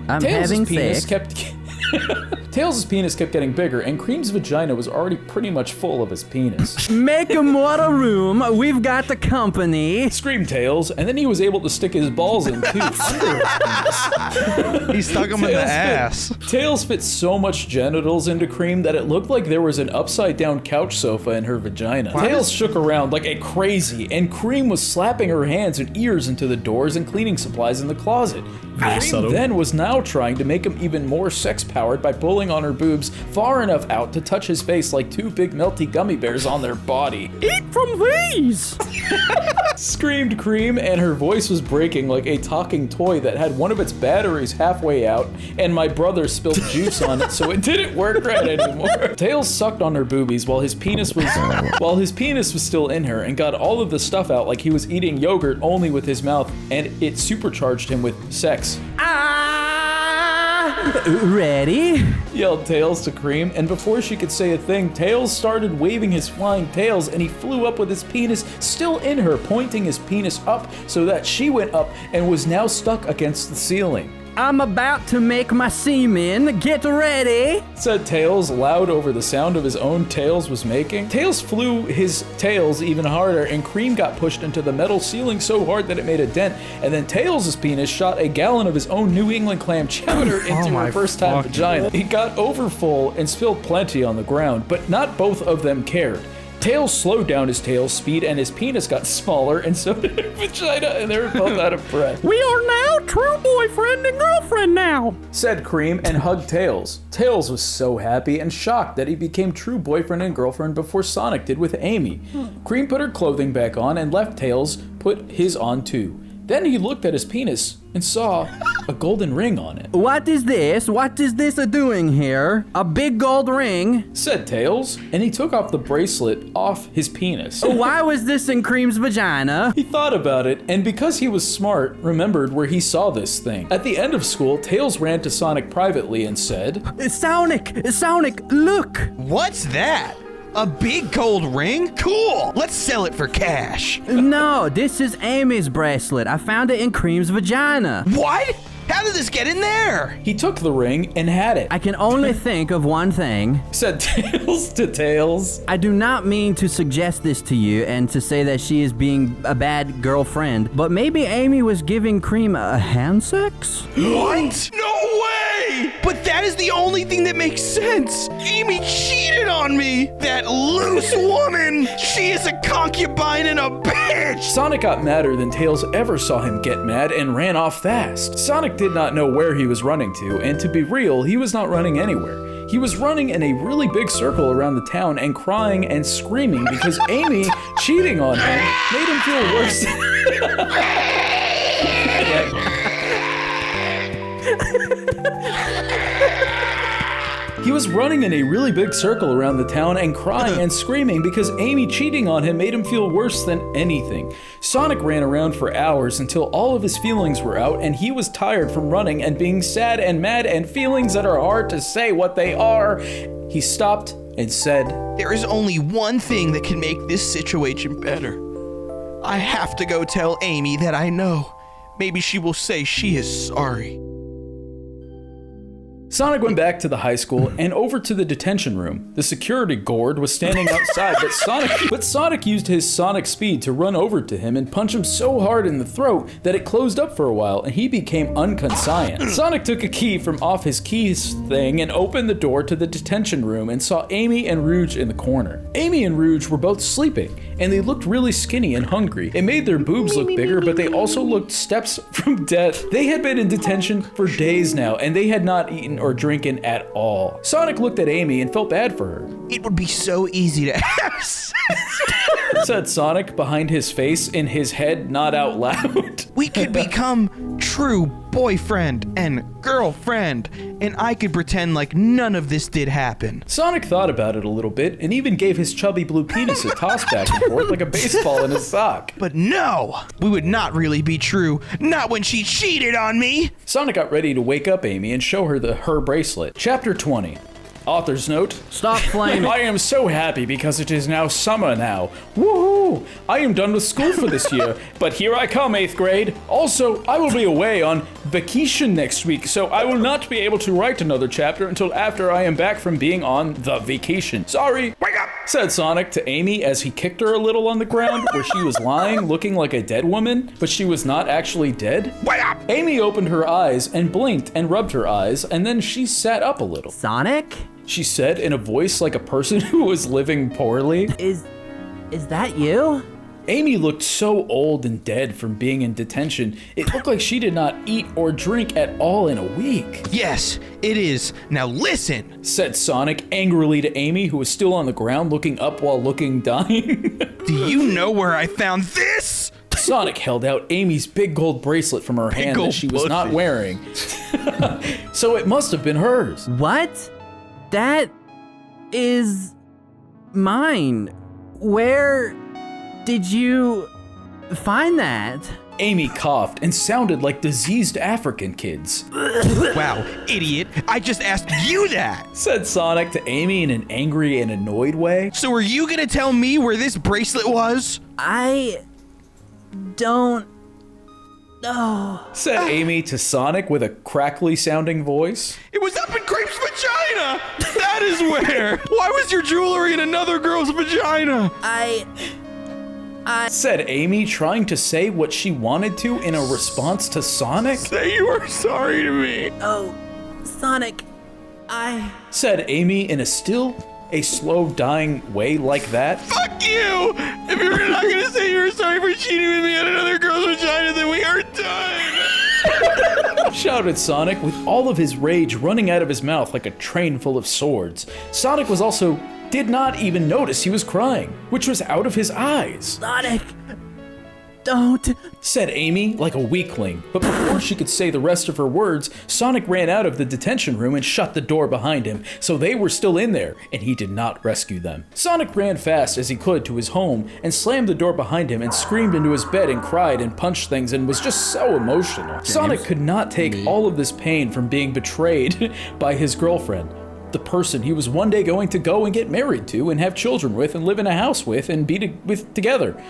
Tails' penis kept getting bigger, and Cream's vagina was already pretty much full of his penis. Make more room. We've got the company. Screamed Tails, and then he was able to stick his balls in too under his penis. He stuck them in the ass. Tails fit so much genitals into Cream that it looked like there was an upside-down couch sofa in her vagina. Tails shook around like a crazy, and Cream was slapping her hands and ears into the doors and cleaning supplies in the closet. Cream then was now trying to make him even more sex-powered by pulling on her boobs far enough out to touch his face like two big melty gummy bears on their body. Eat from these! Screamed Cream, and her voice was breaking like a talking toy that had one of its batteries halfway out, and my brother spilled juice on it so it didn't work right anymore. Tails sucked on her boobies while his penis was still in her, and got all of the stuff out like he was eating yogurt only with his mouth, and it supercharged him with sex. Ready? Yelled Tails to Cream, and before she could say a thing, Tails started waving his flying tails, and he flew up with his penis still in her, pointing his penis up so that she went up and was now stuck against the ceiling. I'm about to make my semen. Get ready, said Tails loud over the sound of his own tails was making. Tails flew his tails even harder, and Cream got pushed into the metal ceiling so hard that it made a dent, and then Tails' penis shot a gallon of his own New England clam chowder into her first-time vagina. It got overfull and spilled plenty on the ground, but not both of them cared. Tails slowed down his tail's speed, and his penis got smaller, and so did her vagina, and they were both out of breath. We are now true boyfriend and girlfriend now, said Cream, and hugged Tails. Tails was so happy and shocked that he became true boyfriend and girlfriend before Sonic did with Amy. Cream put her clothing back on and left Tails put his on too. Then he looked at his penis and saw a golden ring on it. What is this? What is this doing here? A big gold ring, said Tails, and he took off the bracelet off his penis. Why was this in Cream's vagina? He thought about it, and because he was smart, remembered where he saw this thing. At the end of school, Tails ran to Sonic privately and said, Sonic, look! What's that? A big gold ring? Cool! Let's sell it for cash. No, this is Amy's bracelet. I found it in Cream's vagina. What? How did this get in there? He took the ring and had it. I can only think of one thing, said Tails to Tails. I do not mean to suggest this to you and to say that she is being a bad girlfriend, but maybe Amy was giving Cream a hand sex? What? No way! But that is the only thing that makes sense. Amy cheated on me. That loose woman. She is a concubine and a bitch. Sonic got madder than Tails ever saw him get mad and ran off fast. Sonic did not know where he was running to, and to be real, he was not running anywhere. He was running in a really big circle around the town and crying and screaming because Amy cheating on him made him feel worse. He was running in a really big circle around the town and crying and screaming because Amy cheating on him made him feel worse than anything. Sonic ran around for hours until all of his feelings were out, and he was tired from running and being sad and mad and feelings that are hard to say what they are. He stopped and said, There is only one thing that can make this situation better. I have to go tell Amy that I know. Maybe she will say she is sorry. Sonic went back to the high school and over to the detention room. The security guard was standing outside, but Sonic used his sonic speed to run over to him and punch him so hard in the throat that it closed up for a while and he became unconscious. Sonic took a key from off his keys thing and opened the door to the detention room and saw Amy and Rouge in the corner. Amy and Rouge were both sleeping and they looked really skinny and hungry. It made their boobs look bigger, but they also looked steps from death. They had been in detention for days now and they had not eaten or drinking at all. Sonic looked at Amy and felt bad for her. It would be so easy to have sex, said Sonic behind his face, in his head, not out loud. We could become true boyfriend and girlfriend, and I could pretend like none of this did happen. Sonic thought about it a little bit and even gave his chubby blue penis a toss back and forth like a baseball in his sock. But no, we would not really be true, not when she cheated on me. Sonic got ready to wake up Amy and show her her bracelet. Chapter 20. Author's note. Stop flaming. I am so happy because it is now summer now. Woohoo! I am done with school for this year, but here I come, 8th grade. Also, I will be away on vacation next week, so I will not be able to write another chapter until after I am back from being on the vacation. Sorry. Wake up! Said Sonic to Amy as he kicked her a little on the ground where she was lying looking like a dead woman, but she was not actually dead. Wake up! Amy opened her eyes and blinked and rubbed her eyes, and then she sat up a little. Sonic? She said in a voice like a person who was living poorly. Is that you? Amy looked so old and dead from being in detention, it looked like she did not eat or drink at all in a week. Yes, it is. Now listen, said Sonic angrily to Amy, who was still on the ground looking up while looking dying. Do you know where I found this? Sonic held out Amy's big gold bracelet from her hand that she was not wearing. So it must have been hers. What? That is mine. Where did you find that? Amy coughed and sounded like diseased African kids. Wow, idiot. I just asked you that, said Sonic to Amy in an angry and annoyed way. So are you gonna tell me where this bracelet was? I don't know, said Amy to Sonic with a crackly sounding voice. It was up in Creep's vagina! That is where! Why was your jewelry in another girl's vagina? I said Amy, trying to say what she wanted to in a response to Sonic. Say you are sorry to me. Oh, Sonic, said Amy in a slow dying way like that. Fuck you! If you're not gonna say you're sorry for cheating with me on another girl's vagina, then we are done! Shouted Sonic with all of his rage running out of his mouth like a train full of swords. Sonic did not even notice he was crying, which was out of his eyes. Sonic, don't, said Amy like a weakling. But before she could say the rest of her words, Sonic ran out of the detention room and shut the door behind him, so they were still in there, and he did not rescue them. Sonic ran fast as he could to his home and slammed the door behind him and screamed into his bed and cried and punched things and was just so emotional. Sonic could not take all of this pain from being betrayed by his girlfriend, the person he was one day going to go and get married to and have children with and live in a house with and be together.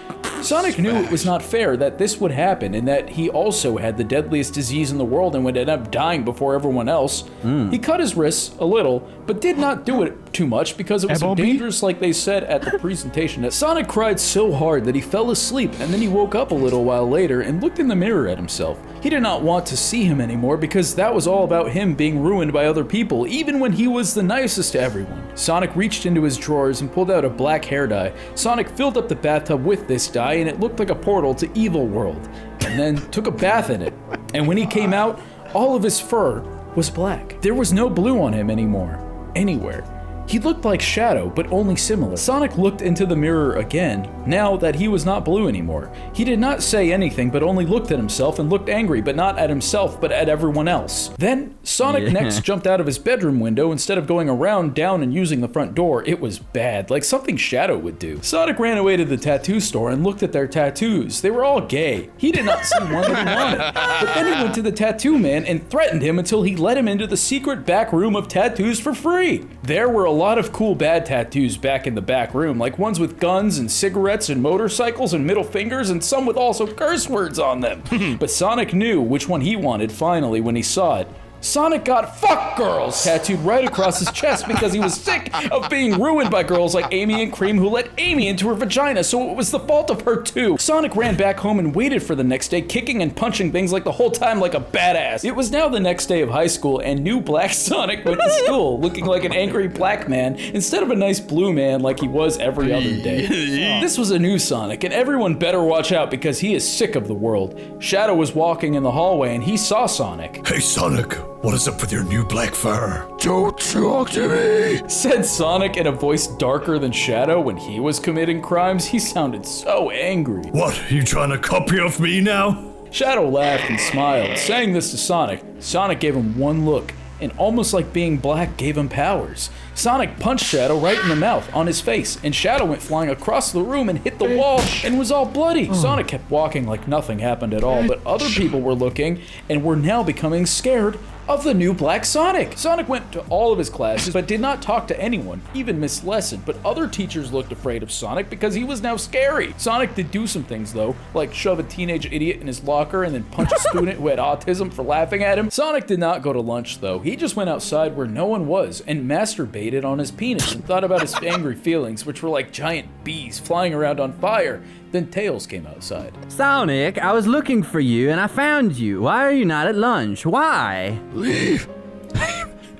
Sonic knew it was not fair that this would happen and that he also had the deadliest disease in the world and would end up dying before everyone else. He cut his wrists a little, but did not do it too much because it was so dangerous, like they said at the presentation. Sonic cried so hard that he fell asleep, and then he woke up a little while later and looked in the mirror at himself. He did not want to see him anymore because that was all about him being ruined by other people, even when he was the nicest to everyone. Sonic reached into his drawers and pulled out a black hair dye. Sonic filled up the bathtub with this dye and it looked like a portal to Evil World, and then took a bath in it. And when he came out, all of his fur was black. There was no blue on him anymore, anywhere. He looked like Shadow, but only similar. Sonic looked into the mirror again, now that he was not blue anymore. He did not say anything, but only looked at himself and looked angry, but not at himself, but at everyone else. Then, Sonic next jumped out of his bedroom window instead of going around, down, and using the front door. It was bad, like something Shadow would do. Sonic ran away to the tattoo store and looked at their tattoos. They were all gay. He did not see one that he wanted. But then he went to the tattoo man and threatened him until he let him into the secret back room of tattoos for free. There were a lot of cool bad tattoos back in the back room, like ones with guns and cigarettes and motorcycles and middle fingers, and some with also curse words on them. But Sonic knew which one he wanted finally when he saw it. Sonic got "fuck girls" tattooed right across his chest because he was sick of being ruined by girls like Amy and Cream who let Amy into her vagina, so it was the fault of her too. Sonic ran back home and waited for the next day, kicking and punching things like the whole time like a badass. It was now the next day of high school, and new black Sonic went to school looking like an angry black man instead of a nice blue man like he was every other day. This was a new Sonic, and everyone better watch out because he is sick of the world. Shadow was walking in the hallway and he saw Sonic. Hey Sonic, what is up with your new black fur? Don't talk to me, said Sonic in a voice darker than Shadow. When he was committing crimes, he sounded so angry. What, you trying to copy off me now? Shadow laughed and smiled, saying this to Sonic. Sonic gave him one look, and almost like being black gave him powers. Sonic punched Shadow right in the mouth on his face, and Shadow went flying across the room and hit the wall and was all bloody. Sonic kept walking like nothing happened at all, but other people were looking and were now becoming scared of the new Black Sonic. Sonic went to all of his classes, but did not talk to anyone, even Miss Lesson, but other teachers looked afraid of Sonic because he was now scary. Sonic did do some things though, like shove a teenage idiot in his locker and then punch a student who had autism for laughing at him. Sonic did not go to lunch though. He just went outside where no one was and masturbated on his penis and thought about his angry feelings, which were like giant bees flying around on fire. Then Tails came outside. Sonic, I was looking for you and I found you. Why are you not at lunch? Why? Leave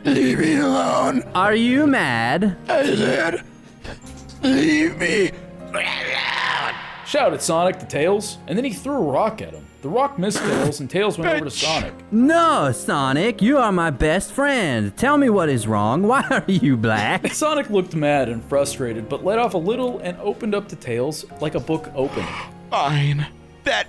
me alone. Are you mad? I said, leave me. Shouted Sonic to Tails, and then he threw a rock at him. The rock missed Tails, and Tails went over to Sonic. No, Sonic, you are my best friend. Tell me what is wrong. Why are you black? Sonic looked mad and frustrated, but let off a little and opened up to Tails like a book opening. Fine. That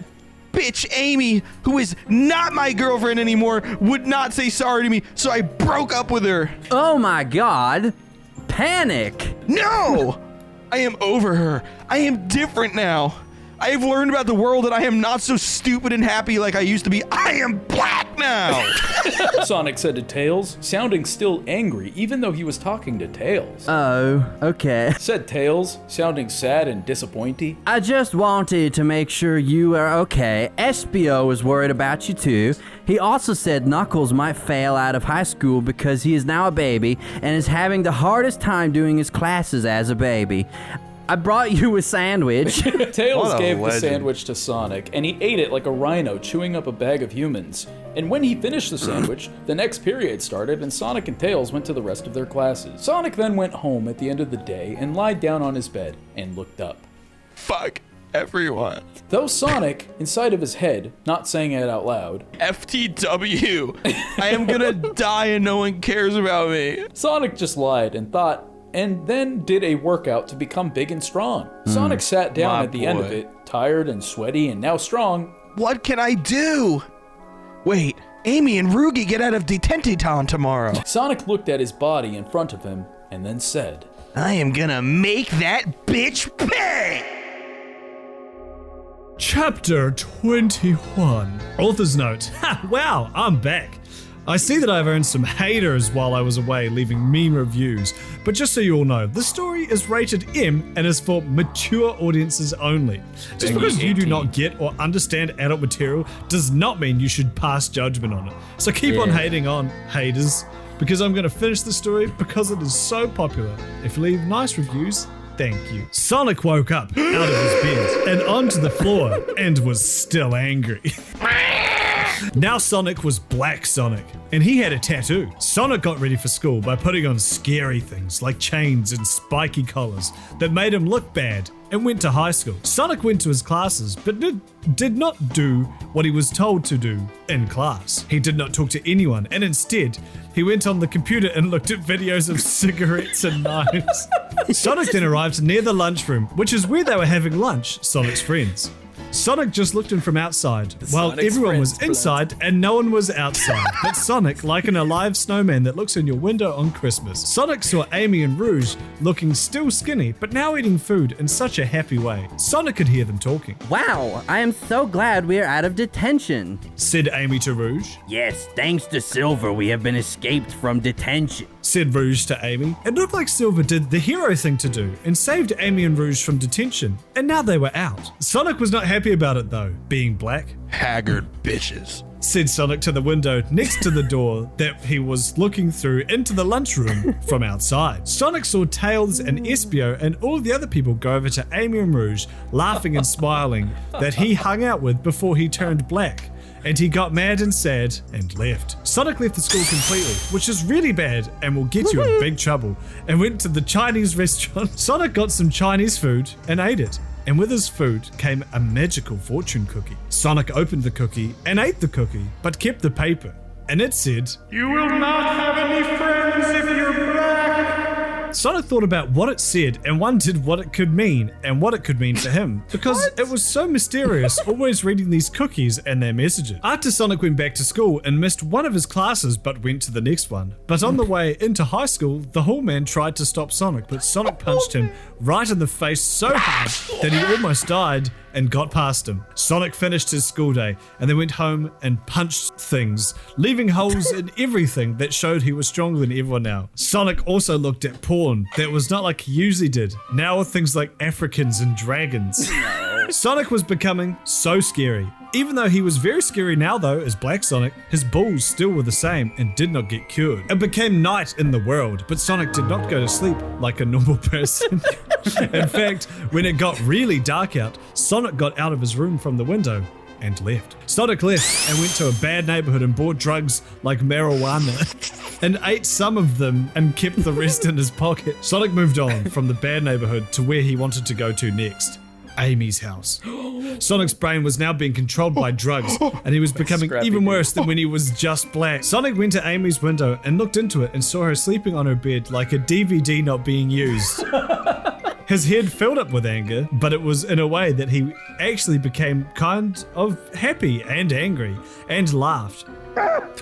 bitch Amy, who is not my girlfriend anymore, would not say sorry to me, so I broke up with her. Oh my god. Panic. No! I am over her. I am different now. I have learned about the world and I am not so stupid and happy like I used to be. I am black now! Sonic said to Tails, sounding still angry, even though he was talking to Tails. Oh, okay. Said Tails, sounding sad and disappointed. I just wanted to make sure you are okay. Espio was worried about you too. He also said Knuckles might fail out of high school because he is now a baby and is having the hardest time doing his classes as a baby. I brought you a sandwich. Tails gave the sandwich to Sonic, and he ate it like a rhino chewing up a bag of humans. And when he finished the sandwich, the next period started, and Sonic and Tails went to the rest of their classes. Sonic then went home at the end of the day and lied down on his bed and looked up. Fuck everyone. Though Sonic, inside of his head, not saying it out loud, FTW, I am gonna die and no one cares about me. Sonic just lied and thought, and then did a workout to become big and strong. Sonic sat down at the end of it, tired and sweaty and now strong. What can I do? Wait, Amy and Rouge get out of detention tomorrow. Sonic looked at his body in front of him and then said, I am gonna make that bitch pay! Chapter 21. Author's note. Ha, wow, I'm back. I see that I've earned some haters while I was away leaving meme reviews, but just so you all know, the story is rated M and is for mature audiences only. Just because you do not get or understand adult material does not mean you should pass judgment on it. So keep on hating on, haters, because I'm going to finish the story because it is so popular. If you leave nice reviews, thank you. Sonic woke up out of his bed and onto the floor and was still angry. Now Sonic was Black Sonic, and he had a tattoo. Sonic got ready for school by putting on scary things like chains and spiky collars that made him look bad and went to high school. Sonic went to his classes, but did not do what he was told to do in class. He did not talk to anyone, and instead, he went on the computer and looked at videos of cigarettes and knives. Sonic then arrived near the lunchroom, which is where they were having lunch, Sonic's friends. Sonic just looked in from outside, while Sonic's everyone was friends inside and no one was outside. But Sonic, like an alive snowman that looks in your window on Christmas. Sonic saw Amy and Rouge looking still skinny, but now eating food in such a happy way. Sonic could hear them talking. Wow, I am so glad we are out of detention, said Amy to Rouge. Yes, thanks to Silver, we have been escaped from detention, said Rouge to Amy. It looked like Silver did the hero thing to do and saved Amy and Rouge from detention, and now they were out. Sonic was not happy about it though, being black. Haggard bitches, said Sonic to the window next to the door that he was looking through into the lunchroom from outside. Sonic saw Tails and Espio and all the other people go over to Amy and Rouge, laughing and smiling that he hung out with before he turned black. And he got mad and sad and left. Sonic left the school completely, which is really bad and will get you in big trouble, and went to the Chinese restaurant. Sonic got some Chinese food and ate it. And with his food came a magical fortune cookie. Sonic opened the cookie and ate the cookie, but kept the paper. And it said, You will not have any friends if you're black. Sonic thought about what it said and wondered what it could mean and what it could mean for him, because it was so mysterious, always reading these cookies and their messages. After Sonic went back to school and missed one of his classes but went to the next one. But on the way into high school, the Hall Man tried to stop Sonic, but Sonic punched him right in the face so hard that he almost died and got past him. Sonic finished his school day and then went home and punched things, leaving holes in everything that showed he was stronger than everyone now. Sonic also looked at porn that was not like he usually did, now with things like Africans and dragons. Sonic was becoming so scary. Even though he was very scary now though as Black Sonic, his balls still were the same and did not get cured. It became night in the world, but Sonic did not go to sleep like a normal person. In fact, when it got really dark out, Sonic got out of his room from the window and left. Sonic left and went to a bad neighborhood and bought drugs like marijuana and ate some of them and kept the rest in his pocket. Sonic moved on from the bad neighborhood to where he wanted to go to next. Amy's house. Sonic's brain was now being controlled by drugs, and he was becoming even worse than when he was just black. Sonic went to Amy's window and looked into it and saw her sleeping on her bed like a DVD not being used. His head filled up with anger, but it was in a way that he actually became kind of happy and angry and laughed.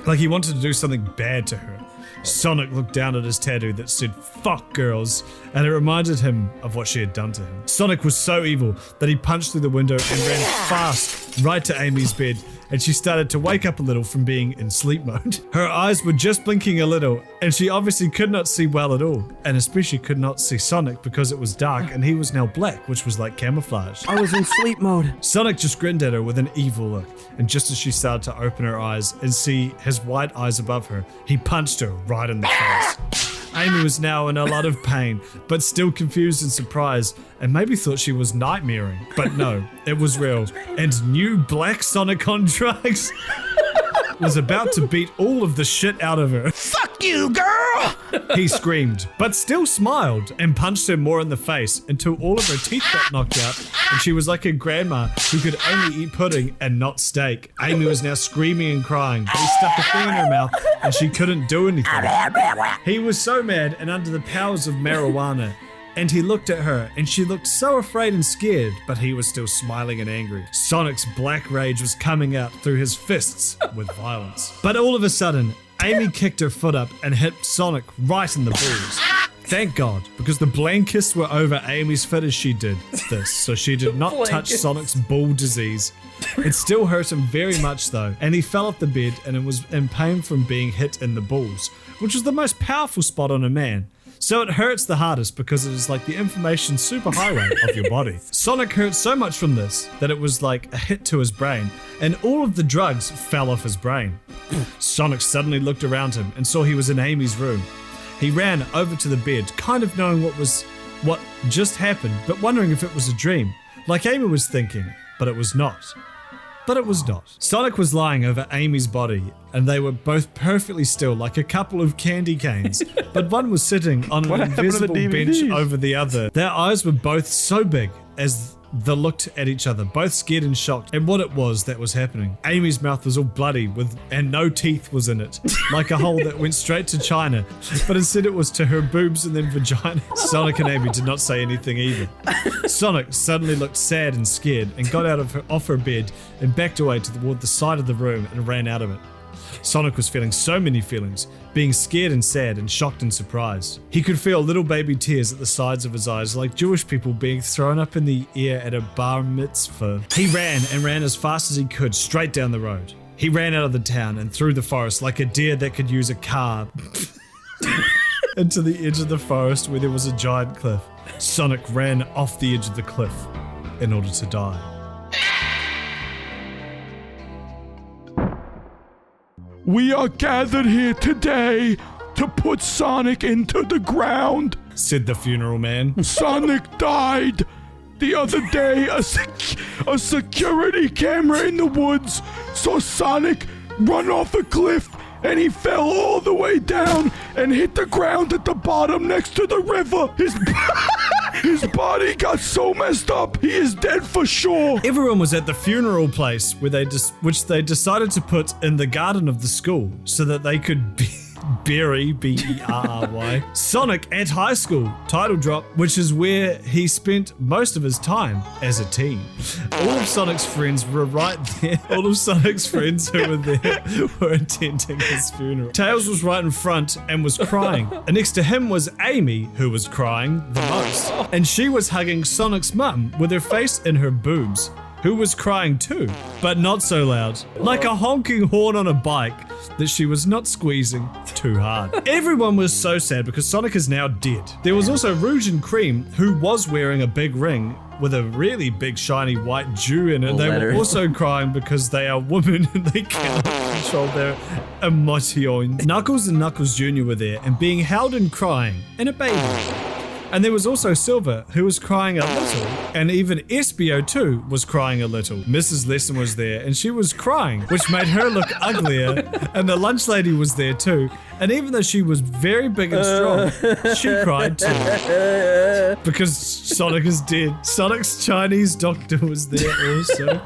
Like he wanted to do something bad to her. Sonic looked down at his tattoo that said, "Fuck girls," and it reminded him of what she had done to him. Sonic was so evil that he punched through the window and ran fast right to Amy's bed, and she started to wake up a little from being in sleep mode. Her eyes were just blinking a little, and she obviously could not see well at all, and especially could not see Sonic because it was dark and he was now black, which was like camouflage. I was in sleep mode. Sonic just grinned at her with an evil look, and just as she started to open her eyes and see his white eyes above her, he punched her right in the face. Amy was now in a lot of pain, but still confused and surprised, and maybe thought she was nightmaring. But no, it was real. And new Black Sonic on drugs was about to beat all of the shit out of her. Fuck you, girl! He screamed, but still smiled and punched her more in the face until all of her teeth got knocked out and she was like a grandma who could only eat pudding and not steak. Amy was now screaming and crying, but he stuck a thing in her mouth and she couldn't do anything. He was so mad and under the powers of marijuana, and he looked at her and she looked so afraid and scared, but he was still smiling and angry. Sonic's black rage was coming out through his fists with violence. But all of a sudden, Amy kicked her foot up and hit Sonic right in the balls. Thank God, because the blankets were over Amy's foot as she did this, so she did not touch Sonic's ball disease. It still hurt him very much though, and he fell off the bed and was in pain from being hit in the balls, which is the most powerful spot on a man. So it hurts the hardest because it is like the information superhighway of your body. Sonic hurt so much from this that it was like a hit to his brain, and all of the drugs fell off his brain. Sonic suddenly looked around him and saw he was in Amy's room. He ran over to the bed, kind of knowing what just happened, but wondering if it was a dream, like Amy was thinking, but it was not. But it was not. Sonic was lying over Amy's body, and they were both perfectly still like a couple of candy canes, but one was sitting on an invisible bench over the other. Their eyes were both so big as they looked at each other, both scared and shocked at what it was that was happening. Amy's mouth was all bloody and no teeth was in it, like a hole that went straight to China, but instead it was to her boobs and then vagina. Sonic and Amy did not say anything either. Sonic suddenly looked sad and scared and got off her bed and backed away toward the side of the room and ran out of it. Sonic was feeling so many feelings, being scared and sad and shocked and surprised. He could feel little baby tears at the sides of his eyes, like Jewish people being thrown up in the air at a bar mitzvah. He ran as fast as he could, straight down the road. He ran out of the town and through the forest like a deer that could use a car into the edge of the forest where there was a giant cliff. Sonic ran off the edge of the cliff in order to die. We are gathered here today to put Sonic into the ground, said the funeral man. Sonic died. The other day, a security camera in the woods saw Sonic run off a cliff, and he fell all the way down and hit the ground at the bottom next to the river. His body got so messed up, he is dead for sure. Everyone was at the funeral place which they decided to put in the garden of the school so that they could Berry, B-E-R-R-Y, Sonic at high school, title drop, which is where he spent most of his time as a teen. All of Sonic's friends were right there. All of Sonic's friends who were there were attending his funeral. Tails was right in front and was crying. And next to him was Amy, who was crying the most. And she was hugging Sonic's mum with her face in her boobs, who was crying too, but not so loud. Like a honking horn on a bike that she was not squeezing too hard. Everyone was so sad because Sonic is now dead. There was also Rouge and Cream, who was wearing a big ring with a really big shiny white dew in it. They were also crying because they are women and they cannot control their emotions. Knuckles and Knuckles Jr. were there and being held and crying in a baby. And there was also Silver, who was crying a little, and even Espio too was crying a little. Mrs. Lesson was there, and she was crying, which made her look uglier, and the lunch lady was there too, and even though she was very big and strong, she cried too. Because Sonic is dead. Sonic's Chinese doctor was there also.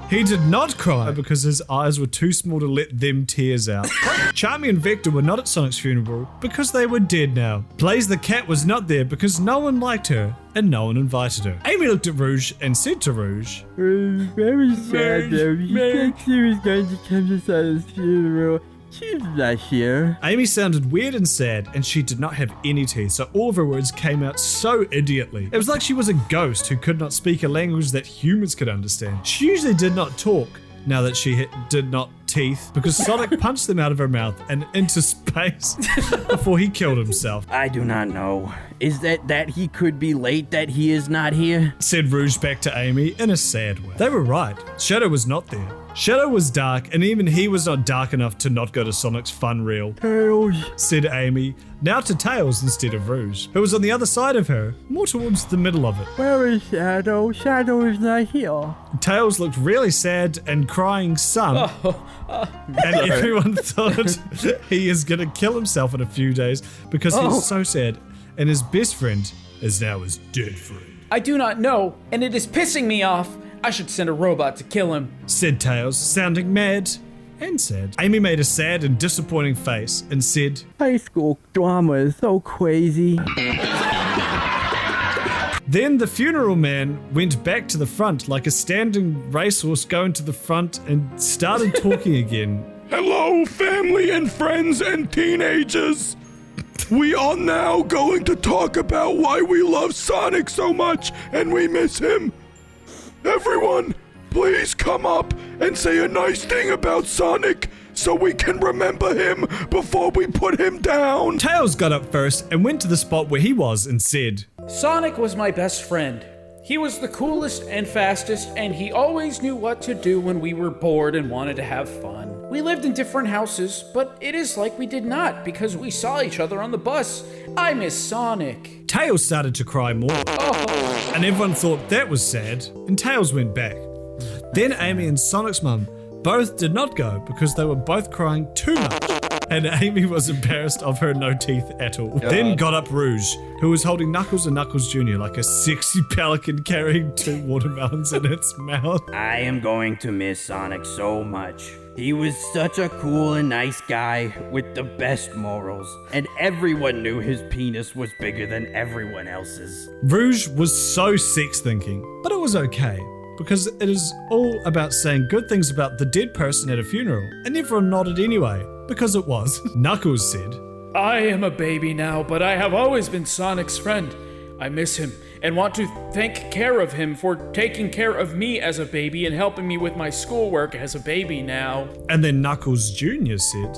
He did not cry because his eyes were too small to let them tears out. Charmy and Vector were not at Sonic's funeral because they were dead now. Blaze the cat was not there because no one liked her and no one invited her. Amy looked at Rouge and said to Rouge, Very sad though. You said she was going to come to Saddest's funeral. She's not here. Amy sounded weird and sad, and she did not have any teeth, so all of her words came out so idiotly. It was like she was a ghost who could not speak a language that humans could understand. She usually did not talk, now that she did not teeth, because Sonic punched them out of her mouth and into space before he killed himself. I do not know. Is that he could be late that he is not here? Said Rouge back to Amy in a sad way. They were right. Shadow was not there. Shadow was dark, and even he was not dark enough to not go to Sonic's fun reel. Tails, said Amy, now to Tails instead of Rouge, who was on the other side of her, more towards the middle of it. Where is Shadow? Shadow is not here. Tails looked really sad and crying some, and everyone thought he is going to kill himself in a few days because he's so sad, and his best friend is now his dead friend. I do not know, and it is pissing me off. I should send a robot to kill him, said Tails, sounding mad and sad. Amy made a sad and disappointing face and said, High school drama is so crazy. Then the funeral man went back to the front like a standing racehorse going to the front and started talking again. Hello, family and friends and teenagers. We are now going to talk about why we love Sonic so much and we miss him. Everyone, please come up and say a nice thing about Sonic so we can remember him before we put him down. Tails got up first and went to the spot where he was and said, Sonic was my best friend. He was the coolest and fastest, and he always knew what to do when we were bored and wanted to have fun. We lived in different houses, but it is like we did not because we saw each other on the bus. I miss Sonic. Tails started to cry more, and everyone thought that was sad, and Tails went back. Then Amy and Sonic's mum both did not go because they were both crying too much, and Amy was embarrassed of her no teeth at all. Then got up Rouge, who was holding Knuckles and Knuckles Jr. like a sexy pelican carrying 2 watermelons in its mouth. I am going to miss Sonic so much. He was such a cool and nice guy with the best morals, and everyone knew his penis was bigger than everyone else's. Rouge was so sex thinking, but it was okay, because it is all about saying good things about the dead person at a funeral, and everyone nodded anyway, because it was. Knuckles said, I am a baby now, but I have always been Sonic's friend. I miss him and want to thank care of him for taking care of me as a baby and helping me with my schoolwork as a baby now. And then Knuckles Jr. said,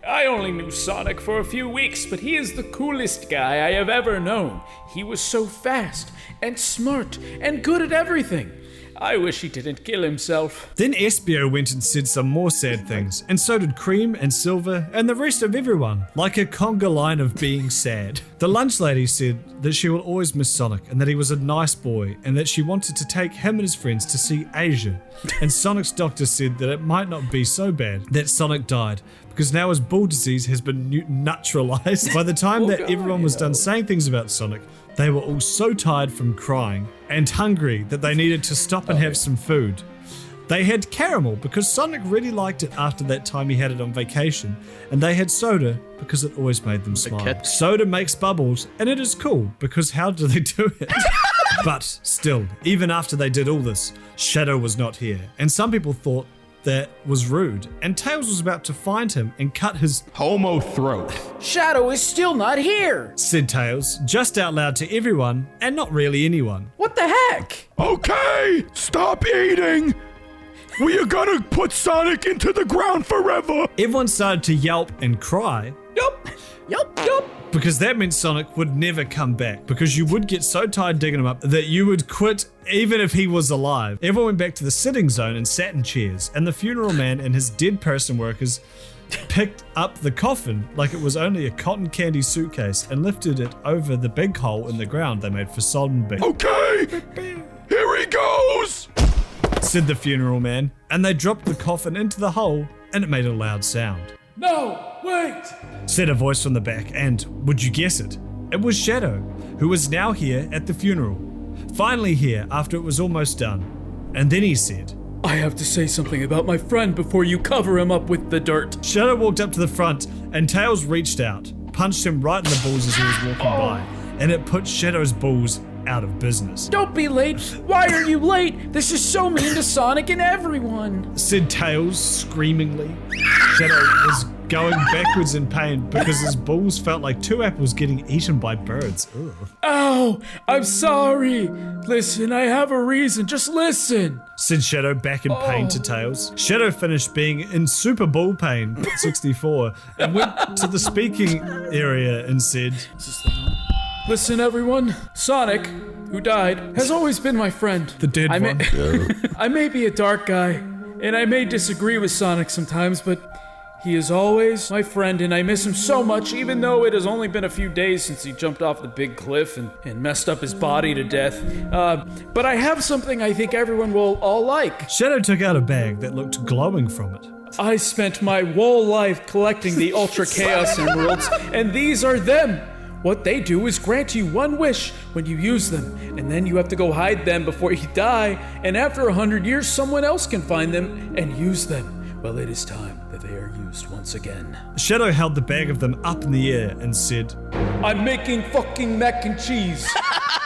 I only knew Sonic for a few weeks, but he is the coolest guy I have ever known. He was so fast and smart and good at everything. I wish he didn't kill himself. Then Espio went and said some more sad things, and so did Cream and Silver and the rest of everyone, like a conga line of being sad. The lunch lady said that she will always miss Sonic and that he was a nice boy and that she wanted to take him and his friends to see Asia. And Sonic's doctor said that it might not be so bad that Sonic died, because now his bull disease has been naturalized. By the time that everyone was done saying things about Sonic, they were all so tired from crying and hungry that they needed to stop and have some food. They had caramel because Sonic really liked it after that time he had it on vacation, and they had soda because it always made them smile. Soda makes bubbles, and it is cool because how do they do it? But still, even after they did all this, Shadow was not here, and some people thought that was rude, and Tails was about to find him and cut his homo throat. Shadow is still not here, said Tails, just out loud to everyone, and not really anyone. What the heck? Okay, stop eating. We are gonna put Sonic into the ground forever. Everyone started to yelp and cry. Yup. Because that meant Sonic would never come back, because you would get so tired digging him up that you would quit even if he was alive. Everyone went back to the sitting zone and sat in chairs, and the funeral man and his dead person workers picked up the coffin like it was only a cotton candy suitcase and lifted it over the big hole in the ground they made for Sonic. Okay, here he goes, said the funeral man, and they dropped the coffin into the hole and it made a loud sound. No, wait, said a voice from the back, and would you guess it? It was Shadow, who was now here at the funeral. Finally here after it was almost done. And then he said, I have to say something about my friend before you cover him up with the dirt. Shadow walked up to the front and Tails reached out, punched him right in the balls as he was walking by, and it put Shadow's balls out of business. Don't be late. Why are you late? This is so mean to Sonic and everyone, said Tails screamingly. Shadow was going backwards in pain because his balls felt like 2 apples getting eaten by birds. Ugh. Ow, I'm sorry. Listen, I have a reason. Just listen, said Shadow back in pain to Tails. Shadow finished being in super ball pain, 64, and went to the speaking area and said, listen, everyone. Sonic, who died, has always been my friend. The dead one. I may be a dark guy, and I may disagree with Sonic sometimes, but he is always my friend, and I miss him so much, even though it has only been a few days since he jumped off the big cliff and messed up his body to death. But I have something I think everyone will all like. Shadow took out a bag that looked glowing from it. I spent my whole life collecting the Ultra Chaos Emeralds, and these are them. What they do is grant you one wish when you use them, and then you have to go hide them before you die, and after 100 years, someone else can find them and use them. Well, it is time that they are used once again. Shadow held the bag of them up in the air and said, I'm making fucking mac and cheese.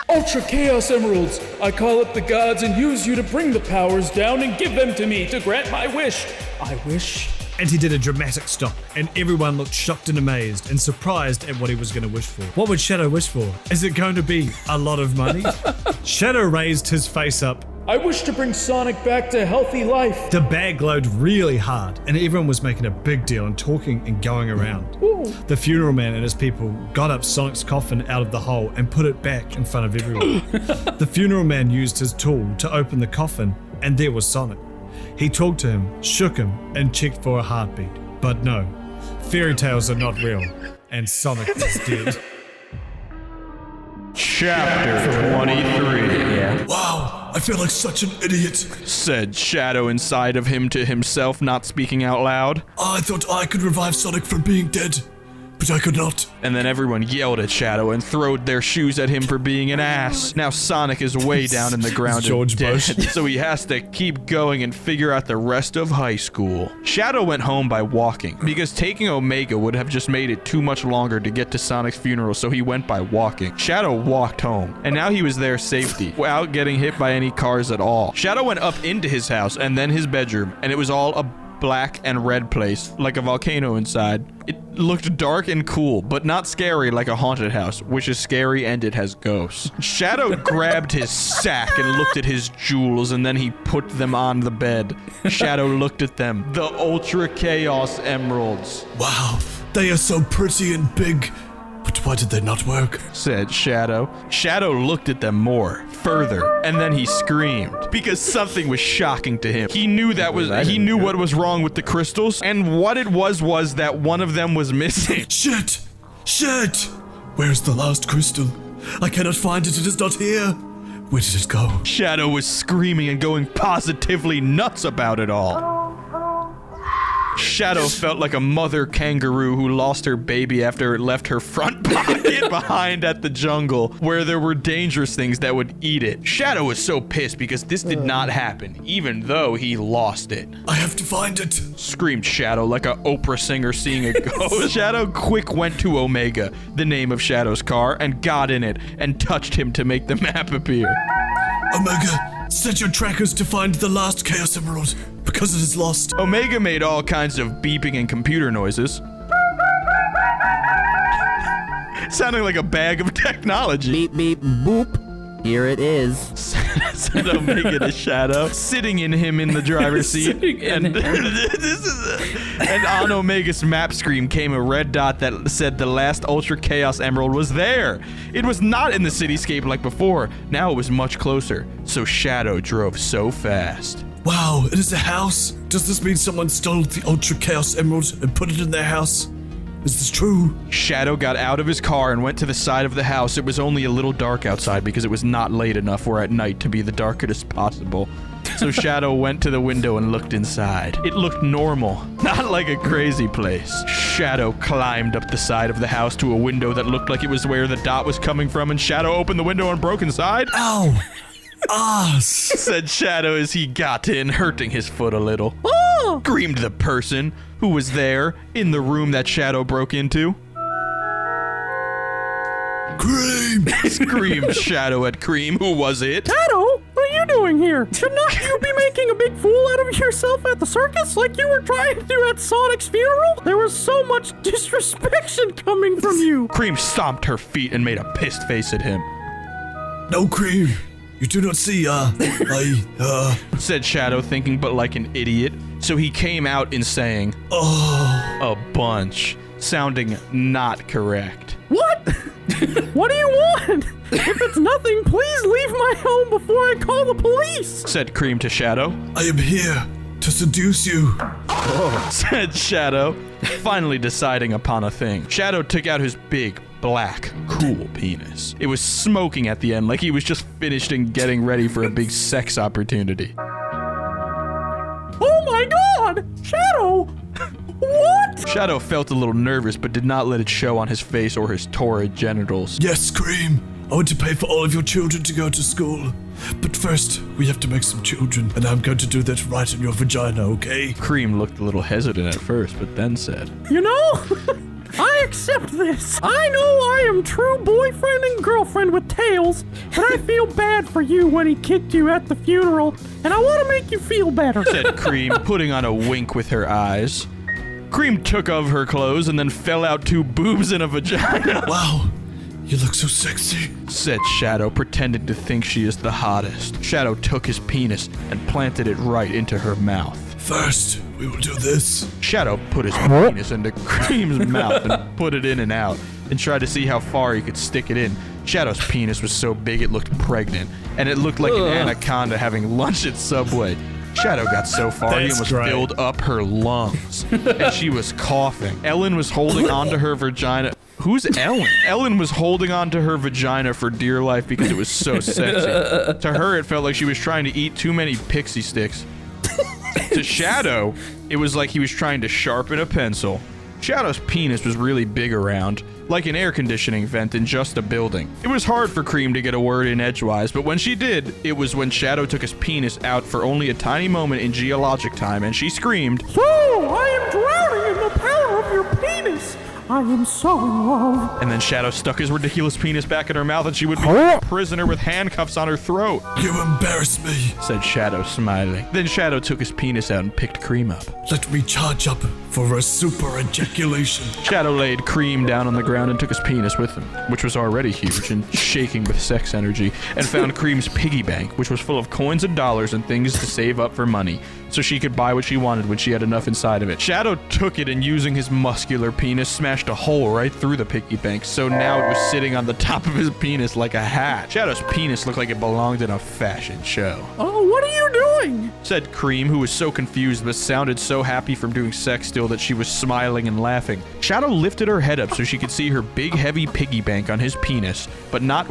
Ultra Chaos Emeralds. I call up the gods and use you to bring the powers down and give them to me to grant my wish. I wish. And he did a dramatic stop, and everyone looked shocked and amazed and surprised at what he was going to wish for. What would Shadow wish for? Is it going to be a lot of money? Shadow raised his face up. I wish to bring Sonic back to healthy life. The bag glowed really hard, and everyone was making a big deal and talking and going around. Ooh. The funeral man and his people got up Sonic's coffin out of the hole and put it back in front of everyone. The funeral man used his tool to open the coffin, and there was Sonic. He talked to him, shook him, and checked for a heartbeat. But no, fairy tales are not real, and Sonic is dead. Chapter 23. Wow, I feel like such an idiot, said Shadow inside of him to himself, not speaking out loud. I thought I could revive Sonic from being dead, but I could not. And then everyone yelled at Shadow and throwed their shoes at him for being an ass. Now Sonic is way down in the ground George and dead, Bush. so he has to keep going and figure out the rest of high school. Shadow went home by walking, because taking Omega would have just made it too much longer to get to Sonic's funeral, so he went by walking. Shadow walked home, and now he was there safety, without getting hit by any cars at all. Shadow went up into his house, and then his bedroom, and it was all a black and red place, like a volcano inside. It looked dark and cool, but not scary like a haunted house, which is scary and it has ghosts. Shadow grabbed his sack and looked at his jewels, and then he put them on the bed. Shadow looked at them. The Ultra Chaos Emeralds. Wow, they are so pretty and big. But why did they not work? Said Shadow. Shadow looked at them more, further, and then he screamed because something was shocking to him. He knew what was wrong with the crystals, and what it was that one of them was missing. Shit! Where's the last crystal? I cannot find it. It is not here. Where did it go? Shadow was screaming and going positively nuts about it all. Shadow felt like a mother kangaroo who lost her baby after it left her front pocket behind at the jungle, where there were dangerous things that would eat it. Shadow was so pissed because this did not happen, even though he lost it. I have to find it, screamed Shadow like a Oprah singer seeing a ghost. Shadow quick went to Omega, the name of Shadow's car, and got in it and touched him to make the map appear. Omega, set your trackers to find the last Chaos Emerald, because it is lost. Omega made all kinds of beeping and computer noises, sounding like a bag of technology. Beep, beep, boop. Here it is. Said Omega to Shadow, sitting in him in the driver's seat. And on Omega's map screen came a red dot that said the last Ultra Chaos Emerald was there. It was not in the cityscape like before. Now it was much closer. So Shadow drove so fast. Wow, it is a house. Does this mean someone stole the Ultra Chaos Emerald and put it in their house? Is this true? Shadow got out of his car and went to the side of the house. It was only a little dark outside because it was not late enough or at night to be the darkest possible. So Shadow went to the window and looked inside. It looked normal, not like a crazy place. Shadow climbed up the side of the house to a window that looked like it was where the dot was coming from, and Shadow opened the window and broke inside. Ow! Said Shadow as he got in, hurting his foot a little. Screamed the person who was there in the room that Shadow broke into. Cream! Screamed Shadow at Cream. Who was it? Shadow, what are you doing here? Should not you be making a big fool out of yourself at the circus like you were trying to do at Sonic's funeral? There was so much disrespect coming from you. Cream stomped her feet and made a pissed face at him. No, Cream. You do not see, said Shadow, thinking but like an idiot. So he came out in saying, a bunch, sounding not correct. What? What do you want? If it's nothing, please leave my home before I call the police, said Cream to Shadow. I am here to seduce you, said Shadow, finally deciding upon a thing. Shadow took out his big, black, cool penis. It was smoking at the end like he was just finished and getting ready for a big sex opportunity. Oh my god! Shadow! What? Shadow felt a little nervous but did not let it show on his face or his torrid genitals. Yes, Cream. I want to pay for all of your children to go to school. But first, we have to make some children, and I'm going to do that right in your vagina, okay? Cream looked a little hesitant at first, but then said, You know, I accept this. I know I am true boyfriend and girlfriend with Tails, but I feel bad for you when he kicked you at the funeral, and I want to make you feel better, said Cream, putting on a wink with her eyes. Cream took off her clothes and then fell out 2 boobs and a vagina. Wow, you look so sexy, said Shadow, pretending to think she is the hottest. Shadow took his penis and planted it right into her mouth. First, we will do this. Shadow put his penis into Cream's mouth and put it in and out, and tried to see how far he could stick it in. Shadow's penis was so big it looked pregnant, and it looked like an anaconda having lunch at Subway. Shadow got so far he almost filled up her lungs, and she was coughing. Ellen was holding onto her vagina. Who's Ellen? Ellen was holding onto her vagina for dear life because it was so sexy. To her, it felt like she was trying to eat too many pixie sticks. To Shadow, it was like he was trying to sharpen a pencil. Shadow's penis was really big around, like an air conditioning vent in just a building. It was hard for Cream to get a word in edgewise, but when she did, it was when Shadow took his penis out for only a tiny moment in geologic time, and she screamed, So, I am drowning in the power of your penis. I am so in love. And then Shadow stuck his ridiculous penis back in her mouth and she would be a prisoner with handcuffs on her throat. You embarrass me, said Shadow, smiling. Then Shadow took his penis out and picked Cream up. Let me charge up for a super ejaculation. Shadow laid Cream down on the ground and took his penis with him, which was already huge and shaking with sex energy, and found Cream's piggy bank, which was full of coins and dollars and things to save up for money, so she could buy what she wanted when she had enough inside of it. Shadow took it and using his muscular penis smashed a hole right through the piggy bank, so now it was sitting on the top of his penis like a hat. Shadow's penis looked like it belonged in a fashion show. Oh, what are you doing? Said Cream, who was so confused but sounded so happy from doing sex still that she was smiling and laughing. Shadow lifted her head up so she could see her big heavy piggy bank on his penis, but not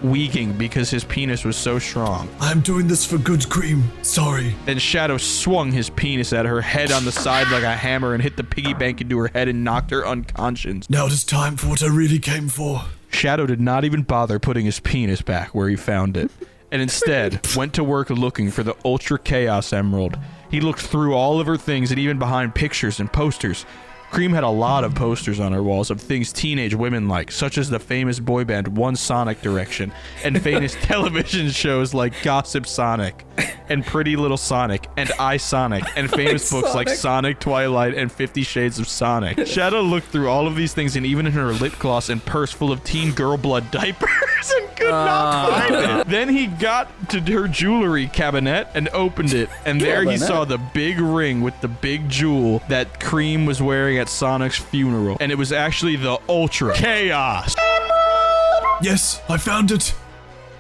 weakening because his penis was so strong. I'm doing this for good, Cream. Sorry. Then Shadow swung his penis at her head on the side like a hammer and hit the piggy bank into her head and knocked her unconscious. Now it is time for what I really came for. Shadow did not even bother putting his penis back where he found it, and instead went to work looking for the Ultra Chaos Emerald. He looked through all of her things and even behind pictures and posters. Cream had a lot of posters on her walls of things teenage women like, such as the famous boy band One Sonic Direction, and famous television shows like Gossip Sonic, and Pretty Little Sonic, and I Sonic, and famous books like Sonic, Twilight, and 50 Shades of Sonic. Shadow looked through all of these things and even in her lip gloss and purse full of teen girl blood diapers and could not find it. Then he got to her jewelry cabinet and opened it, and there he saw the big ring with the big jewel that Cream was wearing at Sonic's funeral, and it was actually the Ultra Chaos. Yes, I found it.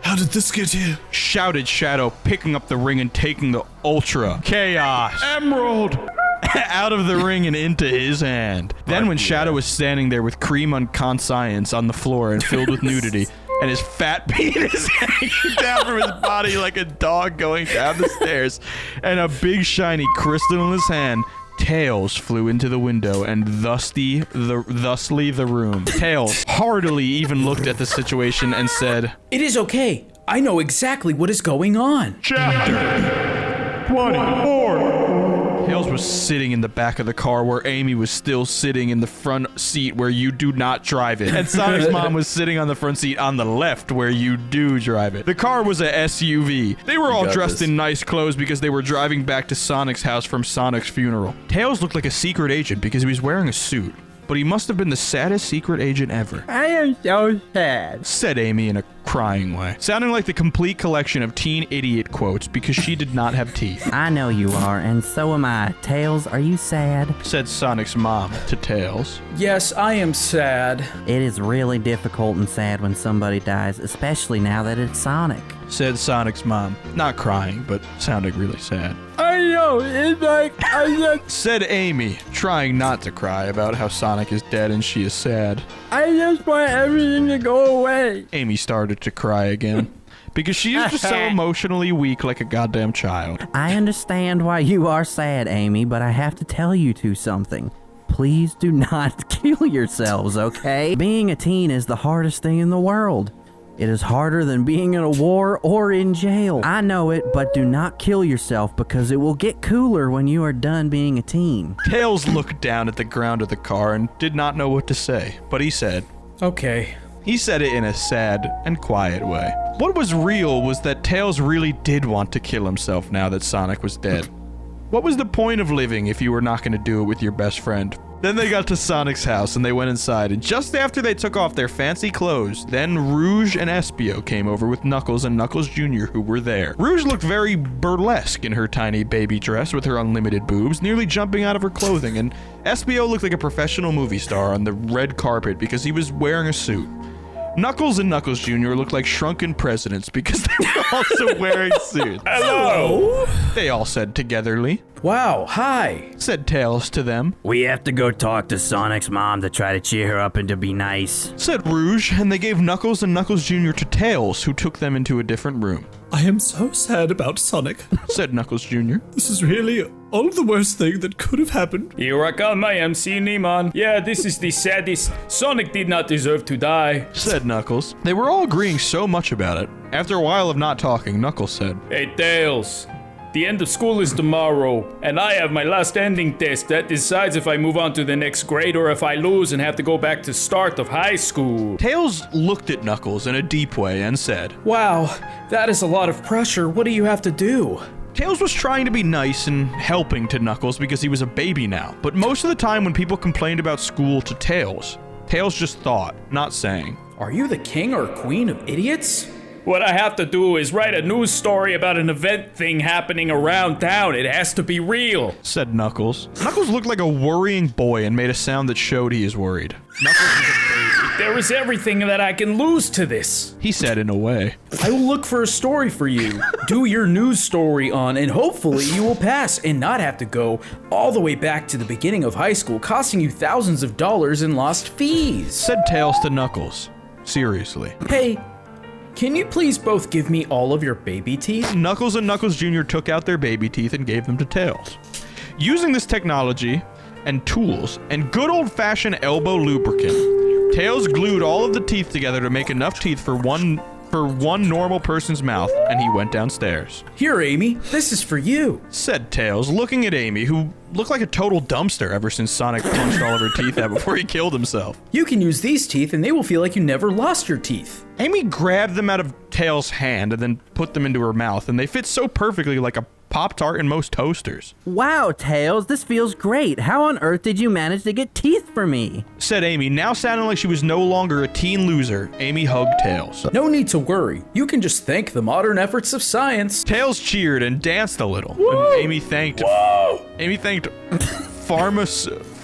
How did this get here? Shouted Shadow, picking up the ring and taking the Ultra Chaos Emerald out of the ring and into his hand. Then when Shadow was standing there with Cream unconscious on the floor and filled with nudity, and his fat penis hanging down from his body like a dog going down the stairs, and a big shiny crystal in his hand, Tails flew into the window and thusly the room. Tails heartily even looked at the situation and said, "It is okay. I know exactly what is going on." Chapter 24. Tails was sitting in the back of the car where Amy was still sitting in the front seat where you do not drive it. And Sonic's mom was sitting on the front seat on the left where you do drive it. The car was a SUV. They were all dressed in nice clothes because they were driving back to Sonic's house from Sonic's funeral. Tails looked like a secret agent because he was wearing a suit. But he must have been the saddest secret agent ever. I am so sad, said Amy in a crying way, sounding like the complete collection of teen idiot quotes because she did not have teeth. I know you are, and so am I. Tails, are you sad? Said Sonic's mom to Tails. Yes, I am sad. It is really difficult and sad when somebody dies, especially now that it's Sonic. Said Sonic's mom, not crying, but sounding really sad. I know, it's like, said Amy, trying not to cry about how Sonic is dead and she is sad. I just want everything to go away. Amy started to cry again. Because she is just so emotionally weak like a goddamn child. I understand why you are sad, Amy, but I have to tell you two something. Please do not kill yourselves, okay? Being a teen is the hardest thing in the world. It is harder than being in a war or in jail. I know it, but do not kill yourself because it will get cooler when you are done being a teen. Tails looked down at the ground of the car and did not know what to say, but he said, "Okay." He said it in a sad and quiet way. What was real was that Tails really did want to kill himself now that Sonic was dead. What was the point of living if you were not going to do it with your best friend? Then they got to Sonic's house and they went inside, and just after they took off their fancy clothes, then Rouge and Espio came over with Knuckles and Knuckles Jr. who were there. Rouge looked very burlesque in her tiny baby dress with her unlimited boobs, nearly jumping out of her clothing, and Espio looked like a professional movie star on the red carpet because he was wearing a suit. Knuckles and Knuckles Jr. looked like shrunken presidents because they were also wearing suits. Hello? They all said togetherly. Wow, hi, said Tails to them. We have to go talk to Sonic's mom to try to cheer her up and to be nice, said Rouge, and they gave Knuckles and Knuckles Jr. to Tails, who took them into a different room. I am so sad about Sonic, said Knuckles Jr. This is really all the worst thing that could have happened. Here I come, I am Neiman. Yeah, this is the saddest. Sonic did not deserve to die, said Knuckles. They were all agreeing so much about it. After a while of not talking, Knuckles said, "Hey, Tails. The end of school is tomorrow, and I have my last ending test that decides if I move on to the next grade or if I lose and have to go back to start of high school." Tails looked at Knuckles in a deep way and said, "Wow, that is a lot of pressure. What do you have to do?" Tails was trying to be nice and helping to Knuckles because he was a baby now, but most of the time when people complained about school to Tails, Tails just thought, not saying. "Are you the king or queen of idiots? What I have to do is write a news story about an event thing happening around town. It has to be real," said Knuckles. Knuckles looked like a worrying boy and made a sound that showed he is worried. Knuckles was a baby. "There is everything that I can lose to this," he said in a way. "I will look for a story for you, do your news story on, and hopefully you will pass and not have to go all the way back to the beginning of high school, costing you thousands of dollars in lost fees," said Tails to Knuckles. Seriously. "Hey, Can you please both give me all of your baby teeth? Knuckles and Knuckles Jr. took out their baby teeth and gave them to Tails. Using this technology and tools and good old-fashioned elbow lubricant, Tails glued all of the teeth together to make enough teeth for one normal person's mouth, and he went downstairs. Here, Amy, this is for you, said Tails, looking at Amy, who looked like a total dumpster ever since Sonic punched all of her teeth out before he killed himself. You can use these teeth and they will feel like you never lost your teeth. Amy grabbed them out of Tails' hand and then put them into her mouth, and they fit so perfectly like a Pop-Tart in most toasters. Wow, Tails, this feels great. How on earth did you manage to get teeth for me? Said Amy, now sounding like she was no longer a teen loser. Amy hugged Tails. No need to worry. You can just thank the modern efforts of science. Tails cheered and danced a little. Whoa! And Amy thanked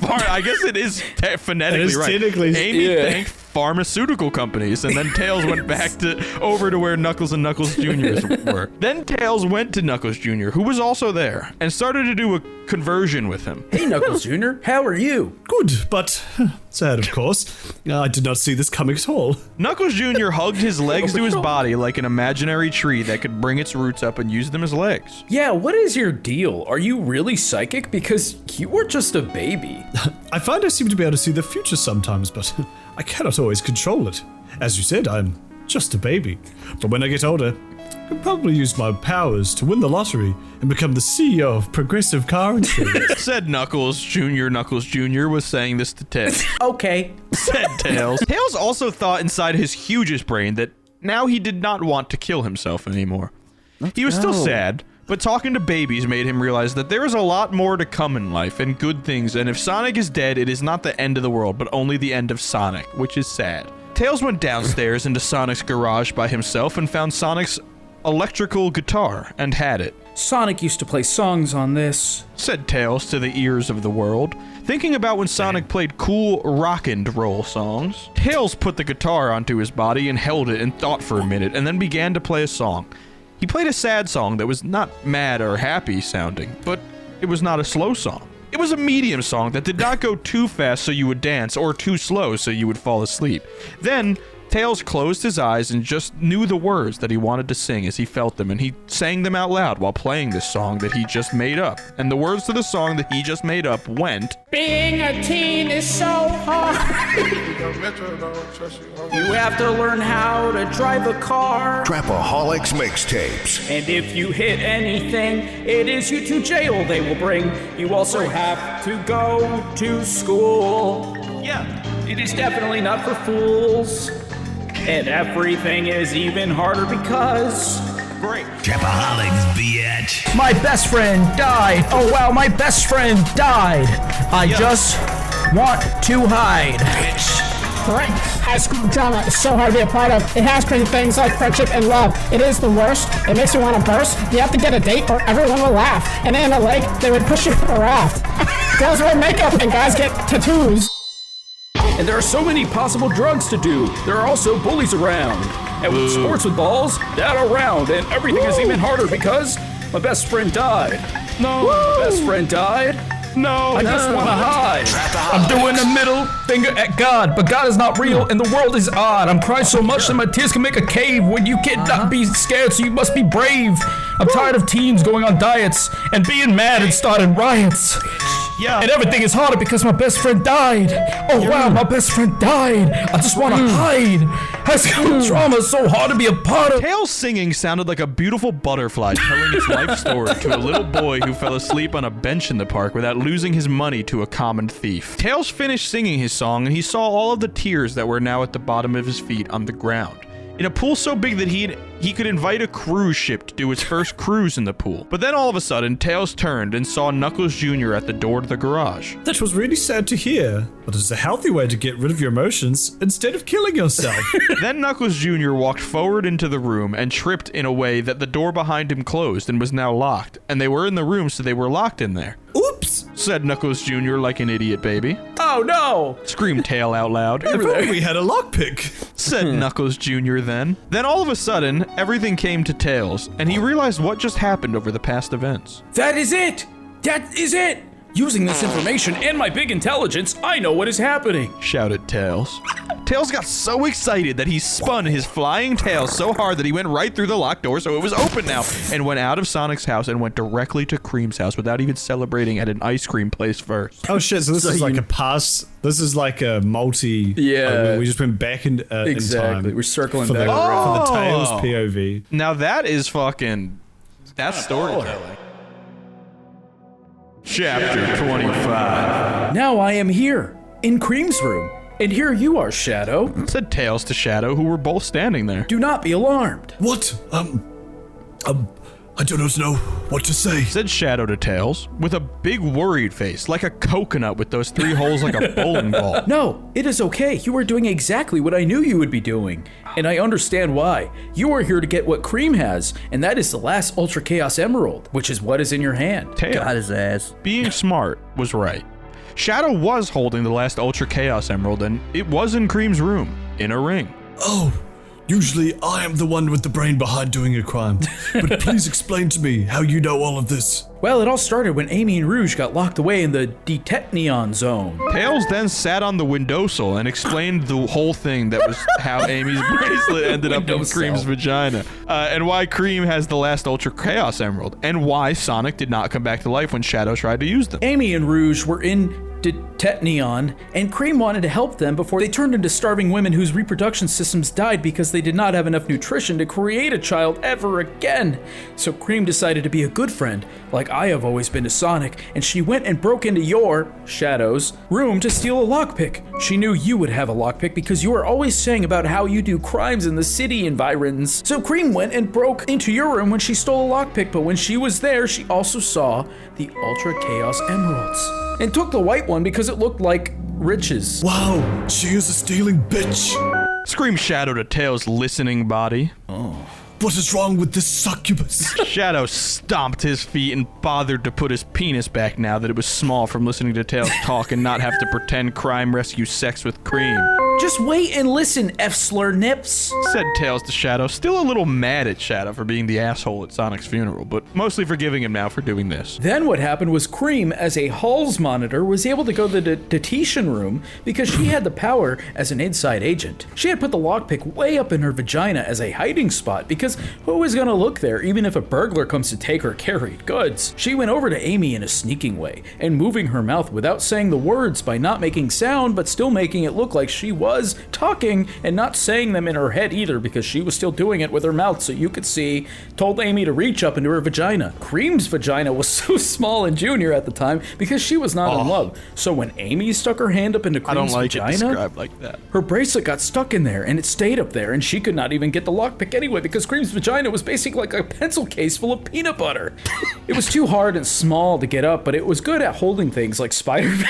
I guess it is phonetically right. Amy thanked pharmaceutical companies, and then Tails went back over to where Knuckles and Knuckles Jr. were. Then Tails went to Knuckles Jr., who was also there, and started to do a conversion with him. Hey, Knuckles Jr., how are you? Good, but sad, of course. I did not see this coming at all. Knuckles Jr. hugged his legs to his body like an imaginary tree that could bring its roots up and use them as legs. Yeah, what is your deal? Are you really psychic? Because you were just a baby. I find I seem to be able to see the future sometimes, but I cannot always control it. As you said, I'm just a baby. But when I get older, I could probably use my powers to win the lottery and become the CEO of Progressive Car Insurance. Said Knuckles Jr. Knuckles Jr. was saying this to Tails. Okay. Said Tails. Tails also thought inside his hugest brain that now he did not want to kill himself anymore. He was still sad, but talking to babies made him realize that there is a lot more to come in life and good things, and if Sonic is dead, it is not the end of the world, but only the end of Sonic, which is sad. Tails went downstairs into Sonic's garage by himself and found Sonic's electrical guitar and had it. Sonic used to play songs on this, said Tails to the ears of the world, thinking about when Sonic played cool rock and roll songs. Tails put the guitar onto his body and held it and thought for a minute, and then began to play a song. He played a sad song that was not mad or happy sounding, but it was not a slow song. It was a medium song that did not go too fast so you would dance or too slow so you would fall asleep. Then Tails closed his eyes and just knew the words that he wanted to sing as he felt them, and he sang them out loud while playing this song that he just made up. And the words to the song that he just made up went, "Being a teen is so hard. You have to learn how to drive a car. Trapaholics mixtapes. And if you hit anything, it is you to jail they will bring. You also have to go to school. Yeah. It is definitely not for fools. And everything is even harder because... Great. Trapaholics, bitch. My best friend died. Oh wow, my best friend died. I just want to hide. Correct. High school drama is so hard to be a part of. It has crazy things like friendship and love. It is the worst. It makes you want to burst. You have to get a date or everyone will laugh. And in a lake, they would push you from a raft. Girls wear makeup and guys get tattoos. And there are so many possible drugs to do. There are also bullies around. And with sports with balls, that around. And everything is even harder because my best friend died. No, my best friend died. No, I just want to hide. I'm doing a middle finger at God, but God is not real and the world is odd. I'm crying so much that my tears can make a cave. When you cannot be scared, so you must be brave. I'm tired of teens going on diets and being mad and starting riots. Yeah. And everything is harder because my best friend died. Oh wow, my best friend died. I just want to hide. High school drama is so hard to be a part of. Tails singing sounded like a beautiful butterfly telling its life story to a little boy who fell asleep on a bench in the park without losing his money to a common thief. Tails finished singing his song and he saw all of the tears that were now at the bottom of his feet on the ground. In a pool so big that he could invite a cruise ship to do its first cruise in the pool. But then all of a sudden, Tails turned and saw Knuckles Jr. at the door to the garage. That was really sad to hear, but it's a healthy way to get rid of your emotions instead of killing yourself. Then Knuckles Jr. walked forward into the room and tripped in a way that the door behind him closed and was now locked. And they were in the room, so they were locked in there. Oops! Said Knuckles Jr. like an idiot baby. Oh no! Screamed Tail out loud. I thought we had a lockpick. Said Knuckles Jr. then. Then all of a sudden, everything came to Tails, and he realized what just happened over the past events. That is it! That is it! Using this information and my big intelligence, I know what is happening, shouted Tails. Tails got so excited that he spun his flying tail so hard that he went right through the locked door, so it was open now, and went out of Sonic's house and went directly to Cream's house without even celebrating at an ice cream place first. Oh shit, so this is like a pass. This is like a multi. Yeah. We just went back in exactly. time. We're circling for back for the Tails POV. Now that is fucking... That's storytelling. Chapter 25. Now I am here, in Cream's room. And here you are, Shadow, said Tails to Shadow, who were both standing there. Do not be alarmed. What? I do not know what to say, said Shadow to Tails, with a big worried face, like a coconut with those 3 holes like a bowling ball. No, it is okay. You are doing exactly what I knew you would be doing. And I understand why. You are here to get what Cream has, and that is the last Ultra Chaos Emerald, which is what is in your hand. Tails, Got his ass. Being smart was right. Shadow was holding the last Ultra Chaos Emerald, and it was in Cream's room, in a ring. Oh, usually I am the one with the brain behind doing a crime, but please explain to me how you know all of this. Well, it all started when Amy and Rouge got locked away in the Detetnion zone. Tails then sat on the windowsill and explained the whole thing that was how Amy's bracelet ended up in Cream's vagina, and why Cream has the last Ultra Chaos Emerald, and why Sonic did not come back to life when Shadow tried to use them. Amy and Rouge were in Detetnion, and Cream wanted to help them before they turned into starving women whose reproduction systems died because they did not have enough nutrition to create a child ever again. So Cream decided to be a good friend, like I have always been to Sonic, and she went and broke into your, Shadow's, room to steal a lockpick. She knew you would have a lockpick because you were always saying about how you do crimes in the city environs. So Cream went and broke into your room when she stole a lockpick, but when she was there, she also saw the Ultra Chaos Emeralds. And took the white one because it looked like riches. Wow, she is a stealing bitch. Screamed Shadow to Tails' listening body. Oh. What is wrong with this succubus? Shadow stomped his feet and bothered to put his penis back now that it was small from listening to Tails talk and not have to pretend crime rescue sex with Cream. Just wait and listen, F-slur nips, said Tails to Shadow, still a little mad at Shadow for being the asshole at Sonic's funeral, but mostly forgiving him now for doing this. Then what happened was Cream, as a Halls monitor, was able to go to the Detetion room because she had the power as an inside agent. She had put the lockpick way up in her vagina as a hiding spot because who is going to look there even if a burglar comes to take her carried goods? She went over to Amy in a sneaking way and moving her mouth without saying the words by not making sound but still making it look like she was talking and not saying them in her head either because she was still doing it with her mouth so you could see, told Amy to reach up into her vagina. Cream's vagina was so small and junior at the time because she was not in love. So when Amy stuck her hand up into Cream's vagina, it described like that. Her bracelet got stuck in there and it stayed up there and she could not even get the lockpick anyway because Cream's vagina was basically like a pencil case full of peanut butter. It was too hard and small to get up, but it was good at holding things like Spider-Man.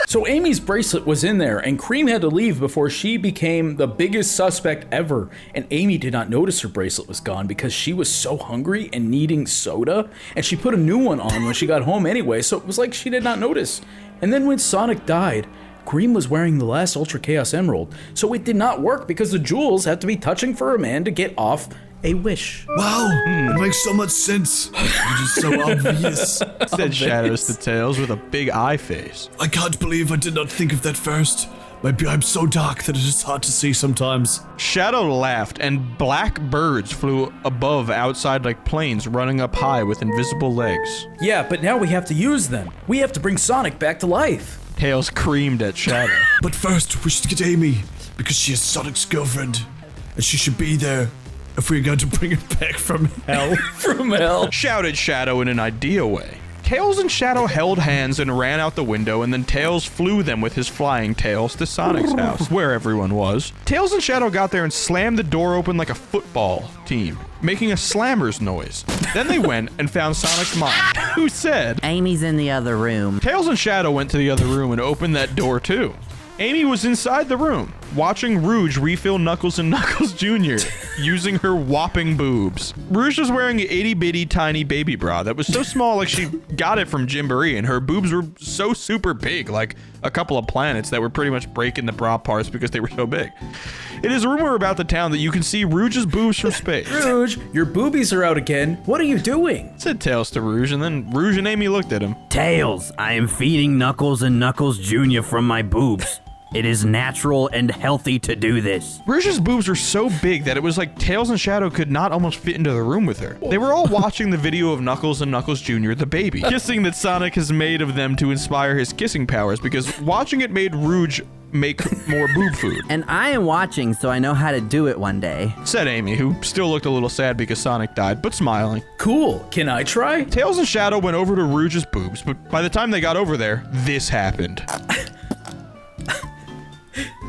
So Amy's bracelet was in there and Cream had to leave before she became the biggest suspect ever. And Amy did not notice her bracelet was gone because she was so hungry and needing soda. And she put a new one on when she got home anyway, so it was like she did not notice. And then when Sonic died, Cream was wearing the last Ultra Chaos Emerald, so it did not work because the jewels had to be touching for a man to get off a wish. Wow, it makes so much sense. It is so obvious. Said Shadows to Tails with a big eye face. I can't believe I did not think of that first. Maybe I'm so dark that it is hard to see sometimes. Shadow laughed, and black birds flew above outside like planes running up high with invisible legs. Yeah, but now we have to use them. We have to bring Sonic back to life. Tails creamed at Shadow. But first, we should get Amy, because she is Sonic's girlfriend, and she should be there if we're going to bring her back from hell. From hell. Shouted Shadow in an idea way. Tails and Shadow held hands and ran out the window, and then Tails flew them with his flying tails to Sonic's house, where everyone was. Tails and Shadow got there and slammed the door open like a football team, making a slammer's noise. Then they went and found Sonic's mom, who said, Amy's in the other room. Tails and Shadow went to the other room and opened that door too. Amy was inside the room, watching Rouge refill Knuckles and Knuckles Jr. using her whopping boobs. Rouge was wearing an itty-bitty tiny baby bra that was so small like she got it from Gymboree, and her boobs were so super big, like a couple of planets that were pretty much breaking the bra parts because they were so big. It is a rumor about the town that you can see Rouge's boobs from space. Rouge, your boobies are out again. What are you doing? Said Tails to Rouge, and then Rouge and Amy looked at him. Tails, I am feeding Knuckles and Knuckles Jr. from my boobs. It is natural and healthy to do this. Rouge's boobs were so big that it was like Tails and Shadow could not almost fit into the room with her. They were all watching the video of Knuckles and Knuckles Jr., the baby, kissing that Sonic has made of them to inspire his kissing powers, because watching it made Rouge make more boob food. And I am watching, so I know how to do it one day. Said Amy, who still looked a little sad because Sonic died, but smiling. Cool. Can I try? Tails and Shadow went over to Rouge's boobs, but by the time they got over there, this happened.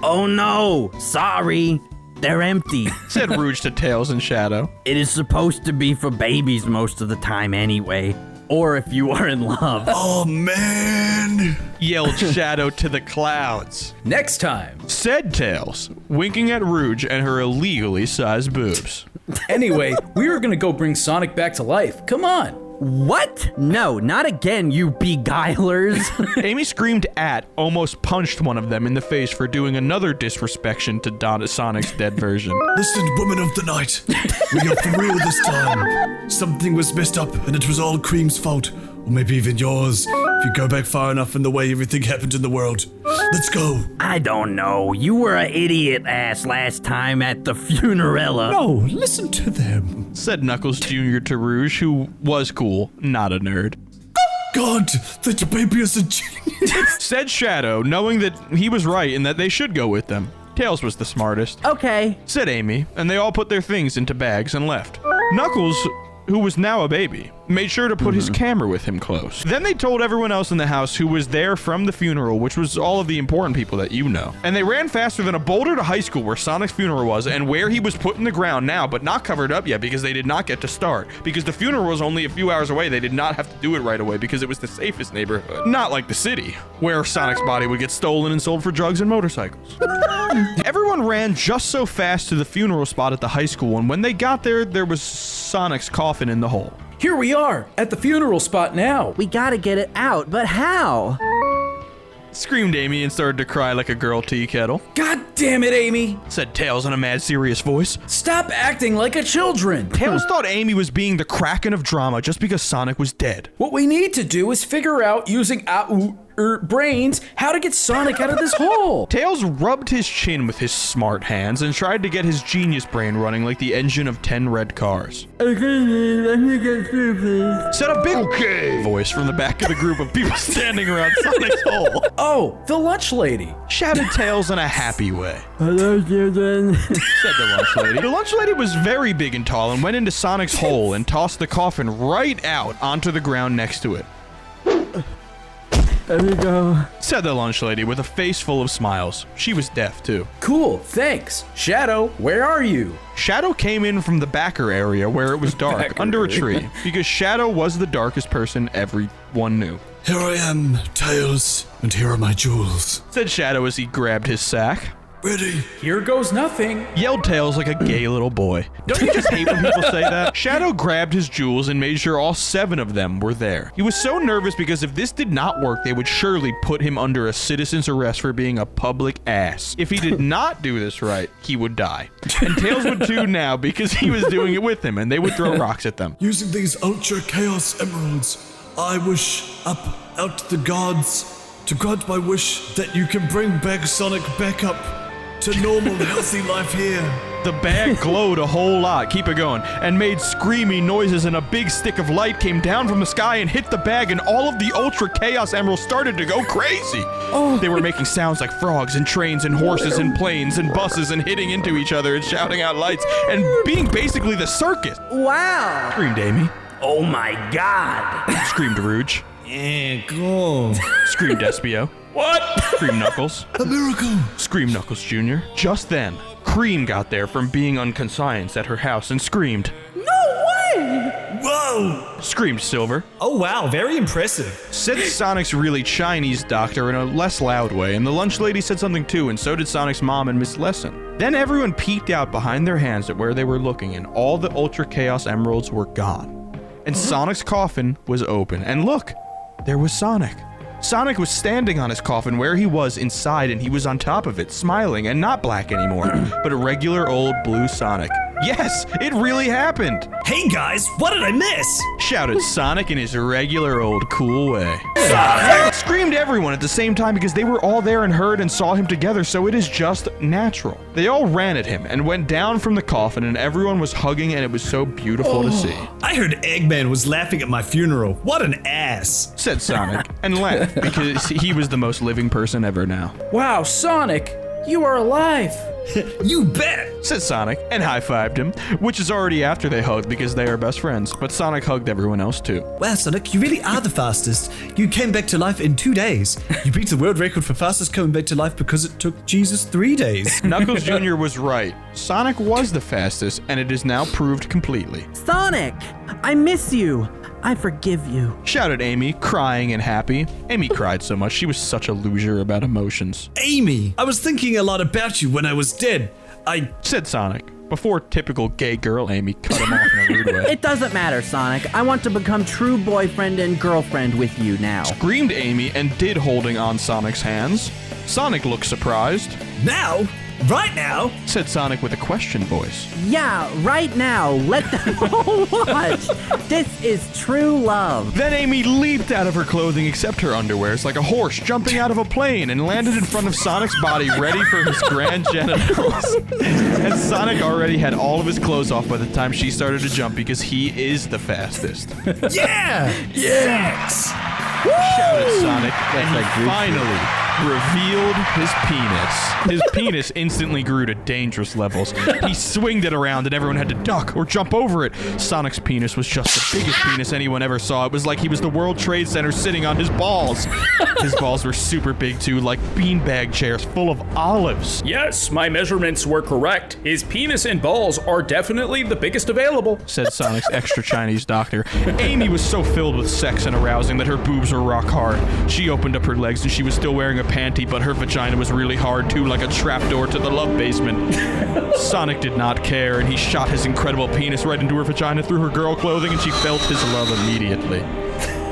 Oh no, sorry. They're empty. Said Rouge to Tails and Shadow. It is supposed to be for babies most of the time anyway. Or if you are in love. Oh man! Yelled Shadow to the clouds. Next time. Said Tails, winking at Rouge and her illegally sized boobs. Anyway, we were gonna go bring Sonic back to life. Come on. What? No, not again, you beguilers. Amy screamed at, almost punched one of them in the face for doing another disrespect to Sonic's dead version. Listen, women of the night. We are for real this time. Something was messed up, and it was all Cream's fault. Or maybe even yours, if you go back far enough in the way everything happened in the world. Let's go. I don't know. You were an idiot ass last time at the funerella. No, listen to them. Said Knuckles Jr. to Rouge, who was cool, not a nerd. God, that baby is a genius. Said Shadow, knowing that he was right and that they should go with them. Tails was the smartest. Okay. Said Amy, and they all put their things into bags and left. Knuckles, who was now a baby, made sure to put his camera with him close. Then they told everyone else in the house who was there from the funeral, which was all of the important people that you know. And they ran faster than a boulder to high school where Sonic's funeral was and where he was put in the ground now, but not covered up yet because they did not get to start. Because the funeral was only a few hours away, they did not have to do it right away because it was the safest neighborhood. Not like the city, where Sonic's body would get stolen and sold for drugs and motorcycles. Everyone ran just so fast to the funeral spot at the high school, and when they got there, there was Sonic's coffin in the hole. Here we are, at the funeral spot now. We gotta get it out, but how? Screamed Amy and started to cry like a girl tea kettle. God damn it, Amy. Said Tails in a mad serious voice. Stop acting like a children. Tails thought Amy was being the Kraken of drama just because Sonic was dead. What we need to do is figure out, using brains, how to get Sonic out of this hole. Tails rubbed his chin with his smart hands and tried to get his genius brain running like the engine of 10 red cars. Okay, let me get through, please. Said a big voice from the back of the group of people standing around Sonic's hole. Oh, the lunch lady. Shouted Tails in a happy way. Hello, children. Said the lunch lady. The lunch lady was very big and tall and went into Sonic's hole and tossed the coffin right out onto the ground next to it. There we go. Said the lunch lady with a face full of smiles. She was deaf too. Cool, thanks. Shadow, where are you? Shadow came in from the backer area where it was dark, under a tree, because Shadow was the darkest person everyone knew. Here I am, Tails, and here are my jewels. Said Shadow as he grabbed his sack. Ready? Here goes nothing. Yelled Tails like a gay little boy. Don't you just hate when people say that? Shadow grabbed his jewels and made sure all 7 of them were there. He was so nervous because if this did not work, they would surely put him under a citizen's arrest for being a public ass. If he did not do this right, he would die. And Tails would too now because he was doing it with them and they would throw rocks at them. Using these Ultra Chaos Emeralds, I wish out to the gods to grant my wish that you can bring back Sonic back up to normal, healthy life here. The bag glowed a whole lot, keep it going, and made screamy noises, and a big stick of light came down from the sky and hit the bag, and all of the Ultra Chaos Emeralds started to go crazy. They were making sounds like frogs and trains and horses and planes and buses and hitting into each other and shouting out lights and being basically the circus. Wow. Screamed Amy. Oh my God. Screamed Rouge. Yeah, cool. Screamed Espio. What? Screamed Knuckles. A miracle. Screamed Knuckles Jr. Just then, Cream got there from being unconscious at her house and screamed, No way! Whoa! Screamed Silver. Oh wow, very impressive. Said Sonic's really Chinese doctor in a less loud way, and the lunch lady said something too, and so did Sonic's mom and Miss Lesson. Then everyone peeked out behind their hands at where they were looking, and all the Ultra Chaos Emeralds were gone. And Sonic's coffin was open, and look, there was Sonic. Sonic was standing on his coffin where he was inside, and he was on top of it, smiling, and not black anymore, but a regular old blue Sonic. Yes, it really happened! Hey guys, what did I miss? Shouted Sonic in his regular old cool way. Sonic! Screamed everyone at the same time because they were all there and heard and saw him together, so it is just natural. They all ran at him and went down from the coffin, and everyone was hugging, and it was so beautiful to see. I heard Eggman was laughing at my funeral. What an ass! Said Sonic, and laughed because he was the most living person ever now. Wow, Sonic, you are alive. You bet! Said Sonic, and high-fived him, which is already after they hugged because they are best friends, but Sonic hugged everyone else too. Wow, Sonic, you really are the fastest. You came back to life in 2 days. You beat the world record for fastest coming back to life because it took Jesus 3 days. Knuckles Jr. was right. Sonic was the fastest, and it is now proved completely. Sonic, I miss you. I forgive you. Shouted Amy, crying and happy. Amy cried so much. She was such a loser about emotions. Amy, I was thinking a lot about you when I was dead. Said Sonic, before typical gay girl Amy cut him off in a rude way. It doesn't matter, Sonic. I want to become true boyfriend and girlfriend with you now. Screamed Amy and did, holding on Sonic's hands. Sonic looked surprised. Now? Right now? Said Sonic with a question voice. Yeah, right now. Let them all watch. This is true love. Then Amy leaped out of her clothing except her underwears like a horse jumping out of a plane and landed in front of Sonic's body ready for his grand genitals. And Sonic already had all of his clothes off by the time she started to jump because he is the fastest. Yeah! Yes! Shouted Sonic, and he finally revealed his penis. His penis instantly grew to dangerous levels. He swinged it around and everyone had to duck or jump over it. Sonic's penis was just the biggest penis anyone ever saw. It was like he was the World Trade Center sitting on his balls. His balls were super big too, like beanbag chairs full of olives. Yes, my measurements were correct. His penis and balls are definitely the biggest available, said Sonic's extra Chinese doctor. Amy was so filled with sex and arousing that her boobs were rock hard. She opened up her legs and she was still wearing a panty, but her vagina was really hard too, like a trapdoor to the love basement. Sonic did not care, and he shot his incredible penis right into her vagina through her girl clothing, and she felt his love immediately.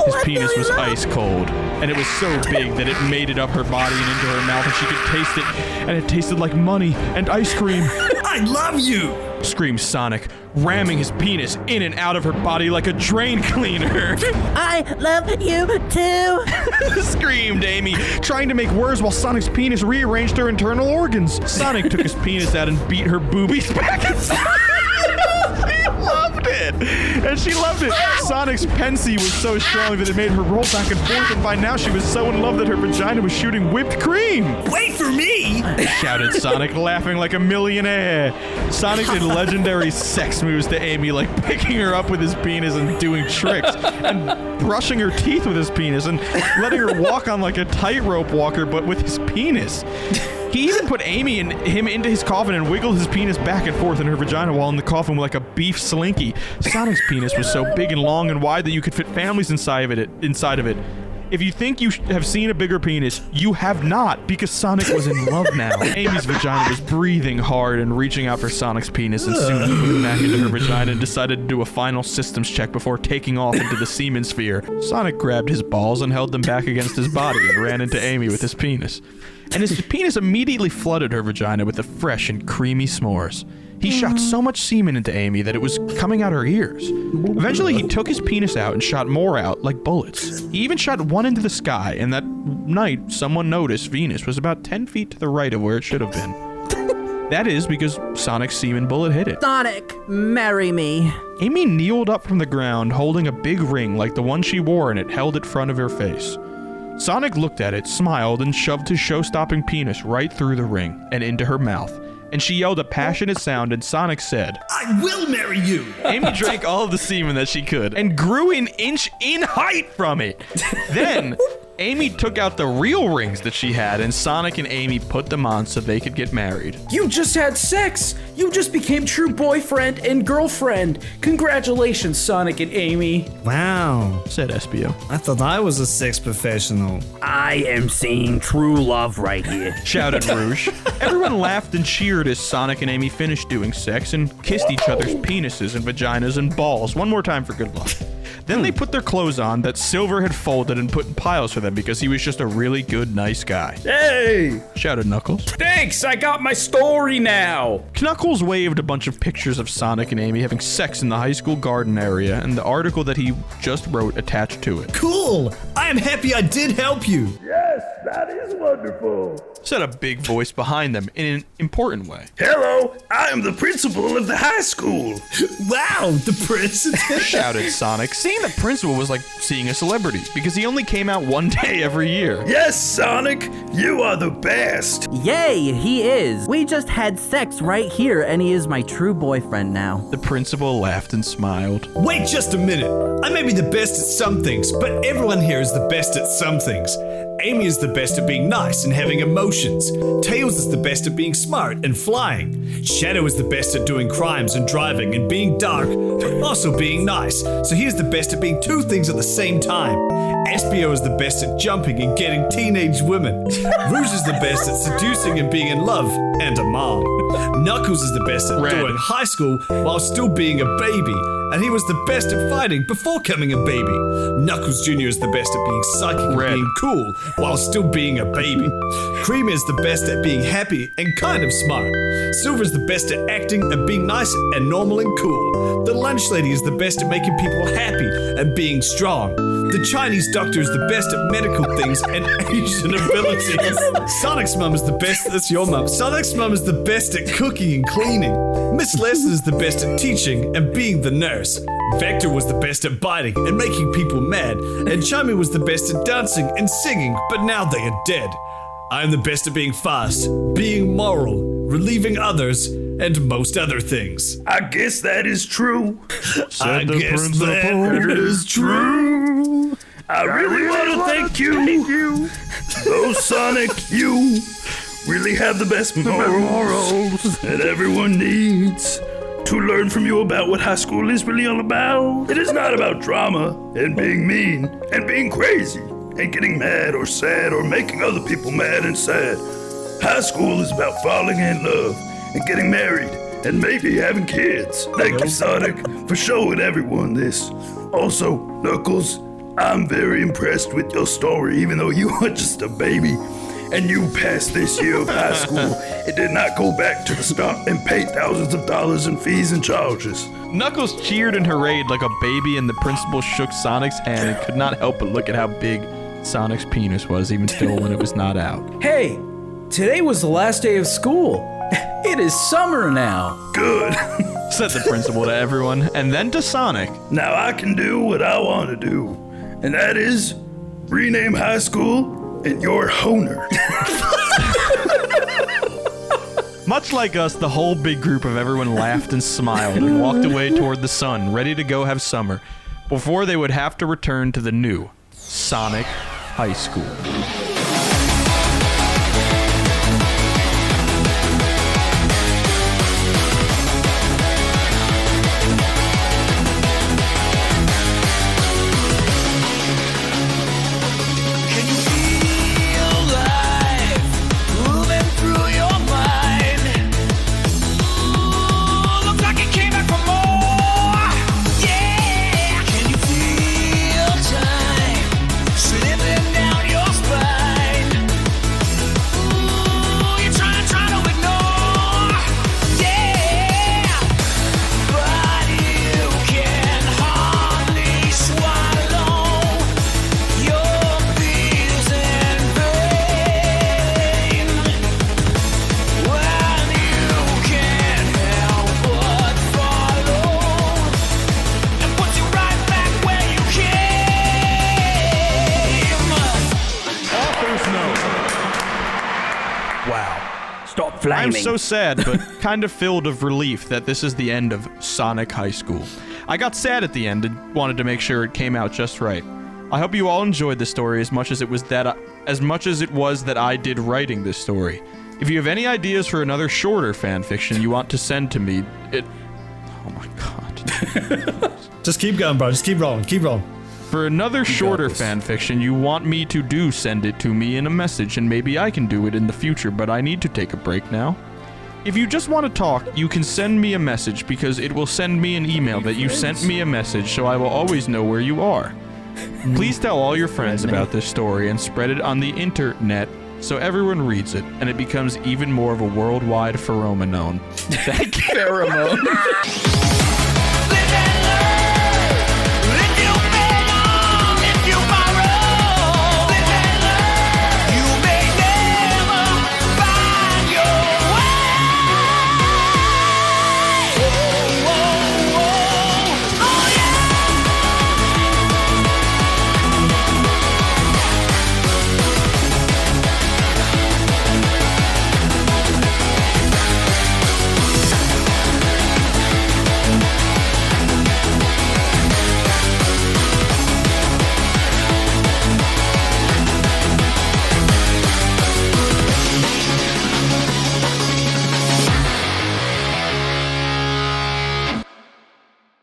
His penis was ice cold, and it was so big that it made it up her body and into her mouth, and she could taste it, and it tasted like money and ice cream. I love you! Screamed Sonic, ramming his penis in and out of her body like a drain cleaner. I love you too! Screamed Amy, trying to make words while Sonic's penis rearranged her internal organs. Sonic took his penis out and beat her boobies back inside. And she loved it. Sonic's pensy was so strong that it made her roll back and forth, and by now she was so in love that her vagina was shooting whipped cream. Wait for me! Shouted Sonic, laughing like a millionaire. Sonic did legendary sex moves to Amy, like picking her up with his penis and doing tricks, and brushing her teeth with his penis, and letting her walk on like a tightrope walker, but with his penis. He even put Amy and him into his coffin and wiggled his penis back and forth in her vagina while in the coffin like a beef slinky. Sonic's penis was so big and long and wide that you could fit families inside of it. If you think you have seen a bigger penis, you have not, because Sonic was in love now. Amy's vagina was breathing hard and reaching out for Sonic's penis, and soon he moved back into her vagina and decided to do a final systems check before taking off into the semen sphere. Sonic grabbed his balls and held them back against his body and ran into Amy with his penis. And his penis immediately flooded her vagina with the fresh and creamy s'mores. He shot so much semen into Amy that it was coming out her ears. Eventually, he took his penis out and shot more out like bullets. He even shot one into the sky, and that night, someone noticed Venus was about 10 feet to the right of where it should have been. That is because Sonic's semen bullet hit it. Sonic, marry me. Amy kneeled up from the ground, holding a big ring like the one she wore, and it held in front of her face. Sonic looked at it, smiled, and shoved his show-stopping penis right through the ring and into her mouth. And she yelled a passionate sound, and Sonic said, I will marry you! Amy drank all of the semen that she could and grew an inch in height from it. Then, Amy took out the real rings that she had, and Sonic and Amy put them on so they could get married. You just had sex. You just became true boyfriend and girlfriend. Congratulations, Sonic and Amy. Wow, said Espio. I thought I was a sex professional. I am seeing true love right here, shouted Rouge. Everyone laughed and cheered as Sonic and Amy finished doing sex and kissed each other's penises and vaginas and balls one more time for good luck. Then they put their clothes on that Silver had folded and put in piles for them because he was just a really good, nice guy. Hey! Shouted Knuckles. Thanks, I got my story now. Knuckles waved a bunch of pictures of Sonic and Amy having sex in the high school garden area and the article that he just wrote attached to it. Cool! I am happy I did help you. Yes, that is wonderful. Said a big voice behind them in an important way. Hello, I am the principal of the high school. Wow, the principal! Shouted Sonic. Seeing the principal was like seeing a celebrity because he only came out one day every year. Yes, Sonic, you are the best. Yay, he is. We just had sex right here, and he is my true boyfriend now. The principal laughed and smiled. Wait just a minute. I may be the best at some things, but everyone here is the best at some things. Amy is the best at being nice and having emotions. Tails is the best at being smart and flying. Shadow is the best at doing crimes and driving and being dark, but also being nice. So he is the best at being two things at the same time. Espio is the best at jumping and getting teenage women. Rouge is the best at seducing and being in love and a mom. Knuckles is the best at doing high school while still being a baby. And he was the best at fighting before becoming a baby. Knuckles Jr. is the best at being psychic and being cool while still being a baby. Cream is the best at being happy and kind of smart. Silver is the best at acting and being nice and normal and cool. The lunch lady is the best at making people happy and being strong. The Chinese doctor is the best at medical things and Asian abilities. Sonic's mum is the best. That's your mum. Sonic's mum is the best at cooking and cleaning. Miss Lesson is the best at teaching and being the nurse. Vector was the best at biting and making people mad. And Chummy was the best at dancing and singing, but now they are dead. I am the best at being fast, being moral, relieving others, and most other things. I guess that is true. I guess that is true. I really want to thank you. Oh, Sonic, you really have the best morals that everyone needs to learn from you about what high school is really all about. It is not about drama and being mean and being crazy and getting mad or sad or making other people mad and sad. High school is about falling in love and getting married and maybe having kids. Thank you, Sonic, for showing everyone this. Also, Knuckles, I'm very impressed with your story, even though you are just a baby and you passed this year of high school. It did not go back to the start and pay thousands of dollars in fees and charges. Knuckles cheered and hurrayed like a baby, and the principal shook Sonic's hand and could not help but look at how big Sonic's penis was, even still when it was not out. Hey, today was the last day of school. It is summer now. Good, said the principal to everyone, and then to Sonic. Now I can do what I want to do, and that is rename high school and your Honer. Much like us, the whole big group of everyone laughed and smiled and walked away toward the sun, ready to go have summer, before they would have to return to the new Sonic High School. I'm so sad, but kind of filled of relief that this is the end of Sonic High School. I got sad at the end and wanted to make sure it came out just right. I hope you all enjoyed the story as much as it was that I did writing this story. If you have any ideas for another shorter fan fiction you want to send to me, oh my god. Just keep going, bro. Just keep rolling. Keep rolling. For another shorter fan fiction you want me to do, send it to me in a message, and maybe I can do it in the future, but I need to take a break now. If you just want to talk, you can send me a message because it will send me an email that you sent me a message, so I will always know where you are. Please tell all your friends about this story and spread it on the internet so everyone reads it and it becomes even more of a worldwide phenomenon. Thank you. Pheromone.